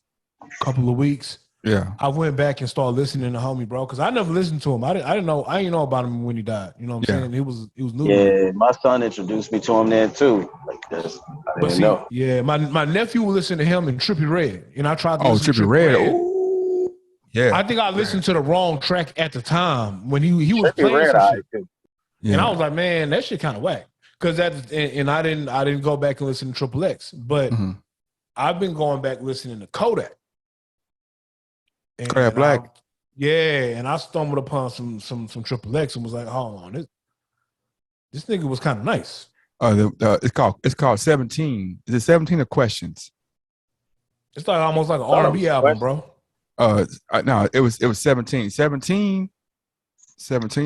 couple of weeks, I went back and started listening to homie, bro, because I never listened to him. I didn't know about him when he died. You know what I'm saying? He was new.
Yeah, my son introduced me to him then too. Like this, I didn't know.
Yeah, my nephew would listen to him and Trippie Redd, and I tried to listen
to Trippie Redd. Ooh, yeah.
I think I listened to the wrong track at the time when he was playing some shit. Too. Yeah. And I was like, man, that shit kind of whack. Because and I didn't go back and listen to Triple X, but I've been going back listening to Kodak. And
Kodak Black.
And I stumbled upon some Triple X and was like, hold on, this nigga was kind of nice.
It's called 17. Is it 17 or Questions?
It's like almost like an R&B album, bro.
No, it was 17. 17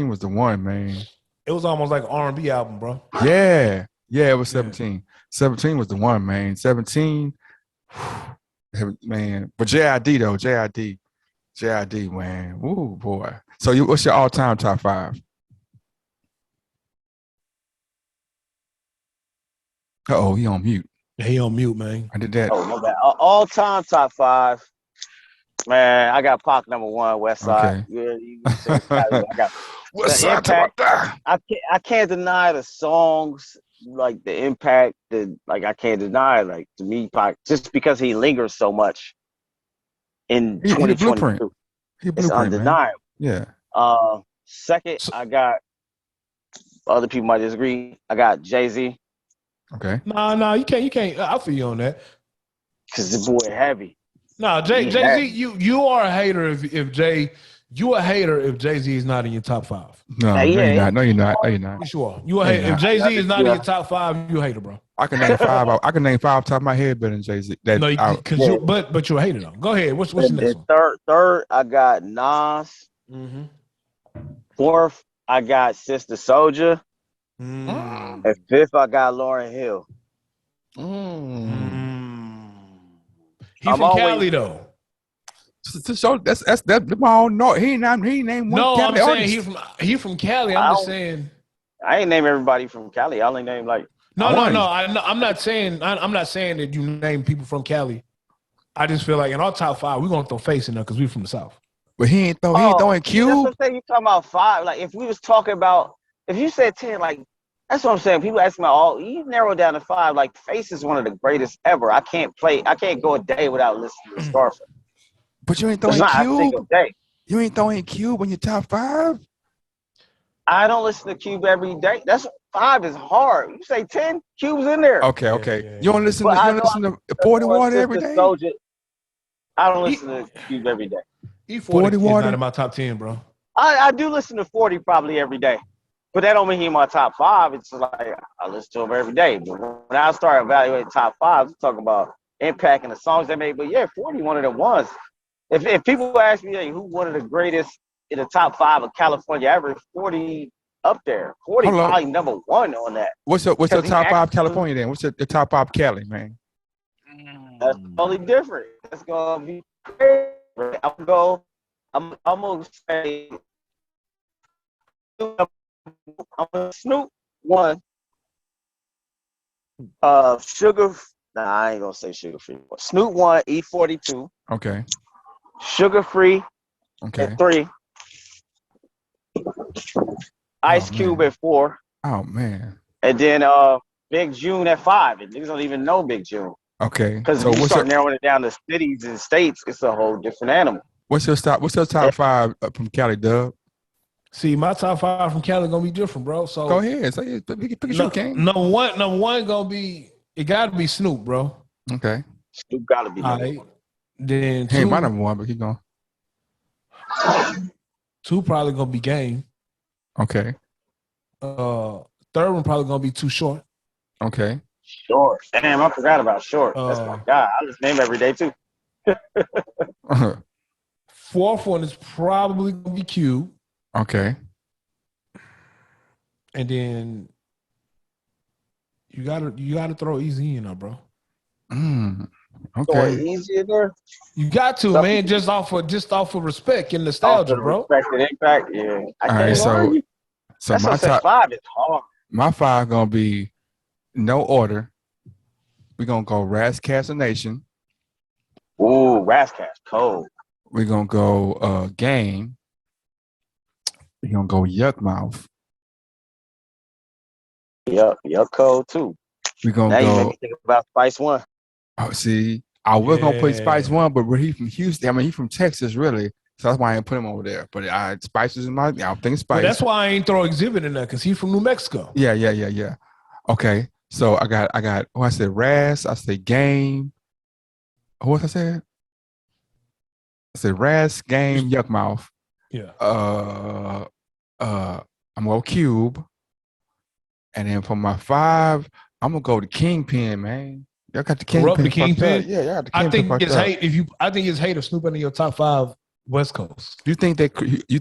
was the one, man.
It was almost like an R&B album, bro.
Yeah, it was 17. Yeah. 17 was the one, man. 17, man. But JID though, JID, man. Ooh, boy. So what's your all-time top 5? Uh-oh, he on mute.
He on mute, man.
I did that.
Oh, my bad. All-time top 5. Man, I got Pac number 1, West Side. Okay. Yeah, you say I got West Side top 5. I can't deny the songs, like the impact. I can't deny, like, to me, Pac, just because he lingers so much in 2022.
He
It's
blueprint, man.
undeniable.
Yeah.
Second, I got other people might disagree. I got Jay-Z.
Okay.
No, you can't. I feel you on that.
Cause the boy heavy.
No, Jay-Z, you are a hater if Jay-Z is not in your top 5.
No, you're not. No, you're not. No, you're not.
Yes, you are. You a hater. If Jay-Z is not in your top 5, you a hater, bro.
I can name 5. I can name 5 top of my head better than Jay-Z.
No, but you're a hater though. Go ahead. What's the next one?
Third, I got Nas.
Mm-hmm.
Fourth, I got Sister Soldier.
Mm.
And fifth, I got Lauryn Hill.
He from Cali though.
So that's my own. No, he ain't named one.
No,
Cali
I'm
artist.
saying he from Cali. I'm just saying.
I ain't name everybody from Cali. I only name like.
No. I'm not saying that you name people from Cali. I just feel like in our top 5, we're gonna throw Face in there because we're from the South.
But he ain't throwing Cube.
That's what I'm saying. You talking about 5? Like if we was talking about, if you said 10, like that's what I'm saying. People ask me you narrow down to 5. Like Face is one of the greatest ever. I can't go a day without listening to Scarface.
But you ain't throwing Cube. You ain't throwing Cube in your top 5.
I don't listen to Cube every day. That's 5 is hard. You say 10, Cube's in there.
Okay. Yeah. You don't listen to 40 Water every day?
Soldier, I don't listen to Cube every day.
40 Water not in my top 10, bro.
I do listen to 40 probably every day. But that don't mean he in my top 5. It's like I listen to him every day. But when I start evaluating top 5, I'm talking about impact and the songs they made. But yeah, 40 one of the ones. If people ask me who one of the greatest in the top 5 of California ever, 40 up there. 40 probably number 1 on that.
What's your top 5 California then? What's your top 5 Cali, man?
That's totally different. That's gonna be I'm gonna say I'm gonna Snoop 1. Sugar. Nah, I ain't gonna say Sugar Free. Snoop 1, E42.
Okay.
Sugar Free.
Okay.
At 3. Ice Cube at 4.
Oh man.
And then Big June at 5. And niggas don't even know Big June.
Okay.
Because if you start narrowing it down to cities and states, it's a whole different animal.
What's your top 5 from Cali, Dub?
See, my top 5 from Cali gonna be different, bro. So
go ahead. Say it. Pick a shoe, King.
Number one gonna be gotta be Snoop, bro.
Okay.
Snoop gotta be
number 1. Then
he ain't my number 1, but keep going.
2 probably gonna be Game.
Okay.
Third one probably gonna be Too Short.
Okay.
Short. Damn, I forgot about Short. That's my guy. I just name every day too.
Fourth one is probably gonna be Cube.
Okay.
And then you gotta throw Easy in there, bro.
Okay.
Easy in there.
You got to, man, just off of respect and nostalgia, bro.
Respect and impact, yeah.
All right, so my top
5 is hard.
My 5 gonna be no order. We're gonna go Rascassination.
Ooh, Rascass, cold.
We're gonna go Game. We're gonna go Yuck Mouth.
Yuck cold too.
We're gonna
now
go.
You make me think about Spice One.
Oh, see, I was gonna put Spice One, but he from Houston. I mean, he's from Texas, really. So that's why I didn't put him over there. But Spice is in my. I'm thinking Spice.
Well, that's why I ain't throw Exhibit in there because he's from New Mexico.
Yeah. Okay, so I got. Oh, I said Raz. I said Game. What I said? I said Raz, Game, Yuck Mouth.
Yeah.
I'm gonna go Cube, and then for my 5, I'm gonna go to Kingpin, man. Y'all got the Kingpin.
The Kingpin.
Yeah, y'all got the Kingpin.
I think it's hate. I think it's hate of Snoop in your top 5 West Coast.
Do you think that?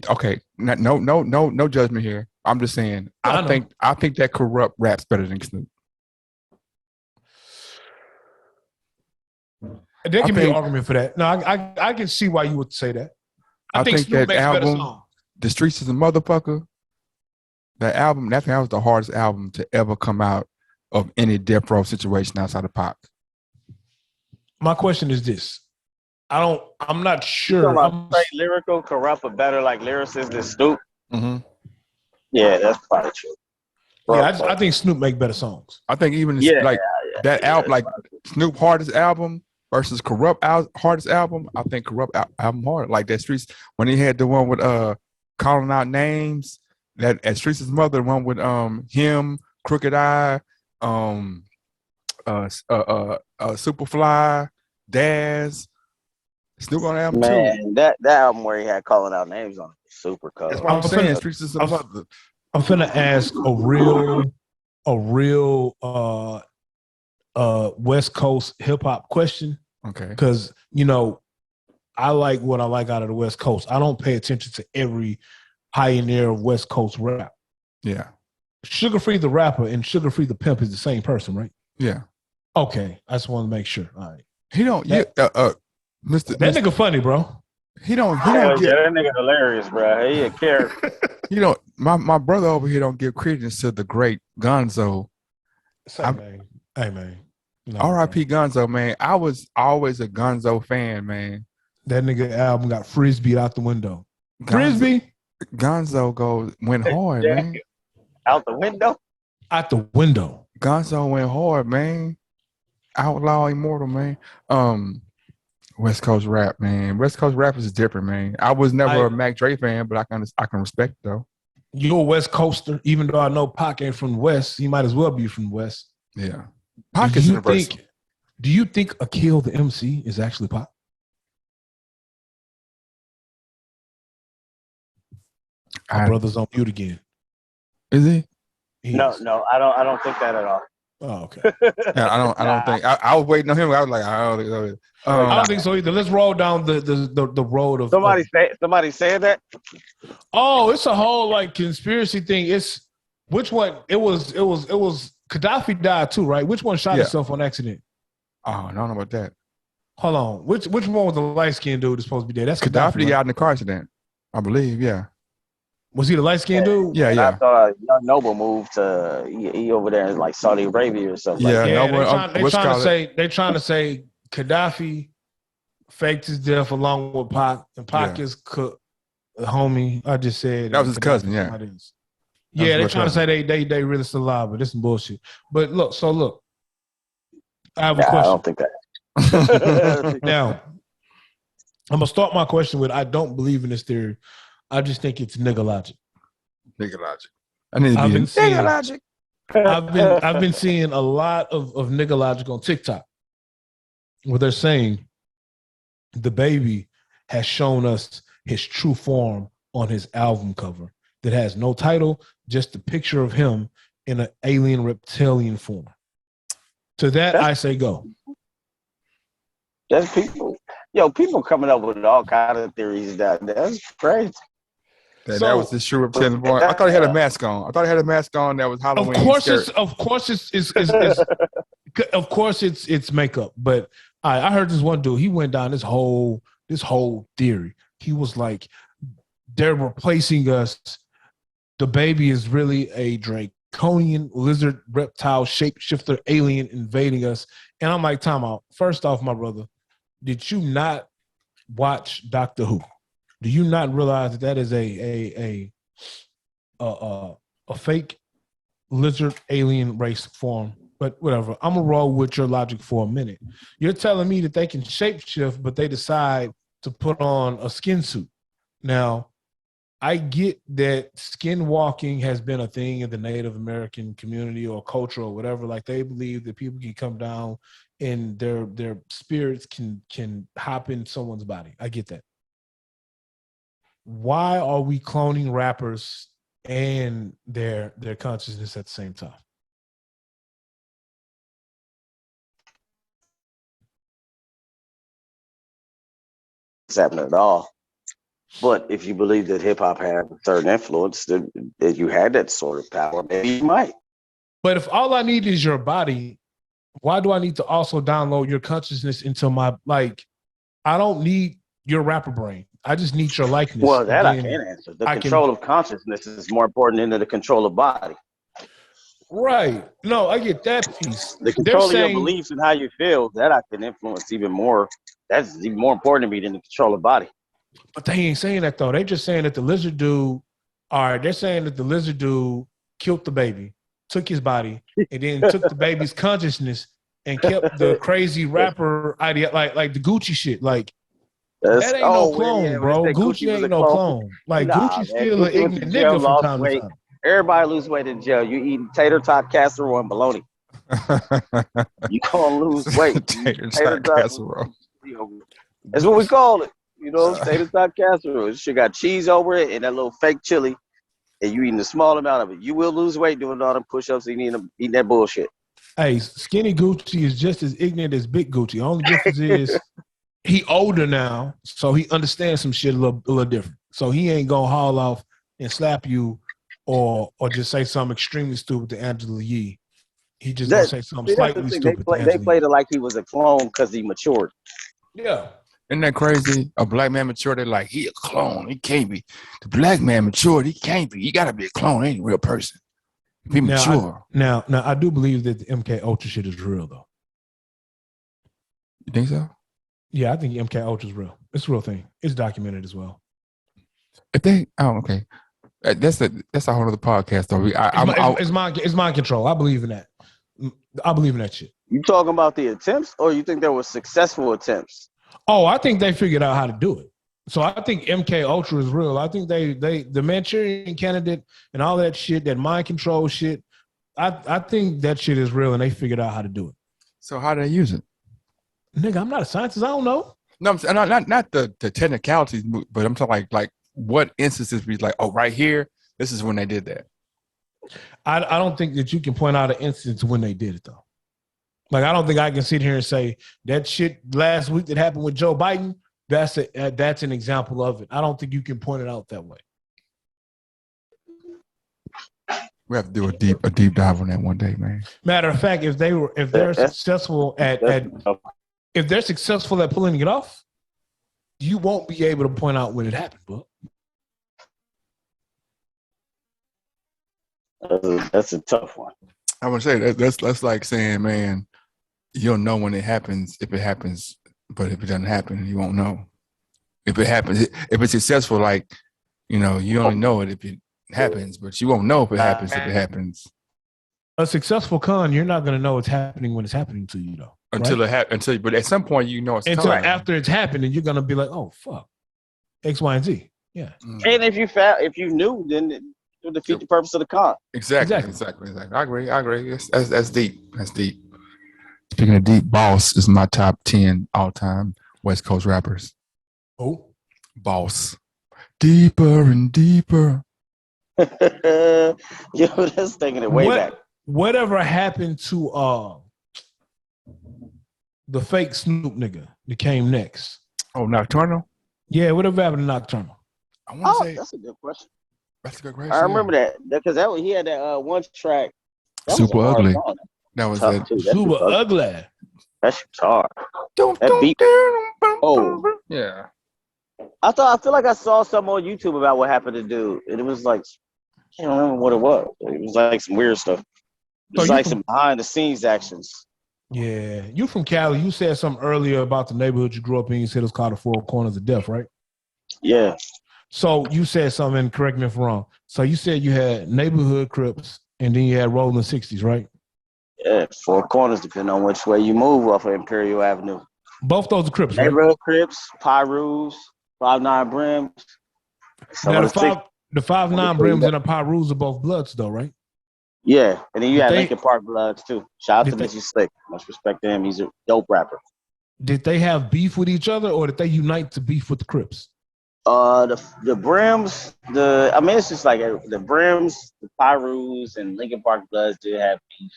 Okay? No judgment here. I'm just saying. I think that Corrupt raps better than Snoop.
There can be an argument for that. No, I can see why you would say that. I think Snoop
that album, The Streets is a Motherfucker. That album, that was the hardest album to ever come out of any death row situation outside of Pac.
My question is this. I'm not sure.
I'm say lyrical, Corrupt, or better like lyricist than Snoop.
Mm-hmm.
Yeah, that's probably true.
Yeah, I think Snoop make better songs.
I think even that album, like Snoop hardest album, versus Corrupt hardest album, I think Corrupt album hard. Like that Streets when he had the one with calling out names, that at Streets' mother, the one with him, Crooked Eye, Superfly, Daz, Snoop on the album too.
Man, that album where he had calling out names on it, super cold.
That's what I'm saying. Streets' mother.
I'm finna ask a real West Coast hip hop question.
Okay.
Because I like what I like out of the West Coast. I don't pay attention to every pioneer of West Coast rap.
Yeah.
Sugar Free the rapper and Sugar Free the pimp is the same person, right?
Yeah.
Okay. I just want to make sure. All right.
He don't Mr.
That nigga funny, bro.
He don't
that nigga hilarious, bro. He a character.
My brother over here don't give credence to the great Gonzo.
Hey man. No,
R.I.P. Gonzo, man. I was always a Gonzo fan, man.
That nigga album got Frisbee out the window. Frisbee?
Gonzo went hard, man.
Out the window?
Out the window.
Gonzo went hard, man. Outlaw Immortal, man. West Coast rap, man. West Coast rap is different, man. I was never a Mac Dre fan, but I can respect it, though.
You're a West Coaster, even though I know Pac ain't from the West. He might as well be from the West.
Yeah. Pac is universal.
Do you think Akil the MC is actually Pac? My brother's on mute again.
Is he?
No, I don't think that at all.
Oh, okay.
Yeah, I don't think. I was waiting on him. I was like, I
don't think so either. Let's roll down the road of
somebody said that.
Oh, it's a whole like conspiracy thing. It's which one? It was Gaddafi died too, right? Which one shot himself on accident?
Oh, I don't know about that.
Hold on. Which one was the light skinned dude that's supposed to be dead? That's
Gaddafi
right?
got in the car accident, I believe. Yeah.
Was he the light skinned dude?
Yeah.
I thought Young Noble moved to he over there in like Saudi Arabia or something.
Yeah,
like that.
They're trying to say Gaddafi faked his death along with Pac, and Pac is cooked. Homie, I just said
that was his cousin. Yeah.
Yeah, they're trying to say they really still alive, but this is bullshit. But look, I have a question.
I don't think that.
Now, I'm gonna start my question with I don't believe in this theory. I just think it's nigga logic.
Nigga logic. I need to be nigga logic.
I've been seeing a lot of nigga logic on TikTok where they're saying the baby has shown us his true form on his album cover that has no title, just a picture of him in an alien reptilian form. To that, I say go.
That's people coming up with all kinds of theories. That's crazy.
That was the true reptilian form. I thought he had a mask on. That was Halloween.
Of course it's makeup. But I heard this one dude. He went down this whole theory. He was like, they're replacing us. The baby is really a draconian lizard reptile shapeshifter alien invading us. And I'm like, time out. First off, my brother, did you not watch Doctor Who? Do you not realize that is a fake lizard alien race form? But whatever. I'm gonna roll with your logic for a minute. You're telling me that they can shapeshift, but they decide to put on a skin suit. Now, I get that skin walking has been a thing in the Native American community or culture or whatever. Like they believe that people can come down and their spirits can hop in someone's body. I get that. Why are we cloning rappers and their consciousness at the same time?
It's happening at all. But if you believe that hip hop had a certain influence, that you had that sort of power, maybe you might.
But if all I need is your body, why do I need to also download your consciousness into my, like, I don't need your rapper brain. I just need your likeness.
Well, that I can't answer. The control of consciousness is more important than the control of body.
Right. No, I get that piece.
The control of your beliefs and how you feel, that I can influence even more. That's even more important to me than the control of body.
But they ain't saying that, though. They just saying that the lizard dude, they're saying that the lizard dude killed the baby, took his body, and then took the baby's consciousness and kept the crazy rapper idea, like the Gucci shit. Like that ain't no clone, bro. Gucci ain't no clone. Like Gucci still an ignorant nigga from time to time.
Everybody lose weight in jail. You eating tater tot casserole and bologna. You gonna lose weight.
Tater tot casserole.
That's what we call it. You know, tater tot casserole. This shit got cheese over it and that little fake chili, and you eating a small amount of it. You will lose weight doing all them push-ups and eating that bullshit.
Hey, skinny Gucci is just as ignorant as big Gucci. Only difference is he older now, so he understands some shit a little different. So he ain't gonna haul off and slap you or just say something extremely stupid to Angela Yee. He just gonna say something slightly stupid.
They played it like he was a clone because he matured.
Yeah.
Isn't that crazy? A black man matured, they're like, he a clone. He can't be. The black man matured, he can't be. He gotta be a clone. He ain't a real person. Be mature.
Now, I do believe that the MK Ultra shit is real though.
You think so?
Yeah, I think MK Ultra is real. It's a real thing. It's documented as well.
If they, okay. That's a whole other podcast though.
It's mind control. I believe in that. I believe in that shit.
You talking about the attempts, or you think there were successful attempts?
Oh, I think they figured out how to do it. So I think MK Ultra is real. I think they the Manchurian candidate and all that shit, that mind control shit. I think that shit is real, and they figured out how to do it.
So how do they use it?
Nigga, I'm not a scientist. I don't know.
No, I'm saying, not the technicalities, but I'm talking like what instances we like. Oh, right here, this is when they did that.
I don't think that you can point out an instance when they did it though. Like I don't think I can sit here and say that shit last week that happened with Joe Biden. That's an example of it. I don't think you can point it out that way.
We have to do a deep dive on that one day, man.
Matter of fact, if they're successful at pulling it off, you won't be able to point out when it happened, bro.
That's a tough one.
I want to say that's like saying, man, you don't know when it happens if it happens, but if it doesn't happen, you won't know. If it happens, if it's successful, like, you know, you only know it if it happens, but you won't know if it happens if it happens.
A successful con, you're not going to know it's happening when it's happening to you, though.
But at some point, you know it's
until
coming.
After it's happened, and you're going to be like, oh, fuck, X, Y, and Z. Yeah.
And if you knew, then it would defeat the purpose of the con.
Exactly. I agree. That's deep. That's deep. Speaking of deep, Boss is my top 10 all-time West Coast rappers.
Oh,
Boss. Deeper and deeper.
Yo, that's taking it way back.
Whatever happened to the fake Snoop nigga that came next?
Oh, Nocturnal?
Yeah, whatever happened to Nocturnal?
I want to say
that's a good question.
That's a good question.
I remember that because he had that one track.
Super ugly. That was it.
Super ugly.
That's hard. That beat. Oh
yeah.
I feel like I saw something on YouTube about what happened to dude, and it was like I can't remember what it was. It was like some weird stuff. It was like some behind the scenes actions.
Yeah, you from Cali? You said something earlier about the neighborhood you grew up in. You said it was called the Four Corners of Death, right?
Yeah.
So you said something, and correct me if I'm wrong. So you said you had neighborhood Crips, and then you had Rolling 60s, right?
Yeah, Four Corners, depending on which way you move off of Imperial Avenue.
Both those are Crips, right?
Neighborhood Crips, Pyrus, 5'9" Brims.
Now the 5'9" Brims and the Pyrus are both Bloods, though, right?
Yeah, and then you had Lincoln Park Bloods too. Shout out to Missy Slick. Much respect to him. He's a dope rapper.
Did they have beef with each other, or did they unite to beef with the Crips?
The Brims, it's just like the Brims, the Pyrus, and Lincoln Park Bloods did have beef.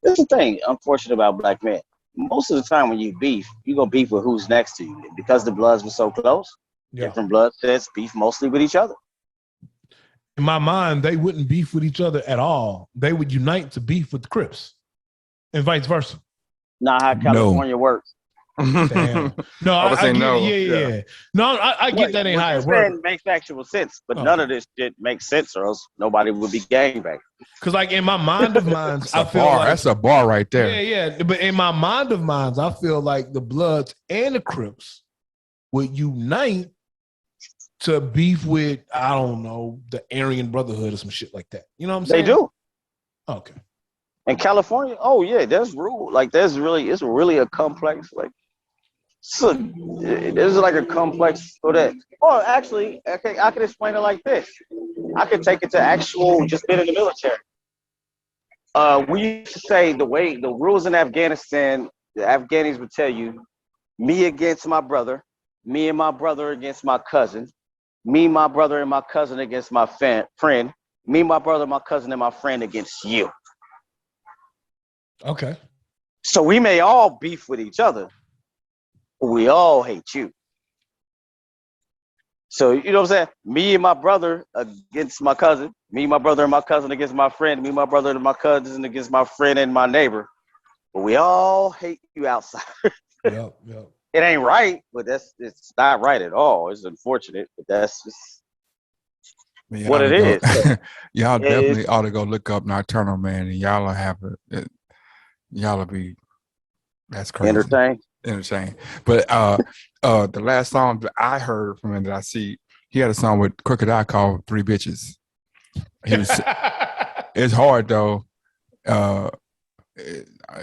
That's the thing, unfortunate about black men. Most of the time when you beef, you go beef with who's next to you. Because the Bloods were so close, different blood sets beef mostly with each other.
In my mind, they wouldn't beef with each other at all. They would unite to beef with the Crips, and vice versa.
Not how California works.
Damn. No, I get no. Yeah. No, I get that ain't how it works.
It makes actual sense, but none of this shit makes sense, or else nobody would be gangbanging.
Because, like, in my mind of minds, I feel like
that's a bar right there.
Yeah. But in my mind of minds, I feel like the Bloods and the Crips would unite to beef with, I don't know, the Aryan Brotherhood or some shit like that. You know what I'm saying?
They do.
Okay.
In California, oh yeah, there's rule. Like it's really a complex like. So there's like a complex for that. Or actually, I could explain it like this. I could take it to actual just being in the military. We used to say the rules in Afghanistan, the Afghanis would tell you, me against my brother, me and my brother against my cousin, me, my brother, and my cousin against my friend, me, my brother, my cousin, and my friend against you.
Okay.
So we may all beef with each other, but we all hate you. So, you know what I'm saying? Me and my brother against my cousin, me, my brother, and my cousin against my friend, me, my brother, and my cousin against my friend and my neighbor. But we all hate you outside.
Yep.
It ain't right, but it's not right at all. It's unfortunate, but that's just what it is.
Y'all definitely ought to go look up Nocturnal, man, and y'all will have y'all will be, that's crazy. Entertained. But the last song that I heard from him that I see, he had a song with Crooked Eye called Three Bitches. It's hard though.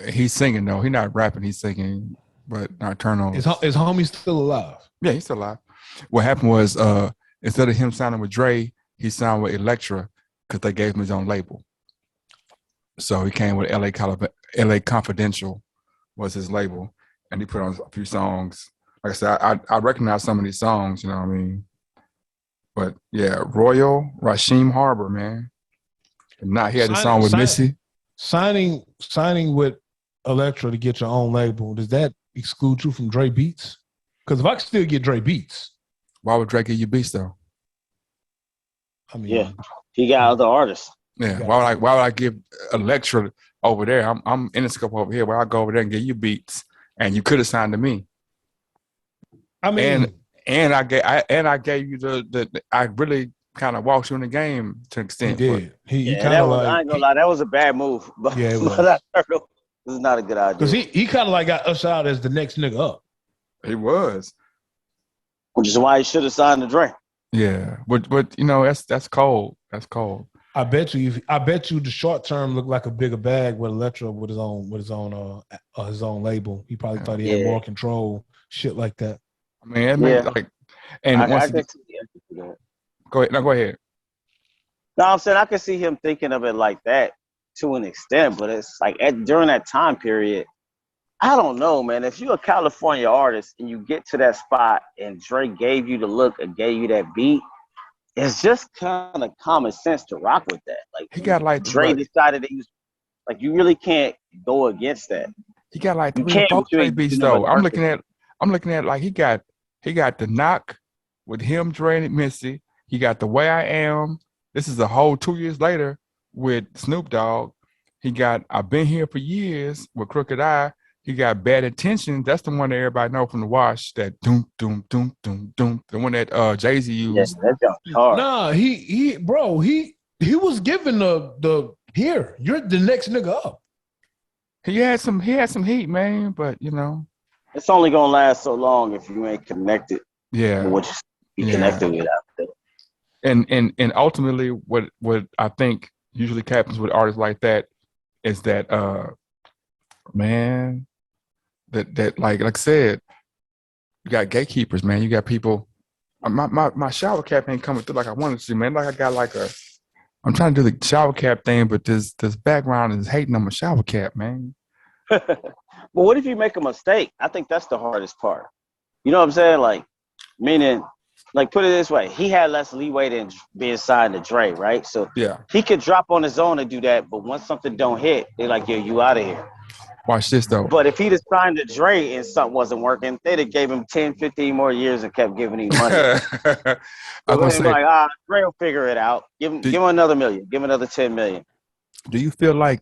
He's singing though. He's not rapping, he's singing. But Nocturnal
is homie still alive?
Yeah, he's still alive. What happened was instead of him signing with Dre, he signed with Elektra because they gave him his own label. So he came with LA Confidential was his label. And he put on a few songs. Like I said, I recognize some of these songs, you know what I mean? But yeah, Royal, Rasheem Harbor, man. And he had the song with Missy.
Signing with Elektra to get your own label, does that exclude you from Dre Beats? Because if I could still get Dre Beats.
Why would Dre get you beats though?
I mean,
yeah, he got other artists.
Yeah, why would I give Elektra over there? I'm in the scope over here. Where I go over there and get you beats. And you could have signed to me.
I mean,
and I gave you I really kind of walked you in the game to an extent.
He did. He kind of like,
I ain't gonna lie, that was a bad move. But
yeah, it was.
This is not a good idea.
Because he kind of like got ushered out as the next nigga up.
He was.
Which is why he should have signed the Dre.
Yeah, but you know that's cold. That's cold.
I bet you the short term looked like a bigger bag with Elektra with his own label. He probably thought he had more control, shit like that.
I mean, it made like, and go ahead. No, go ahead.
No, I'm saying I can see him thinking of it like that to an extent, but it's like during that time period, I don't know, man. If you're a California artist and you get to that spot and Drake gave you the look and gave you that beat, it's just kind of common sense to rock with that. Like
he got like
Dre decided that you really can't go against that.
He got like 3 or 4 Dre beats though. I'm looking at like he got the Knock with him, Dre, and Missy. He got The Way I Am. This is a whole 2 years later with Snoop Dogg. He got I've Been Here for Years with Crooked Eye. He got Bad Intentions. That's the one that everybody know from The Wash. That doom doom doom doom doom. The one that Jay-Z used.
Yes, that's hard.
Nah, he was given the here. You're the next nigga up.
He had some heat, man. But you know,
it's only gonna last so long if you ain't connected.
Yeah,
with what you be connected with out there.
And ultimately, what I think usually happens with artists like that is that man. That like I said, you got gatekeepers, man. You got people. My shower cap ain't coming through like I wanted to, man. Like I got like I'm trying to do the shower cap thing, but this background is hating on my shower cap, man.
But what if you make a mistake? I think that's the hardest part. You know what I'm saying? Like, meaning, like put it this way, he had less leeway than being signed to Dre, right? So
yeah,
he could drop on his own and do that, but once something don't hit, they're like, yo, you out of here.
Watch this though.
But if he'd have signed to Dre and something wasn't working, they'd have gave him 10, 15 more years and kept giving him money. I was say, like, Dre will figure it out. Give him another $1 million. Give him another $10 million.
Do you feel like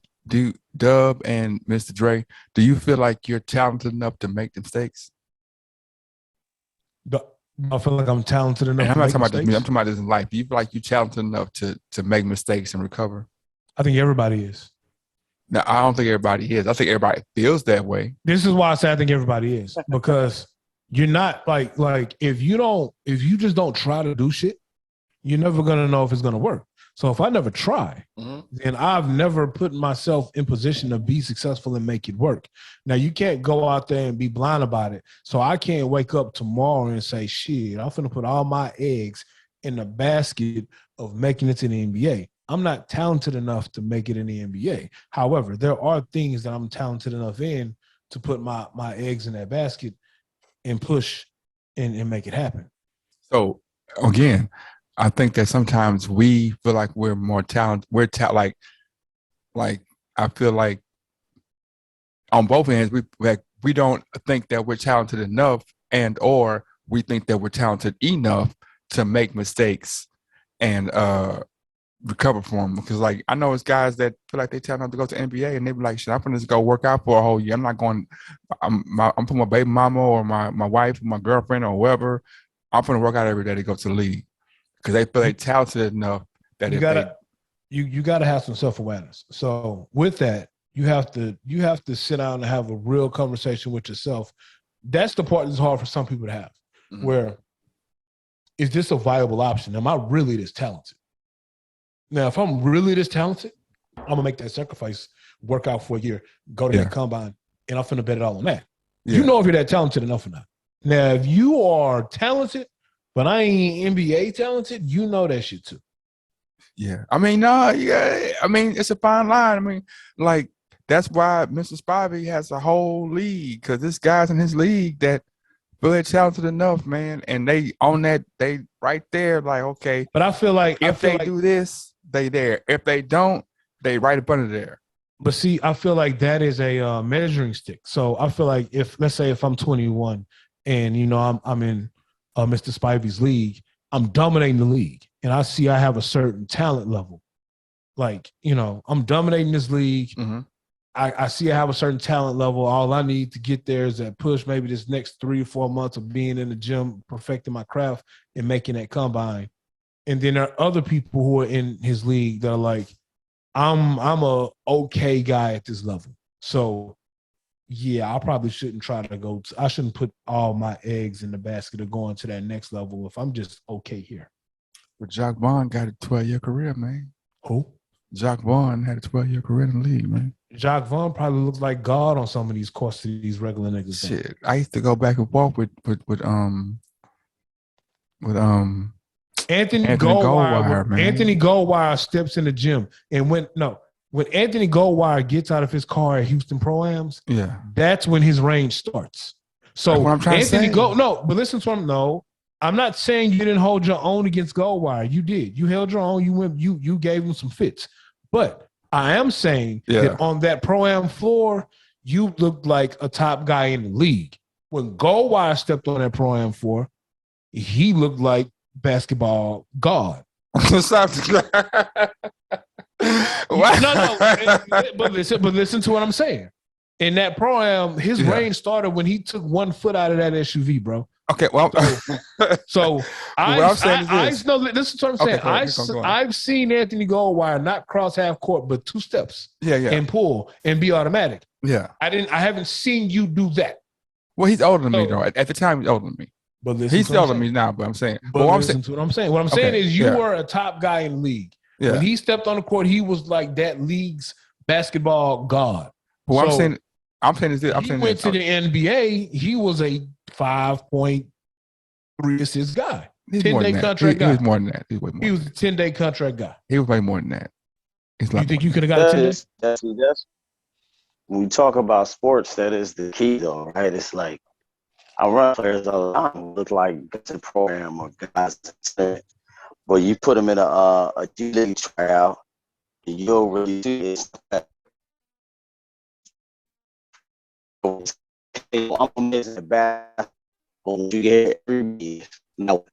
Dub and Mr. Dre, do you feel like you're talented enough to make mistakes?
I feel like I'm talented enough.
I'm not talking about this. I'm talking about this in life. Do you feel like you're talented enough to make mistakes and recover?
I think everybody is.
No, I don't think everybody is. I think everybody feels that way.
This is why I say I think everybody is, because you're not like if you just don't try to do shit, you're never gonna know if it's gonna work. So if I never try, then I've never put myself in position to be successful and make it work. Now, you can't go out there and be blind about it. So I can't wake up tomorrow and say, shit, I'm going to put all my eggs in the basket of making it to the NBA. I'm not talented enough to make it in the NBA. However, there are things that I'm talented enough in to put my eggs in that basket and push and make it happen.
So again, I think that sometimes we feel like we're more talented. Like I feel like on both ends, we don't think that we're talented enough, and or we think that we're talented enough to make mistakes and recover from them. Because like I know it's guys that feel like they talented enough to go to NBA, and they be like, "Shit, I'm gonna just go work out for a whole year. I'm not going. I'm putting my baby mama or my wife, or my girlfriend, or whoever. I'm gonna work out every day to go to the league." Because they feel they're talented enough that you
gotta have some self-awareness. So with that, you have to sit down and have a real conversation with yourself. That's the part that's hard for some people to have. Where is this a viable option? Am I really this talented? Now, if I'm really this talented, I'm gonna make that sacrifice, work out for a year, go to that combine, and I'm finna bet it all on that. Yeah. You know if you're that talented enough or not. Now, if you are talented, but I ain't NBA talented, you know that shit too.
Yeah. I mean, no, yeah. I mean, it's a fine line. I mean, like, that's why Mr. Spivey has a whole league, because there's guys in his league that feel they're talented enough, man. And they on that, they right there, like, okay.
But I feel like
if they do this, they there. If they don't, they right up under there.
But see, I feel like that is a measuring stick. So I feel like let's say if I'm 21 and, you know, I'm in Mr. Spivey's league, I'm dominating the league, and I see I have a certain talent level. Like, you know, I'm dominating this league. I see I have a certain talent level. All I need to get there is that push, maybe this next 3 or 4 months of being in the gym, perfecting my craft and making that combine. And then there are other people who are in his league that are like, I'm a okay guy at this level. So yeah, I probably shouldn't try to I shouldn't put all my eggs in the basket of going to that next level if I'm just okay here.
But Jacques Vaughn got a 12-year career, man.
Who?
Jacques Vaughn had a 12-year career in the league, man.
Jacques Vaughn probably looks like God on some of these courts to these regular niggas.
Shit, I used to go back and forth with
Anthony Goldwire, man. Anthony Goldwire steps in the gym, and when Anthony Goldwire gets out of his car at Houston Pro-Ams, that's when his range starts. So what I'm trying Anthony to say. But listen to him. No, I'm not saying you didn't hold your own against Goldwire. You did. You held your own. You gave him some fits. But I am saying that on that Pro-Am floor, you looked like a top guy in the league. When Goldwire stepped on that Pro-Am floor, he looked like basketball god. But listen to what I'm saying. In that Pro-Am, his range started when he took 1 foot out of that SUV, bro.
Okay, well,
so listen to what I'm saying. I've seen Anthony Goldwire not cross half court, but 2 steps, and pull and be automatic.
Yeah,
I haven't seen you do that.
Well, he's older than me, though. At the time, he's older than me.
But
he's older than me now. But I'm saying,
listen to what I'm saying. What I'm saying is, you were a top guy in the league. Yeah. When he stepped on the court, he was like that league's basketball god.
Well, I'm saying
he went to the NBA. He was a 5.3 assist guy. 10-day contract guy.
He was more than that.
He was a 10-day contract guy.
He was way more than that.
You think you could have got a 10 days?
That's when we talk about sports, that is the key, though, right? It's like I run players all the time look like it's a program or guys, but you put them in a G League tryout, and you'll really see it. I'm amazing at basketball. You get every no.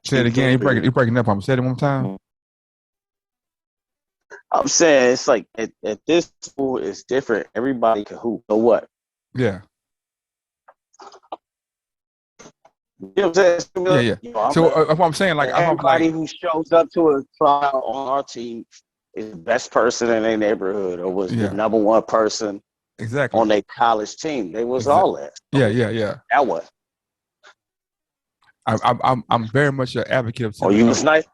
Say it again. You're breaking up. I'm saying it one time.
I'm saying it's like at this school it's different. Everybody can hoop. So what?
Yeah.
You know what I'm saying?
Yeah.
You know,
so what I'm saying, like
everybody who shows up to a trial on our team is the best person in their neighborhood or was the number 1 person on their college team. They was all that.
Yeah.
That was.
I'm very much an advocate of.
You was nice.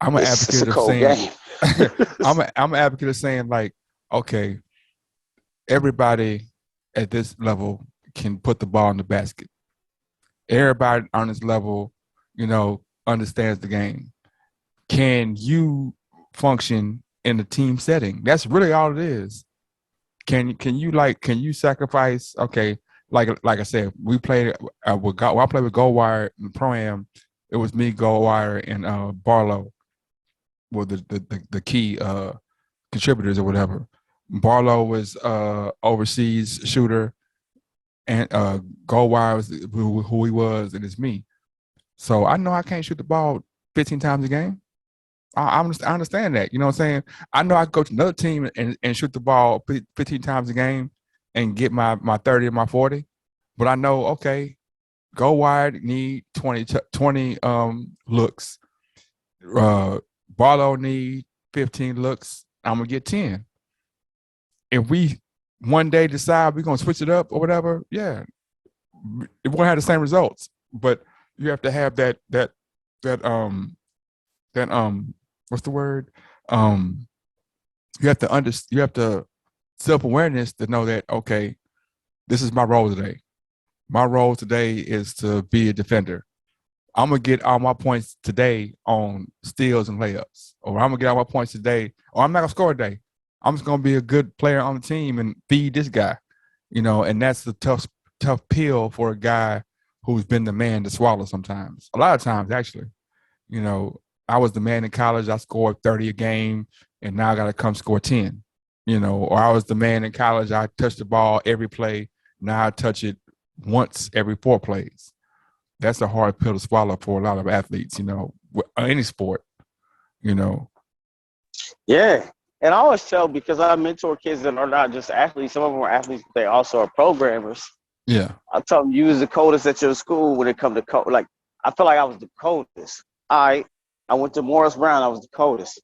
I'm an
It's
advocate
a
of
cold
saying,
game.
I'm an advocate of saying like, okay, everybody at this level can put the ball in the basket. Everybody on this level, understands the game. Can you function in a team setting? That's really all it is. Can you sacrifice? Okay, like I said, we played I played with Goldwire and Pro Am. It was me, Goldwire, and Barlow were the key contributors or whatever. Barlow was overseas shooter, and Goldwire was who he was, and it's me. So I know I can't shoot the ball 15 times a game. I understand that. You know what I'm saying? I know I can go to another team and shoot the ball 15 times a game and get my 30 and my 40. But I know, okay, go wide, need 20 looks. Barlow need 15 looks. I'm going to get 10. If we one day decide we're going to switch it up or whatever, yeah, it won't have the same results. But you have to have that what's the word? You have to self-awareness to know that, okay, this is my role today. My role today is to be a defender. I'm gonna get all my points today on steals and layups, or I'm gonna get all my points today, or I'm not gonna score today. I'm just gonna be a good player on the team and feed this guy, and that's the tough pill for a guy who's been the man to swallow sometimes. A lot of times, actually. I was the man in college. I scored 30 a game, and now I got to come score 10. Or I was the man in college. I touched the ball every play. Now I touch it once every 4 plays. That's a hard pill to swallow for a lot of athletes. Any sport.
Yeah. And I always tell, because I mentor kids that are not just athletes, some of them are athletes, but they also are programmers.
Yeah.
I tell them, use the coldest at your school when it comes to code. Like, I feel like I was the coldest. I went to Morris Brown. I was the coldest.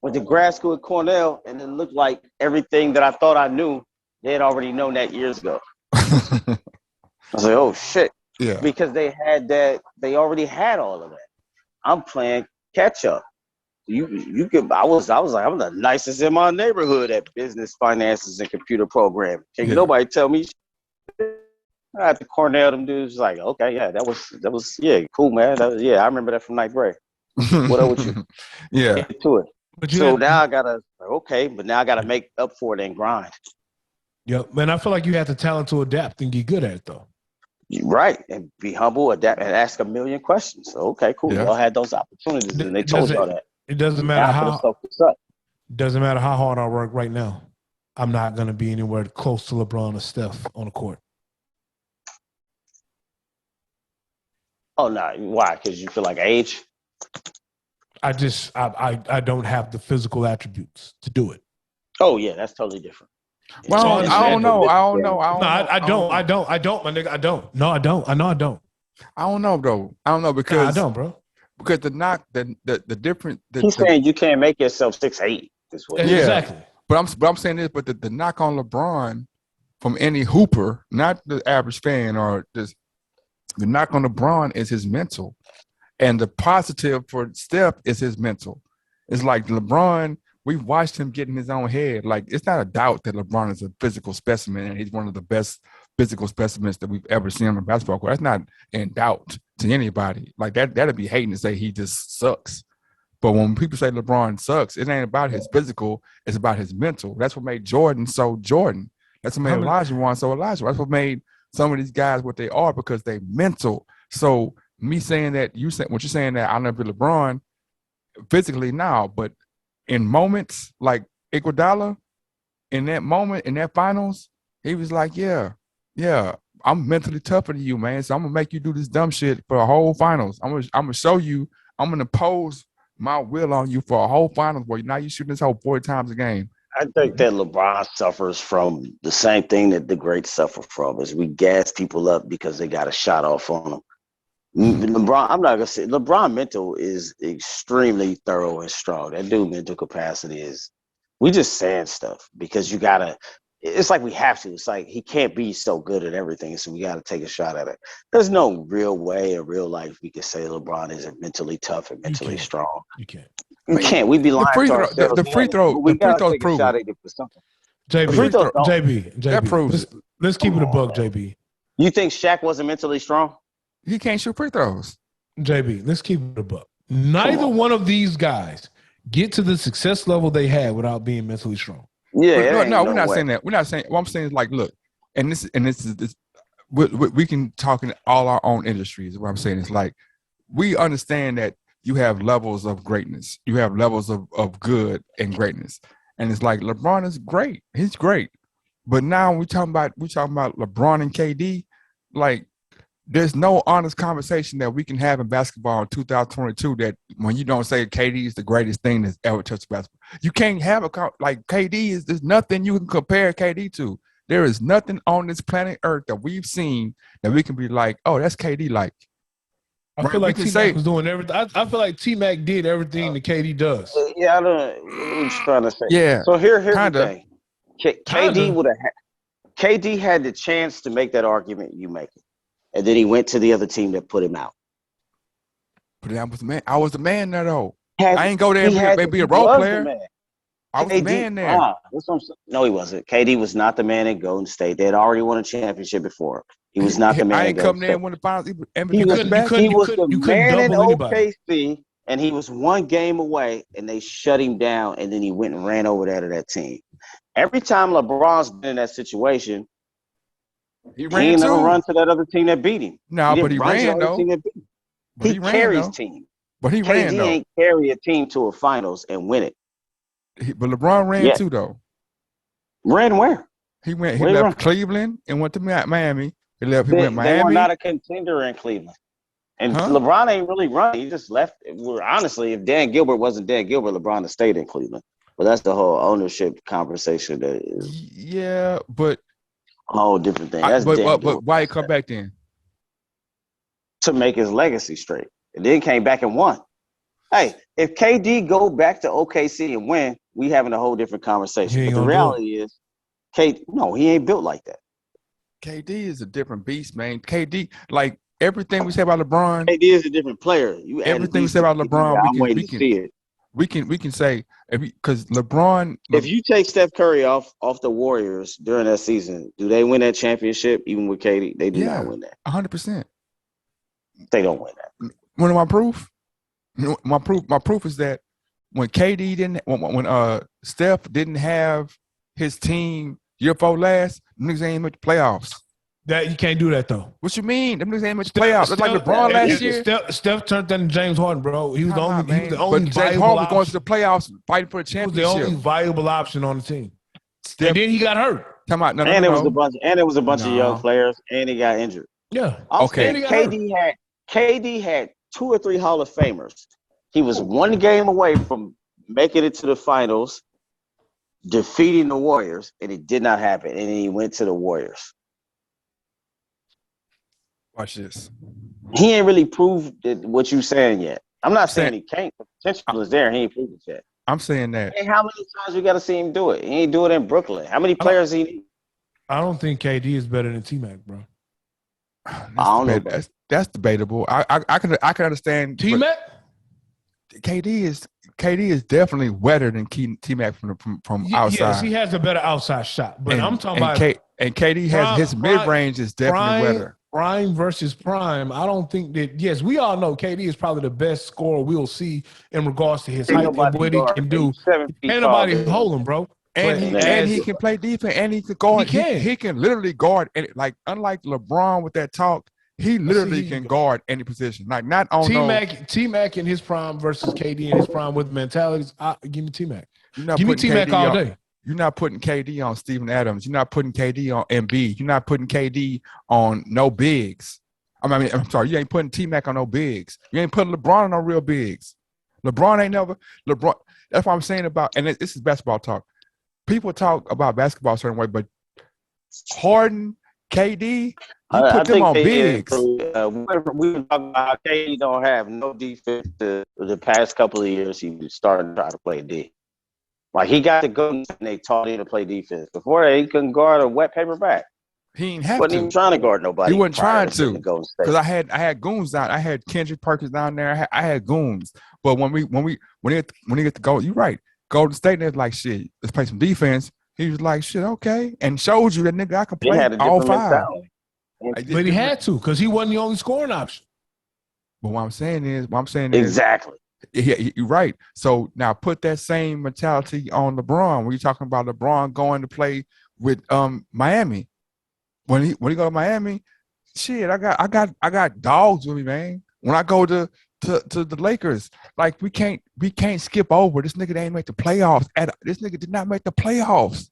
Went to grad school at Cornell, and it looked like everything that I thought I knew, they had already known that years ago. I was like, oh, shit.
Yeah.
Because they already had all of that. I'm playing catch up. I was like, I'm the nicest in my neighborhood at business, finances, and computer programming. Can't nobody tell me shit. At the Cornell, them dudes like, okay, yeah, that was yeah, cool, man. I remember that from ninth grade. What up with you?
Yeah.
Get to it. So now I gotta make up for it and grind.
Yeah, man, I feel like you have the talent to adapt and get good at it, though.
Right, and be humble, adapt, and ask a million questions. So, okay, cool.
Yeah.
Y'all had those opportunities, and they told y'all that.
It doesn't matter how hard I work right now. I'm not gonna be anywhere close to LeBron or Steph on the court.
Oh no, why? Because you feel like age?
I don't have the physical attributes to do it.
Oh yeah, that's totally different.
Well, I don't know.
No, I don't, my nigga. I don't. No, I don't. I know I don't.
I don't know, though. I don't know because
I don't, bro.
Because the different.
He's saying you can't make yourself 6'8".
Exactly.
But I'm saying this. But the knock on LeBron from any hooper, not the average fan, or just the knock on LeBron is his mental, and the positive for Steph is his mental. It's like LeBron. We've watched him get in his own head. Like, it's not a doubt that LeBron is a physical specimen, and he's one of the best physical specimens that we've ever seen on a basketball court. That's not in doubt to anybody. Like, that'd be hating to say he just sucks. But when people say LeBron sucks, it ain't about his physical. It's about his mental. That's what made Jordan so Jordan. That's what made Olajuwon so Olajuwon. That's what made some of these guys what they are, because they mental. So me saying that, what you're saying that I'll never be LeBron, physically now, but in moments like Iguodala, in that moment, in that finals, he was like, yeah, I'm mentally tougher than you, man. So I'm gonna make you do this dumb shit for a whole finals. I'm gonna show you, I'm gonna impose my will on you for a whole finals where now you shooting this whole 40 times a game.
I think that LeBron suffers from the same thing that the greats suffer from, is we gas people up because they got a shot off on them. LeBron, I'm not gonna say LeBron mental is extremely thorough and strong. That dude mental capacity is, we just saying stuff because it's like we have to. It's like he can't be so good at everything, so we gotta take a shot at it. There's no real way in real life we can say LeBron isn't mentally tough and mentally strong.
You can't.
You can't. We be lying to ourselves.
The free
We
throws
gotta take a
prove
shot
it.
at it for something. The free
JB,
throws don't.
That proves it.
let's keep it a buck, JB.
You think Shaq wasn't mentally strong?
He can't shoot free throws.
JB, let's keep it a buck. Neither one of these guys get to the success level they had without being mentally strong.
Yeah,
no, we're not saying that. We're not saying. What I'm saying is like, look, and this is we can talk in all our own industries. What I'm saying is like, we understand that you have levels of greatness. You have levels of good and greatness, and it's like LeBron is great. He's great, but now we're talking about LeBron and KD. Like, there's no honest conversation that we can have in basketball in 2022 that when you don't say KD is the greatest thing that's ever touched basketball, you can't have like KD is. There's nothing you can compare KD to. There is nothing on this planet Earth that we've seen that we can be like, oh, that's KD like.
I feel like T-Mac was doing everything. I feel like T-Mac did everything that KD does.
Yeah, I don't know what I'm trying to say.
Yeah.
So here's
kinda.
the thing. KD would have KD had the chance to make that argument you make it. And then he went to the other team that put him out.
But I was the man. I was the man there though. I ain't go there and be a role player. I was the man there.
No, he wasn't. KD was not the man in Golden State. They had already won a championship before. He was not the man.
I ain't come there and win the finals.
He was the man in OKC, and he was one game away, and they shut him down, and then he went and ran over there to that team. Every time LeBron's been in that situation, he ain't never run to that other team that beat him.
No, but he ran though.
He carries team.
But he ran though.
KD ain't carry a team to a finals and win it.
But LeBron ran too though.
Ran where?
He left Cleveland and went to Miami. He went Miami.
They were not a contender in Cleveland. And LeBron ain't really run. He just left. Honestly, if Dan Gilbert wasn't Dan Gilbert, LeBron had stayed in Cleveland. But that's the whole ownership conversation. That is.
Yeah, but
a whole different thing.
But why he come back then?
To make his legacy straight. And then came back and won. Hey, if KD go back to OKC and win, we having a whole different conversation. But the reality is, he ain't built like that.
KD is a different beast, man. KD, like everything we say about LeBron.
KD is a different player.
Everything we say about LeBron, we can say because LeBron.
If you take Steph Curry off the Warriors during that season, do they win that championship even with KD? They do not win that.
100%.
They don't win that.
One of my proof. My proof is that when KD didn't, when Steph didn't have his team year before last, niggas ain't make the playoffs.
That you can't do that though.
What you mean? Them niggas ain't make the playoffs. It's like LeBron last year.
Steph turned into James Harden, bro. He was the only. He was the only.
But James Harden was going to the playoffs, fighting for a championship.
He was the only viable option on the team. And then he got hurt.
Come on,
It was a bunch of young players, and he got injured.
Yeah.
Okay. KD had 2 or 3 Hall of Famers. He was one game away from making it to the finals, defeating the Warriors, and it did not happen. And then he went to the Warriors.
Watch this.
He ain't really proved what you saying yet. I'm not saying he can't. The potential is there. He ain't proved it yet.
I'm saying that.
Hey, how many times we got to see him do it? He ain't do it in Brooklyn. How many players he need?
I don't think KD is better than T-Mac, bro.
I don't know.
That's debatable. I can understand
T-Mac.
KD is definitely wetter than T-Mac from outside.
Yes, he has a better outside shot. But I'm talking about
KD has his mid range is definitely wetter.
Prime versus prime. I don't think that. Yes, we all know KD is probably the best scorer we'll see in regards to his height and what he can do. Ain't nobody hold him, bro.
And he can play defense and he can guard. He can literally guard. And like unlike LeBron with that talk, he literally can guard any position. Like not on
T-Mac in his prime versus KD in his prime with mentalities. Give me T-Mac. Give me T-Mac all day.
You're not putting KD on Steven Adams. You're not putting KD on Embiid. You're not putting KD on no bigs. I'm sorry. You ain't putting T-Mac on no bigs. You ain't putting LeBron on no real bigs. LeBron ain't never. LeBron. That's what I'm saying about. And this is basketball talk. People talk about basketball a certain way, but Harden, KD, you put them on bigs.
We were talking about KD don't have no defense. The past couple of years, he was starting to try to play D. Like he got to go and they taught him to play defense. Before that, he couldn't guard a wet paper bag.
He ain't have
Wasn't
to.
even trying to guard nobody.
He wasn't trying to
Golden State.
because I had goons down. I had Kendrick Perkins down there. I had goons. But when he get to go, you're right. Golden State, they're like, shit, let's play some defense. He was like, shit, okay, and showed you that nigga I could play all five.
But he had to because he wasn't the only scoring option.
But what I'm saying is
exactly.
You're right. So now put that same mentality on LeBron. When you're talking about LeBron going to play with Miami, when he go to Miami, shit, I got dogs with me, man. When I go to the Lakers, like we can't skip over this nigga that ain't make the playoffs. This nigga did not make the playoffs.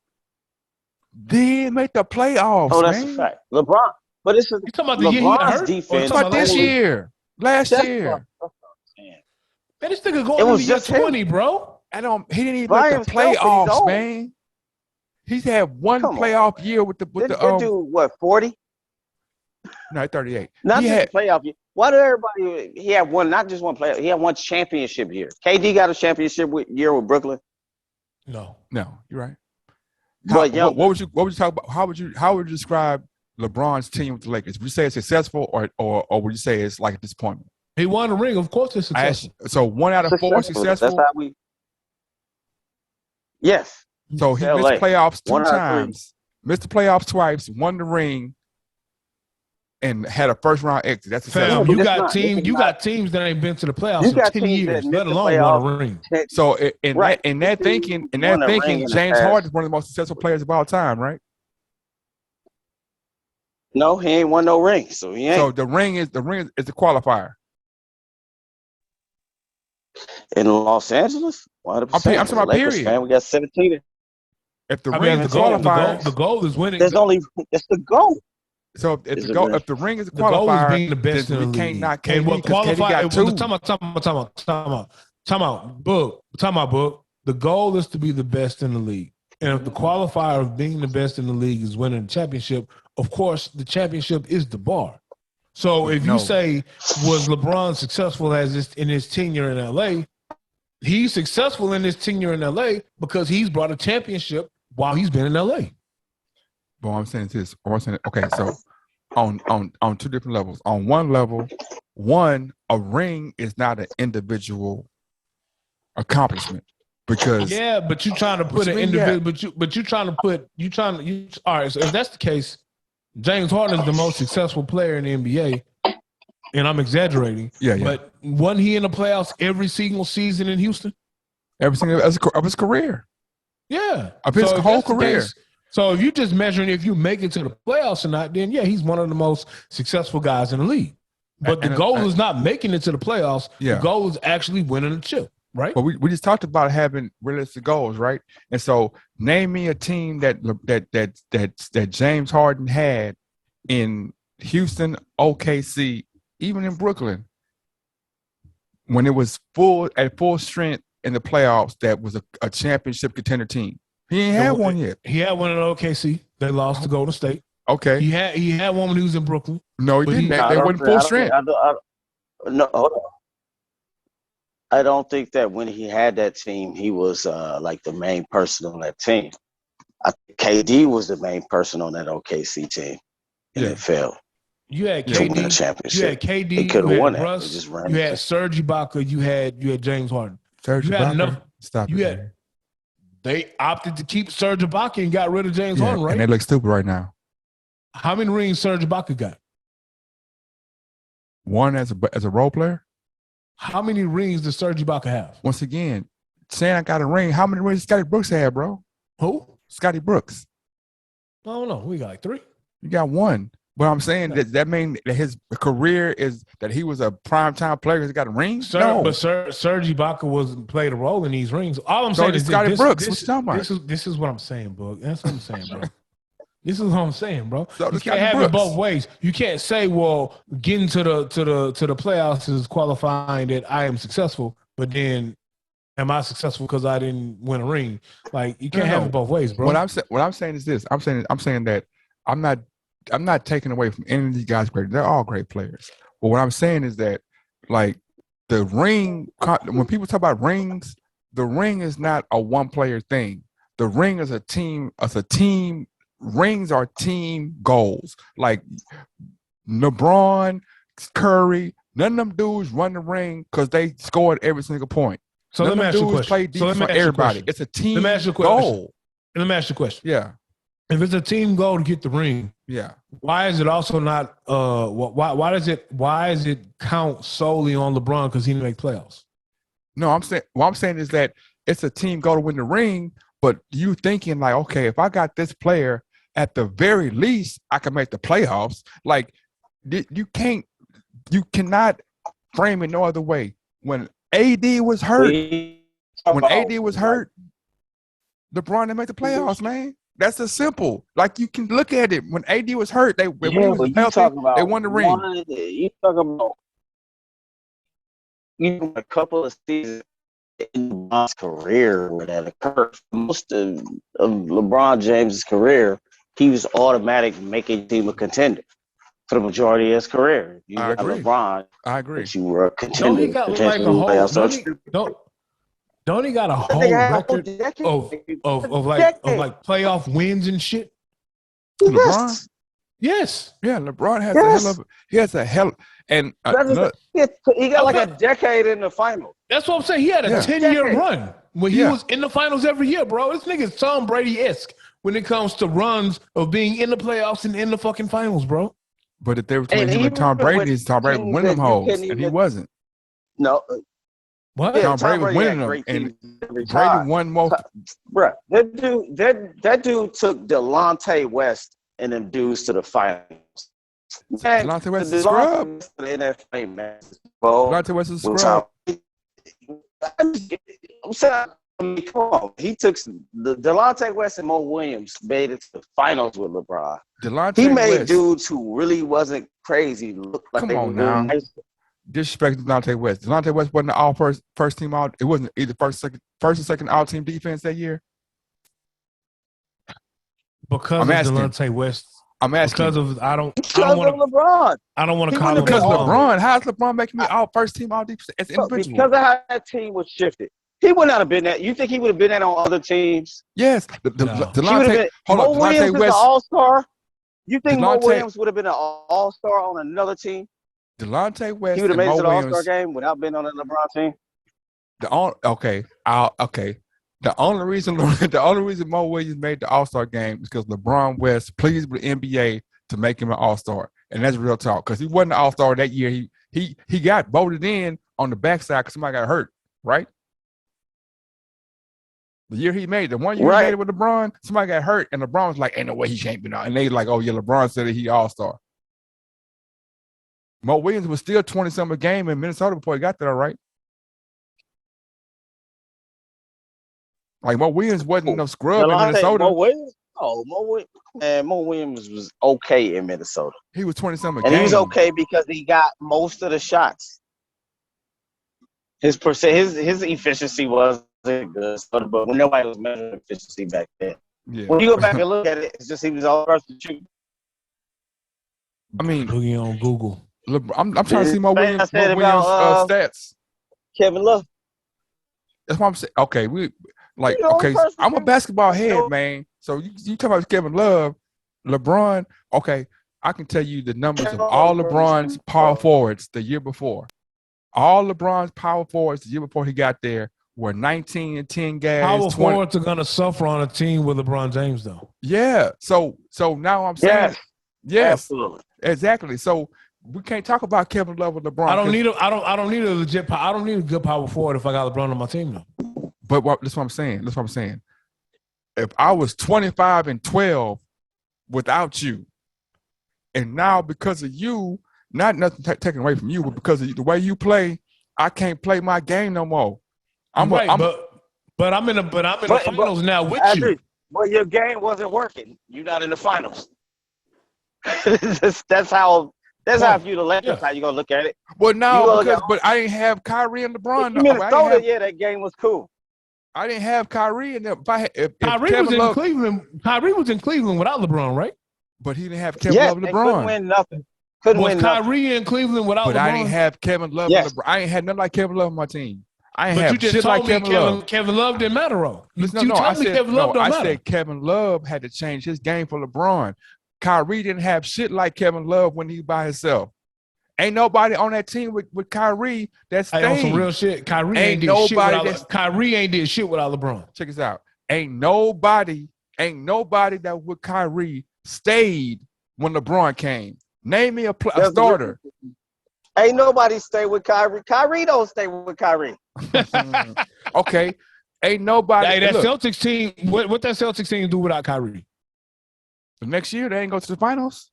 Didn't make the playoffs.
Oh, that's
man.
a fact. LeBron, but it's
you talking about the year he got hurt?
Defense.
About this year, last year.
Man, this nigga going into year 20, bro.
He didn't even make the playoffs, man. He's had one playoff year with the
dude, what, 40?
No, 38.
Not just playoff year. Why did everybody? He had one, not just one playoff. He had one championship year. KD got a championship year with Brooklyn.
No, you're right.
What
would you talk about? How would you describe LeBron's team with the Lakers? Would you say it's successful or would you say it's like a disappointment?
He won a ring, of course it's successful.
So 1 out of 4 successful.
That's how we. Yes.
So he missed playoffs 2 times, missed the playoffs twice, won the ring, and had a first round exit. That's
successful. You got teams that ain't been to the playoffs in 10 years, let alone won a ring.
So in that thinking, James Harden is one of the most successful players of all time, right?
No, he ain't won no ring, so he ain't.
So the ring is the qualifier.
In Los Angeles, 100%.
I'm talking about period.
Fan, we got 17.
If the ring is qualifier,
the goal is winning.
It's the goal.
So if the ring is a qualifier, the goal is being the best in the league.
And what qualifier? Time out, book. The goal is to be the best in the league, and if the qualifier of being the best in the league is winning the championship, of course the championship is the bar. So if you say, was LeBron successful in his tenure in LA? He's successful in his tenure in LA because he's brought a championship while he's been in LA.
But I'm saying this. Okay, so on 2 different levels. On one level, a ring is not an individual accomplishment because
but you're trying to put an individual. But you're trying to put all right. So if that's the case, James Harden is the most successful player in the NBA, and I'm exaggerating.
Yeah.
But wasn't he in the playoffs every single season in Houston?
Every single of his career.
Yeah,
of his whole career.
So if you're just measuring if you make it to the playoffs or not, then he's one of the most successful guys in the league. But the goal is not making it to the playoffs. Yeah. The goal is actually winning the chip, right?
But we just talked about having realistic goals, right? And so name me a team that James Harden had in Houston, OKC, even in Brooklyn, when it was at full strength in the playoffs that was a championship contender team. He ain't had one yet.
He had one in OKC. They lost to Golden State.
Okay.
He had one when he was in Brooklyn.
No, he didn't. They wasn't full strength.
No, hold on. I don't think that when he had that team, he was like the main person on that team. I think KD was the main person on that OKC team, and it failed.
You had
KD. To win a championship.
You had KD.
He could have won it.
You had Serge Ibaka. You had James Harden.
Serge Ibaka. Stop it.
They opted to keep Serge Ibaka and got rid of James Harden, right?
And they look stupid right now.
How many rings Serge Ibaka got?
One as a role player.
How many rings does Serge Ibaka have?
Once again, saying I got a ring. How many rings Scotty Brooks had, bro?
Who?
Scotty Brooks.
I don't know. We got like 3.
You got 1. But I'm saying that means that his career is that he was a primetime player. He's got a ring. No,
but Serge Ibaka played a role in these rings. All I'm saying is
Scotty Brooks. What you talking about?
This is what I'm saying, bro. That's what I'm saying, bro. This is what I'm saying, bro.
So
you can't have it both ways. You can't say, well, getting to the playoffs is qualifying that I am successful, but then am I successful because I didn't win a ring? Like you can't have it both ways, bro.
What I'm saying is this. I'm saying that I'm not taking away from any of these guys great. They're all great players. But what I'm saying is that like the ring, when people talk about rings, the ring is not a one player thing. The ring is a team rings are team goals. Like LeBron, Curry, none of them dudes run the ring because they scored every single point.
So
none
let me
of
ask you a
them dudes
question.
play defense for everybody. It's a team goal.
Let me ask you a question.
Yeah.
If it's a team goal to get the ring,
yeah,
why is it also not? Why does it count solely on LeBron because he didn't make playoffs?
No, what I'm saying is that it's a team goal to win the ring, but you thinking like, okay, if I got this player, at the very least, I can make the playoffs. Like you cannot frame it no other way. When AD was hurt, LeBron didn't make the playoffs, man. That's just simple. Like you can look at it. When AD was hurt, when he was healthy, they won the ring.
You talking about a couple of seasons in LeBron's career where that occurred. Most of LeBron James' career, he was automatic making team a contender for the majority of his career. You got LeBron.
I agree.
But you were a contender.
Don't he got like a whole? Don't he got a whole record of like playoff wins and shit?
LeBron?
Yes.
Yeah, LeBron has a hell and
he got like a decade in the final.
That's what I'm saying. He had a 10-year run when he was in the finals every year, bro. This nigga's Tom Brady-esque when it comes to runs of being in the playoffs and in the fucking finals, bro.
But if there was between him and Tom Brady, Tom Brady would win them hoes, and he wasn't.
No.
What?
Yeah, Tom Brady was winning them, and Brady won more.
Bro, that dude took Delonte West and them dudes to the finals. Man,
Delonte West is a scrub. Delonte West is a scrub.
I'm saying, come on. He took the Delonte West and Mo Williams made it to the finals with LeBron. He made dudes who really wasn't crazy look like
come
they
on
were
now.
nice.
Disrespect Delonte West. Delonte West wasn't the all first team all. It wasn't either first or second all team defense that year.
Because of Delonte West.
I'm asking.
Because of LeBron.
I don't want to call him
because LeBron. How's LeBron making me all first team all defense as individual?
Because of how that team was shifted. He would not have been that. You think he would have been that on other teams?
Yes.
Delonte Williams is an all-star. You think Mo Williams would have been an all-star on another team?
Delonte West.
He would have made it to the All-Star game without being on the LeBron team.
The only reason Mo Williams made the All-Star game is because LeBron West pleased with the NBA to make him an All-Star, and that's real talk. Because he wasn't an All-Star that year. He got voted in on the backside because somebody got hurt, right? The year he made the one year he made it with LeBron, somebody got hurt, and LeBron was like, "Ain't no way he can't be now." And they like, "Oh yeah, LeBron said that he All-Star." Mo Williams was still 20-something a game in Minnesota before he got there, right? Like Mo Williams wasn't no scrub in Minnesota.
Mo Williams was okay in Minnesota.
He was 20-something a
game. And he was okay because he got most of the shots. His efficiency wasn't good, but when nobody was measuring efficiency back then. Yeah. When you go back and look at it, it's just he was all first to shoot.
I mean,
looking on Google.
I'm trying to see Mo Williams stats.
Kevin Love.
That's what I'm saying. Okay, I'm a basketball head, man. So you talk about Kevin Love, LeBron. Okay, I can tell you the numbers of all LeBron's power forwards the year before. All LeBron's power forwards the year before he got there were 19 and 10 guys.
Power forwards are gonna suffer on a team with LeBron James, though.
Yeah. So now I'm saying, yes,
absolutely,
exactly. So we can't talk about Kevin Love with LeBron.
I don't need a legit. I don't need a good power forward if I got LeBron on my team, though.
But that's what I'm saying. If I was 25-12 without you, and now because of you, not nothing taken away from you, but because of the way you play, I can't play my game no more.
But I'm in the finals now with you.
But your game wasn't working. You're not in the finals. That's how if you the Lakers, how you gonna look at it?
Well, no, but I didn't have Kyrie and LeBron.
Minnesota, that game was cool.
I didn't have Kyrie in there.
Kyrie was in Cleveland. Kyrie was in Cleveland without LeBron, right?
But he didn't have Kevin Love and LeBron.
Couldn't win nothing. Was
Kyrie in Cleveland without LeBron?
But I didn't have Kevin Love and LeBron. I ain't had nothing like Kevin Love on my team. I ain't
But
have
you just
shit
told
like
me
Kevin Love.
Kevin Love didn't matter, though. You
No,
told
I
me
said
Kevin Love don't
I
matter.
said Kevin Love had to change his game for LeBron. Kyrie didn't have shit like Kevin Love when he by himself. Ain't nobody on that team with Kyrie that stayed.
On some real shit, Kyrie ain't did shit without LeBron.
Check this out. Ain't nobody that with Kyrie stayed when LeBron came. Name me a starter.
Ain't nobody stay with Kyrie. Kyrie don't stay with Kyrie.
Okay. Ain't nobody.
Hey, that Celtics team, what that Celtics team do without Kyrie?
The next year, they ain't go to the finals.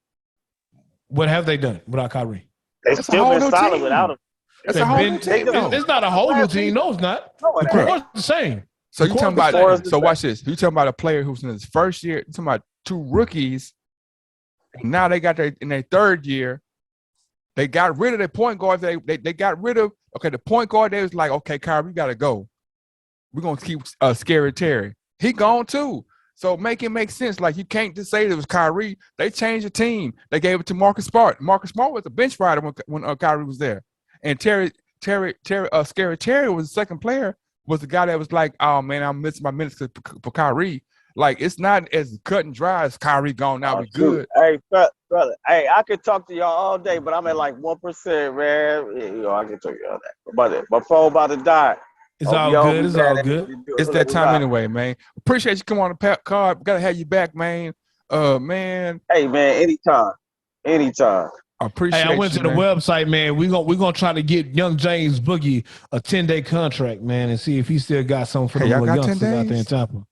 What have they done without Kyrie?
They still been solid without him.
It's a whole new team.
It's not a whole new team. No, it's not. The core's the same.
So you talking about? So watch this. You talking about a player who's in his first year? You talking about two rookies? Now they got in their third year. They got rid of their point guard. They got rid of the point guard. They was like, okay, Kyrie, we gotta go. We're gonna keep Scary Terry. He gone too. So make it make sense. Like, you can't just say it was Kyrie. They changed the team. They gave it to Marcus Smart. Marcus Smart was a bench rider when Kyrie was there. And Scary Terry was the second player. Was the guy that was like, oh man, I'm missing my minutes for Kyrie. Like, it's not as cut and dry as Kyrie gone. Now we good.
Hey, brother. Hey, I could talk to y'all all day, but I'm at like 1%, man. I can talk to y'all all day. My phone about to die.
It's all good. It's all good.
It's that time anyway, man. Appreciate you coming on the card. Gotta have you back, man. Man.
Hey, man. Anytime.
I appreciate.
Hey, I went to the website, man. We're gonna try to get young James Boogie a 10-day contract, man, and see if he still got something for the little youngsters out there in Tampa.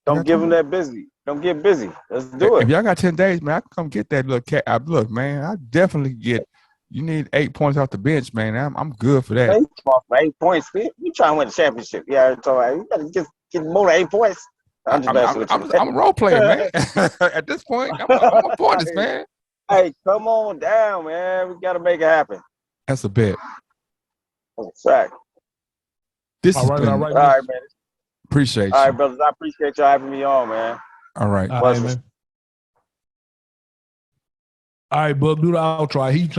Don't give him that busy. Don't get busy. Let's do it.
If y'all got 10 days, man, I can come get that little cat. Look, man, I definitely get. You need 8 points off the bench, man. I'm good for that.
8 points. You trying to win the championship? Yeah, so you gotta just get more than 8 points. I'm
a role player, man. At this point, I'm a point, man.
Hey, come on down, man. We gotta make it happen.
That's a bet.
That's a fact.
All right,
all right, man.
Appreciate you.
All right, brothers. I appreciate you having me on, man.
All right.
All right, man. All right, Bub, do the outro. He trying